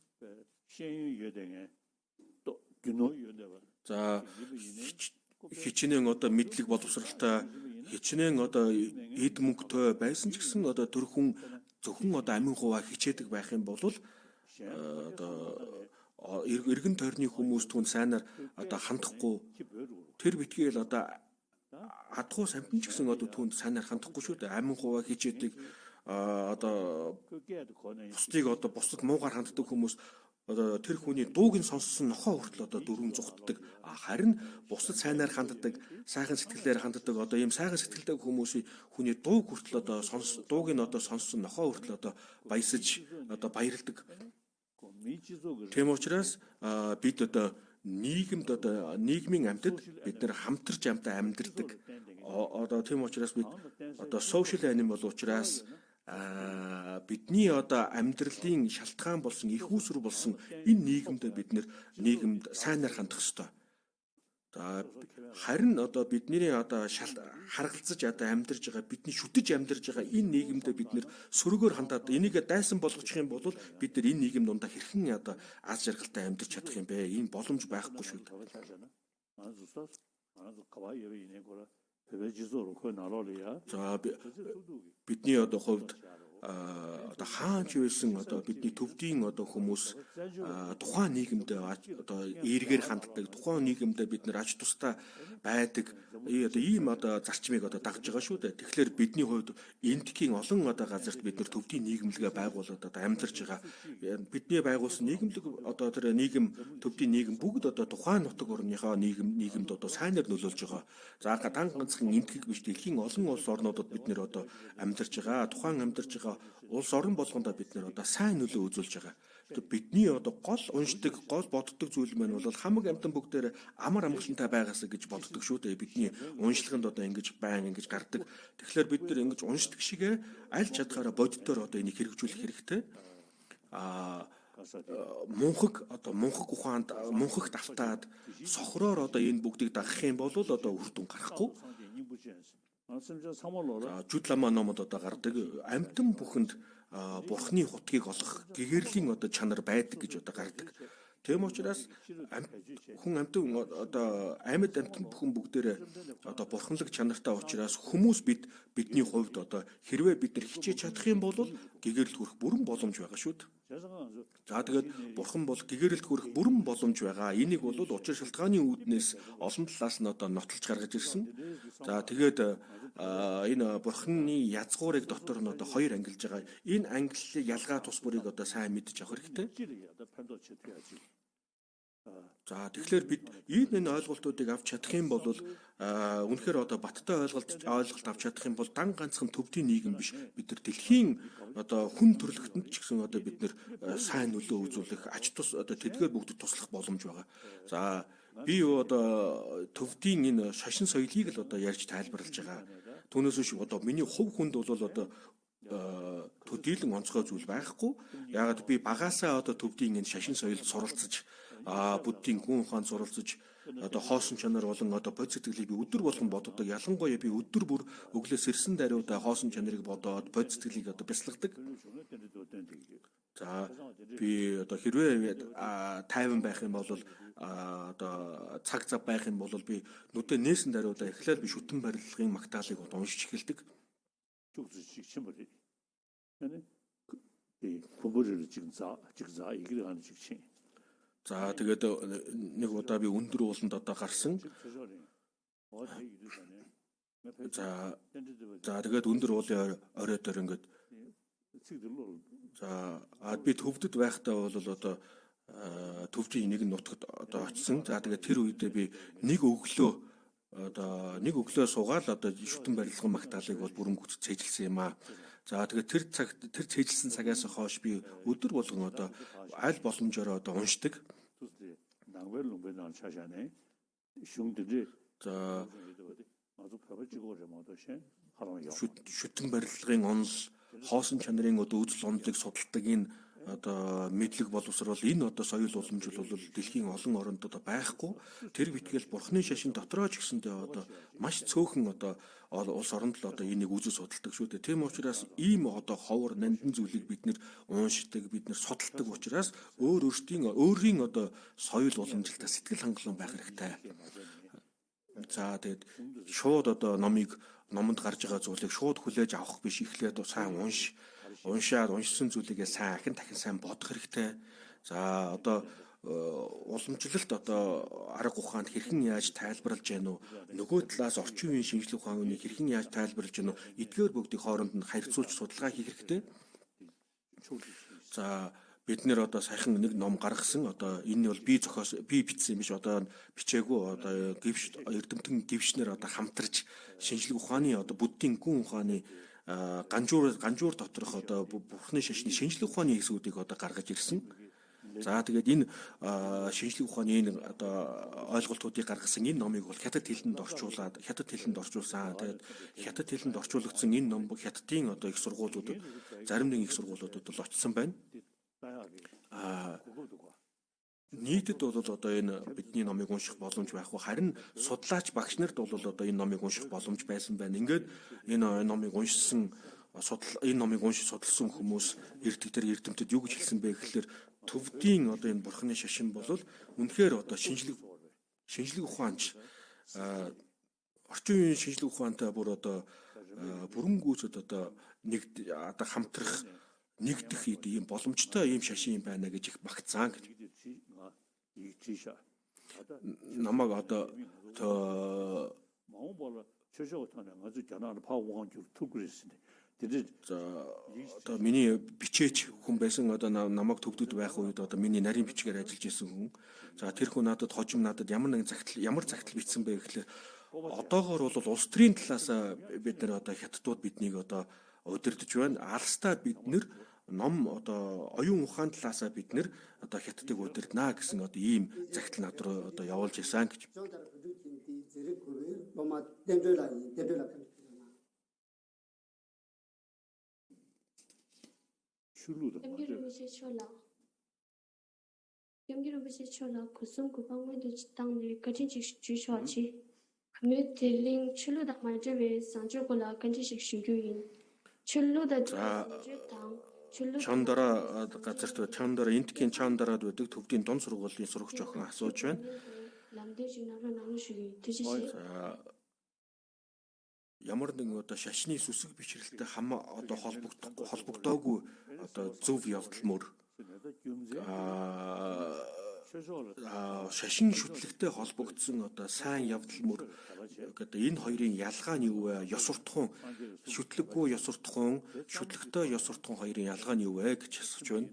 За хичнээн одоо мэдлэг боловсралтай хичнээн одоо эд мөнгөтэй байсан ч гэсэн одоо тэр хүн зөвхөн одоо амин хуваа хичээдэг байх юм бол одоо эргэн тойрны хүмүүс түн сайнаар одоо хандахгүй тэр битгийл одоо адгуу самтан ч гэсэн одоо түнд сайнаар хандахгүй шүү дээ. Амин хуваа хичээдэг одоо бусдыг одоо бусдад муугаар ханддаг хүмүүс одоо тэр хүний дууг нь сонссон нохоо хүртэл одоо дөрвөн зүгтдэг. Харин бусдад сайнаар ханддаг, сайхан сэтгэлээр ханддаг одоо ийм сайхан сэтгэлтэй хүмүүсийн хүний дууг хүртэл одоо дууг нь одоо сонссон нохоо хүртэл одоо баясаж одоо баярладаг. Тийм учраас бид одоо нийгэмд одоо нийгмийн амьтад бид нэр хамтарч амтаа амьдардаг. Одоо тийм учраас бид одоо social animal учраас бидний одоо амьдралын шалтгаан болсон их үүсвэр болсон энэ нийгэмд бид нийгэмд сайнаар хандах ёстой. За харин одоо бидний одоо харгалзаж одоо амьдарж байгаа бидний шүтэж амьдарж байгаа энэ нийгэмд бид сөрөгөөр хандаад энийг дайсан болгочих юм бол бид энэ нийгэм дундаа хэрхэн одоо аз жаргалтай амьдарч чадах юм бэ? Ийм боломж байхгүй шүү дээ. За бидний одоо хувьд одоо хаанч байсан одоо бидний төвдийн одоо хүмүүс тухайн нийгэмд одоо эргээр ханддаг тухайн нийгэмд бид нар ач тустай байдаг одоо ийм одоо зарчмыг одоо дагж байгаа шүү дээ. Тэгэхээр бидний хувьд эндхийн олон одоо газарт бид нар төвдийн нийгэмлэгээ байгуулад одоо амьдарч байгаа. Бидний байгуулсан нийгэмлэг одоо тэр нийгэм төвдийн нийгэм бүгд одоо тухайн нутаг орныхоо нийгэмд одоо сайнаар нөлөөлж байгаа. За дан ганцхан эндхийг биш дэлхийн олон улс орнуудад бид нэр одоо амьдарч байгаа. Тухайн амьдарч байгаа улс орн болгондоо бид нэр одоо сайн нөлөө үзүүлж байгаа. Бидний одоо гол уншдаг, гол боддог зүйл маань бол хамаг амтан бүгдээр амар амгалантай байгаасаа гэж боддог шүү дээ. Бидний уншлаганд одоо ингэж ингэж гардаг. Тэгэхээр бид нэр ингэж уншдаг шигээ аль чадхаараа боддоор одоо энийг хэрэгжүүлэх хэрэгтэй. Мунхаг ухаанд мунхагт автаад сохроор одоо энэ бүгдийг дагах юм бол одоо үр дүн гарахгүй. Жүдлама номод одоо гардаг амтан бүхэнд бурхны хутгийг олох гэгэрлийн одоо чанар байдаг гэж одоо гардаг. Тийм учраас хүн амтан одоо амьд амтан бүхэн бүгдээрээ одоо бурханлаг чанартай учраас хүмүүс бидний хувьд одоо хэрвээ бид нар хичээж чадах юм бол гэгэрэлд хүрэх бүрэн боломж байгаа шүү дээ. За тэгээд бурхан бол гэгэрэлд хүрэх бүрэн боломж байгаа. Энийг бол учир шалтгааны үүднээс олон талаас нь одоо нотолж гаргаж ирсэн. За тэгээд энэ бурханы язгуурыг дотор нь одоо хоёр ангилж байгаа. Энэ ангиллыг ялгаа тус бүрийг одоо сайн мэдж авах хэрэгтэй. За тэгэхээр бид энэ ойлголтуудыг авч чадах юм бол үнэхээр одоо баттай ойлголт авч чадах юм бол дан ганцхан төвдийн нийгэм биш бид нар дэлхийн одоо хүн төрлөختөнд ч гэсэн одоо бид нар сайн нөлөө үзүүлэх ач тус одоо тэдгээр бүгд туслах боломж байгаа. За би одоо төвдийн энэ шашин соёлыг л одоо ярьж тайлбарлаж байгаа. Түүнээс биш одоо миний хувь хүнд бол одоо төдийлөн онцгой зүйл байхгүй. Яагаад би багаасаа одоо төвдийн энэ шашин соёлд суралцж буддийн гүн ухаанд суралцж одоо хоосон чанар болон одоо бод сэтгэлийг би өдөр болгон боддог. Ялангуяа би өдөр бүр өглөөс ирсэн даруйдаа хоосон чанарыг бодоод бод сэтгэлийг одоо бясалгадаг. За би одоо хэрвээ тайван байх юм бол одоо цаг зав байх юм бол би нүдэ нээсэн даруйдаа эхлээл би шүтэн барилгын магтаалыг уншиж эхэлдэг. За тэгээд нэг удаа би өндөр ууланд одоо гарсан. За тэгээд өндөр уулын оройдоор ингээд за би төвдөд байхдаа бол одоо төвчийн нэг нутагт одоо очсон. За тэгээд тэр үедээ би нэг өглөө суугаад одоо шүтэн барилгын магтаалыг бол бүрэн гүйцэд цээжилсэн юм аа. За тэгээд тэр цээжилсэн цагаас хойш би өдөр болгон одоо аль боломжоор одоо уншдаг. За шүтэн барилгын онол хоосон чанарын одоо үзэл онолыг судалдаг энэ одоо мэдлэг боловсрол энэ одоо соёл уламжил бол дэлхийн олон оронд одоо байхгүй. Тэр битгэл бурхны шашин дотроо ч гэсэндээ одоо маш цөөхөн одоо улс оронд л одоо энийг үзэл судалдаг шүү дээ. Тийм учраас ийм одоо ховор нандин зүйлийг бид нэр уншдаг, бид нэр судалдаг учраас өөрийн одоо соёл уламжилтаа сэтгэл хангалуун байх хэрэгтэй. За тэгээд шууд одоо номонд гарч байгаа зүйлийг шууд хүлээж авах биш, эхлээд сайн уншаад уншсан зүйлийгээ сайн дахин сайн бодох хэрэгтэй. За одоо уламжлалт одоо арга ухаанд хэрхэн яаж тайлбарлаж гэнэ үү? Нөгөө талаас орчин үеийн шинжлэх ухааны хэрхэн яаж тайлбарлаж гэнэ үү? Эдгээр бүгдийн хооронд нь харьцуулж судалгаа хийх хэрэгтэй. За бид нэр одоо саяхан нэг ном гаргасан. Одоо энэ бол би бичсэн юм биш, одоо бичээгүй одоо эрдэмтэн гівшнэр одоо хамтарч шинжлэх ухааны одоо буддийн гүн ухааны ганжуур доторх одоо бурхны шашны шинжлэх ухааны хэсгүүдийг одоо гаргаж ирсэн. За тэгээд энэ шинжлэх ухааны энэ одоо ойлголтуудыг гаргасан энэ номыг бол хятад хэлэнд орчуулсан. Тэгээд хятад хэлэнд орчуулагдсан энэ ном хятадын одоо их сургуулиудад зарим нэг их сургуулиудад бол очсон байна. Нийтэд бол одоо энэ бидний номыг унших боломж байхгүй. Харин судлаач багш нарт бол одоо энэ номыг унших боломж байсан байна. Ингээд энэ номыг уншсан судалсан хүмүүс эрдэмтэд юу гэж хэлсэн бэ гэхээр төвдийн одоо энэ бурхны шашин бол үнэхээр одоо шинжлэх ухаанч орчин үеийн шинжлэх ухаантай бүр одоо бүрэн гүйцэд одоо хамтрах нэгдэх ийм боломжтой ийм шашин юм байна гэж их багцаан гэж. Намайг одоо одоо миний бичээч хүн байсан, одоо намайг төвдөд байх үед одоо миний нарийн бичгээр ажиллаж исэн хүн. За тэр хүн надад хожим надад ямар загтал бичсэн бэ гэхлээр одоогоор бол улс төрийн талаас бид нар одоо хятадууд биднийг одоо удирдах байна. Алстаа бид нэр ном одоо оюун ухаан талаасаа бид нэр одоо хятадыг удирднаа гэсэн одоо ийм загтал над руу одоо явуулж исэн гэж. Ям기로부시 초라 고승 구방외도 지당내 거진식 주셔지 그네 텔링 출루다 말제베 상주고라 건지식 슈규인 출루다 주당 Чандара газарт Чандара энтгийн Чандараад байдаг төвдийн дунд сургуулийн сурагч охин асууж байна. Ямар нэгэн одоо шашны сүсэг бичрэлтэй одоо холбогдоогүй одоо зөв явдал мөр шашин шүтлэгтэй холбогдсон одоо сайн явдал мөр гэдэг энэ хоёрын ялгаа нь юу вэ? Ёс суртахуун шүтлэггүй ёс суртахуун, шүтлэгтэй ёс суртахуун хоёрын ялгаа нь юу вэ гэж асууж байна.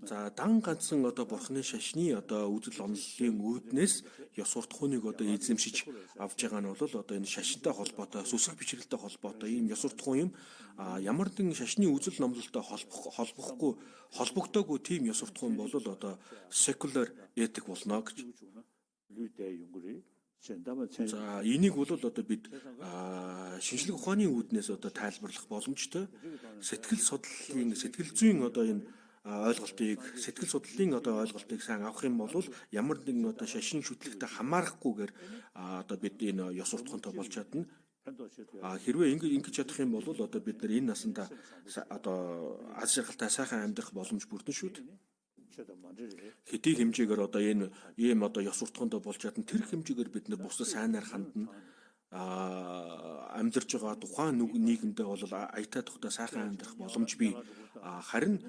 За дан ганцхан одоо бурхны шашны одоо үзэл оноллын үүднээс ёс суртахууныг одоо эзэмшиж авч байгаа нь бол одоо энэ шашинтай холбоотой, сүсэг бичрэлтэй холбоотой ийм ёс суртахуун юм. Ямар нэгэн шашны үзэл номлолтой холбогдоогүй тийм ёс суртахуун бол одоо secular ethic болно гэж. За энийг бол одоо бид шинжлэх ухааны үүднээс одоо тайлбарлах боломжтой. Сэтгэл зүйн одоо энэ ойлголтыг сэтгэл судлалын одоо ойлголтыг сайн авах юм бол ямар нэгэн одоо шашин шүтлэгтэй хамаарахгүйгээр одоо бид энэ ёс суртахуунтай болж чадна. Хэрвээ ингэж чадах юм бол одоо бид нар энэ насанда одоо аз жаргалтай сайхан амьдрах боломж бүрдэн шүү дээ. Хэдий хэмжээгээр одоо энэ ийм одоо ёс суртахуунтай болж чадна тэр хэмжээгээр бид нар бусдад сайнаар хандна. Амьдарч байгаа тухайн нийгэмдээ бол аятай тухтай сайхан амьдрах боломж бий. Харин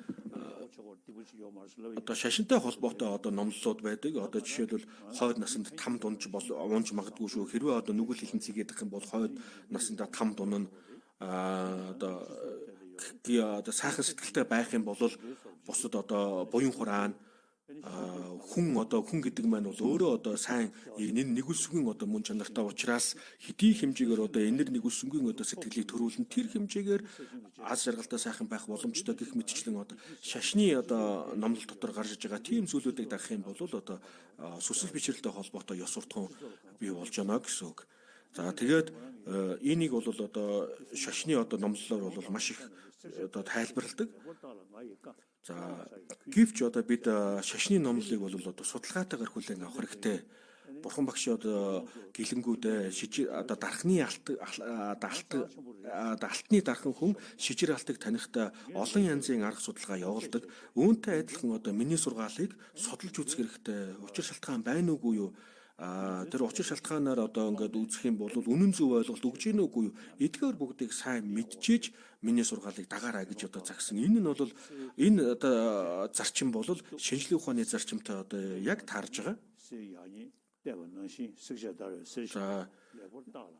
одоо шашинтай холбоотой одоо номлолууд байдаг. Одоо жишээлбэл хойд насанд там дунж унж магадгүй шүү. Хэрвээ одоо нүгэл хилэн цэгээд их юм бол хойд насанда там дунна одоо сайхан сэтгэлтэй байх юм бол бусад одоо буян хураана хүн гэдэг маань бол өөрөө одоо сайн нэгүсгэн одоо мөн чанартай учраас хэдий хэмжээгээр одоо энэр нэгүсгэн одоо сэтгэлийг төрүүлэн тэр хэмжээгээр аз жаргалтай сайхан байх боломжтой гэх мэтчлэн одоо шашны одоо номлол дотор гарч иж байгаа тийм зүйлүүдийг дагах юм бол одоо сүсэл бичрэлтэй холбоотой ёс суртахуун бий болж байна гэсэн үг. За тэгээд энийг бол одоо шашны одоо номлолоор бол маш их одоо тайлбарладаг. За гэвч одоо бид шашны номлолыг бол одоо судалгаатайгаар хүлээн авах хэрэгтэй. Бурхан багш одоо гэлэнгүүдээ одоо дархны алтны дархан хүн шижир алтыг танихта олон янзын арга судалгаа явуулдаг. Үүнтэй адилхан одоо миний сургаалыг судалж үзэх хэрэгтэй. Учир шалтгаан байна уугүй юу? Тэр учир шалтгаанаар одоо ингээд үзэх юм бол үнэн зөв ойлголт өгж гин үгүй юу? Эдгээр бүгдийг сайн мэдчихэж миний сургаалыг дагаарай гэж одоо загсан. Энэ нь бол энэ одоо зарчим бол шинжлэх ухааны зарчимтай одоо яг таарж байгаа.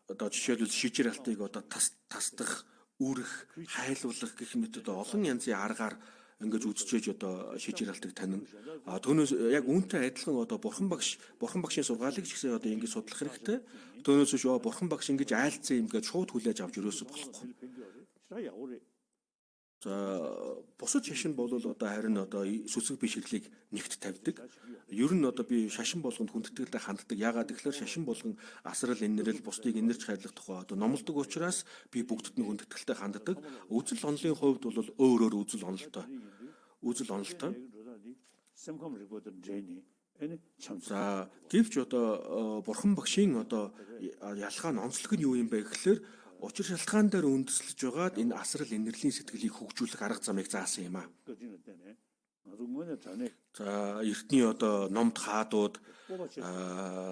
Одоо жишээлбэл шижир алтыг одоо тасдах, үрэх, хайлуулах гэх мэт одоо олон янзын аргаар ингэж үзчихэж одоо шижир алтыг танина. Түүнээс яг үүнтэй адилхан одоо бурхан багшийн сургаалыг ч гэсэн одоо ингэж судлах хэрэгтэй. Түүнээс шүү бурхан багш ингэж айлцсан юм гэж шууд хүлээж авч өрөөсө болохгүй. За бусад шашин бол одоо харин одоо сүсэг бишрлийг нэгт тавьдаг. Ер нь одоо би шашин болгонд хүндэтгэлтэй ханддаг. Яагаад гэвэл шашин болгон асрал инэрэл бусдыг инэрч хайрлах тухай одоо номлодог учраас би бүгдэд нь хүндэтгэлтэй ханддаг. Үзэл онолын хувьд бол өөр үзэл онолтой. За гэвч одоо бурхан багшийн одоо ялгаа нь онцлог нь юу юм бэ гэхээр учир шалтгаан дээр үндэслэж байгаад энэ асрал инэрлийн сэтгэлийг хөгжүүлэх арга замыг заасан юм аа. За эртний одоо номд хаадууд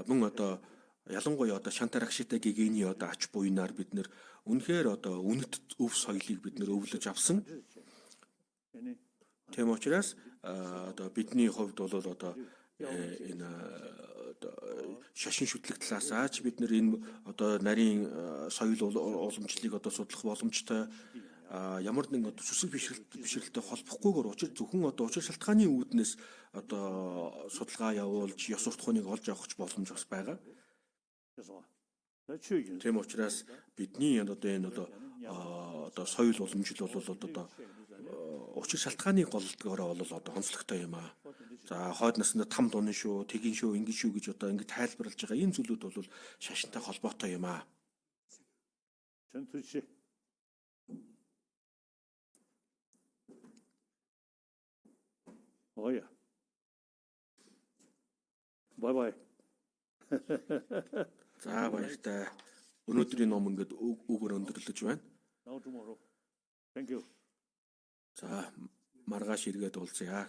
мөн одоо ялангуяа одоо шантарагшитай гэгэний одоо ач буйнаар бид нэр үнэхээр одоо үнэт өв соёлыг бид нэр өвлөж авсан. Тийм учраас одоо бидний хувьд бол одоо энэ шашин шүтлэг талаасаа ч бид нэр энэ одоо нарийн соёл уламжлалыг одоо судлах боломжтой ямар нэгэн сүсэг бишрэлтэй холбохгүйгээр зөвхөн одоо учир шалтгааны үүднээс одоо судалгаа явуулж ёс суртахууныг олж авах боломж бас байгаа. Тийм учраас бидний одоо энэ одоо соёл уламжлал бол одоо учир шалтгааны голдгоороо бол одоо онцлогтой юм аа. За хойд наснд там дунна шүү, тэгин шүү, ингэн шүү гэж одоо ингэ тайлбарлаж байгаа энэ зүйлүүд бол шашинтай холбоотой юм аа. Оя. Бай. За баяртай. Өнөөдрийн ном ингээд үгээр өндөрлөж байна. Thank you. За маргааш эргээд уулзъя.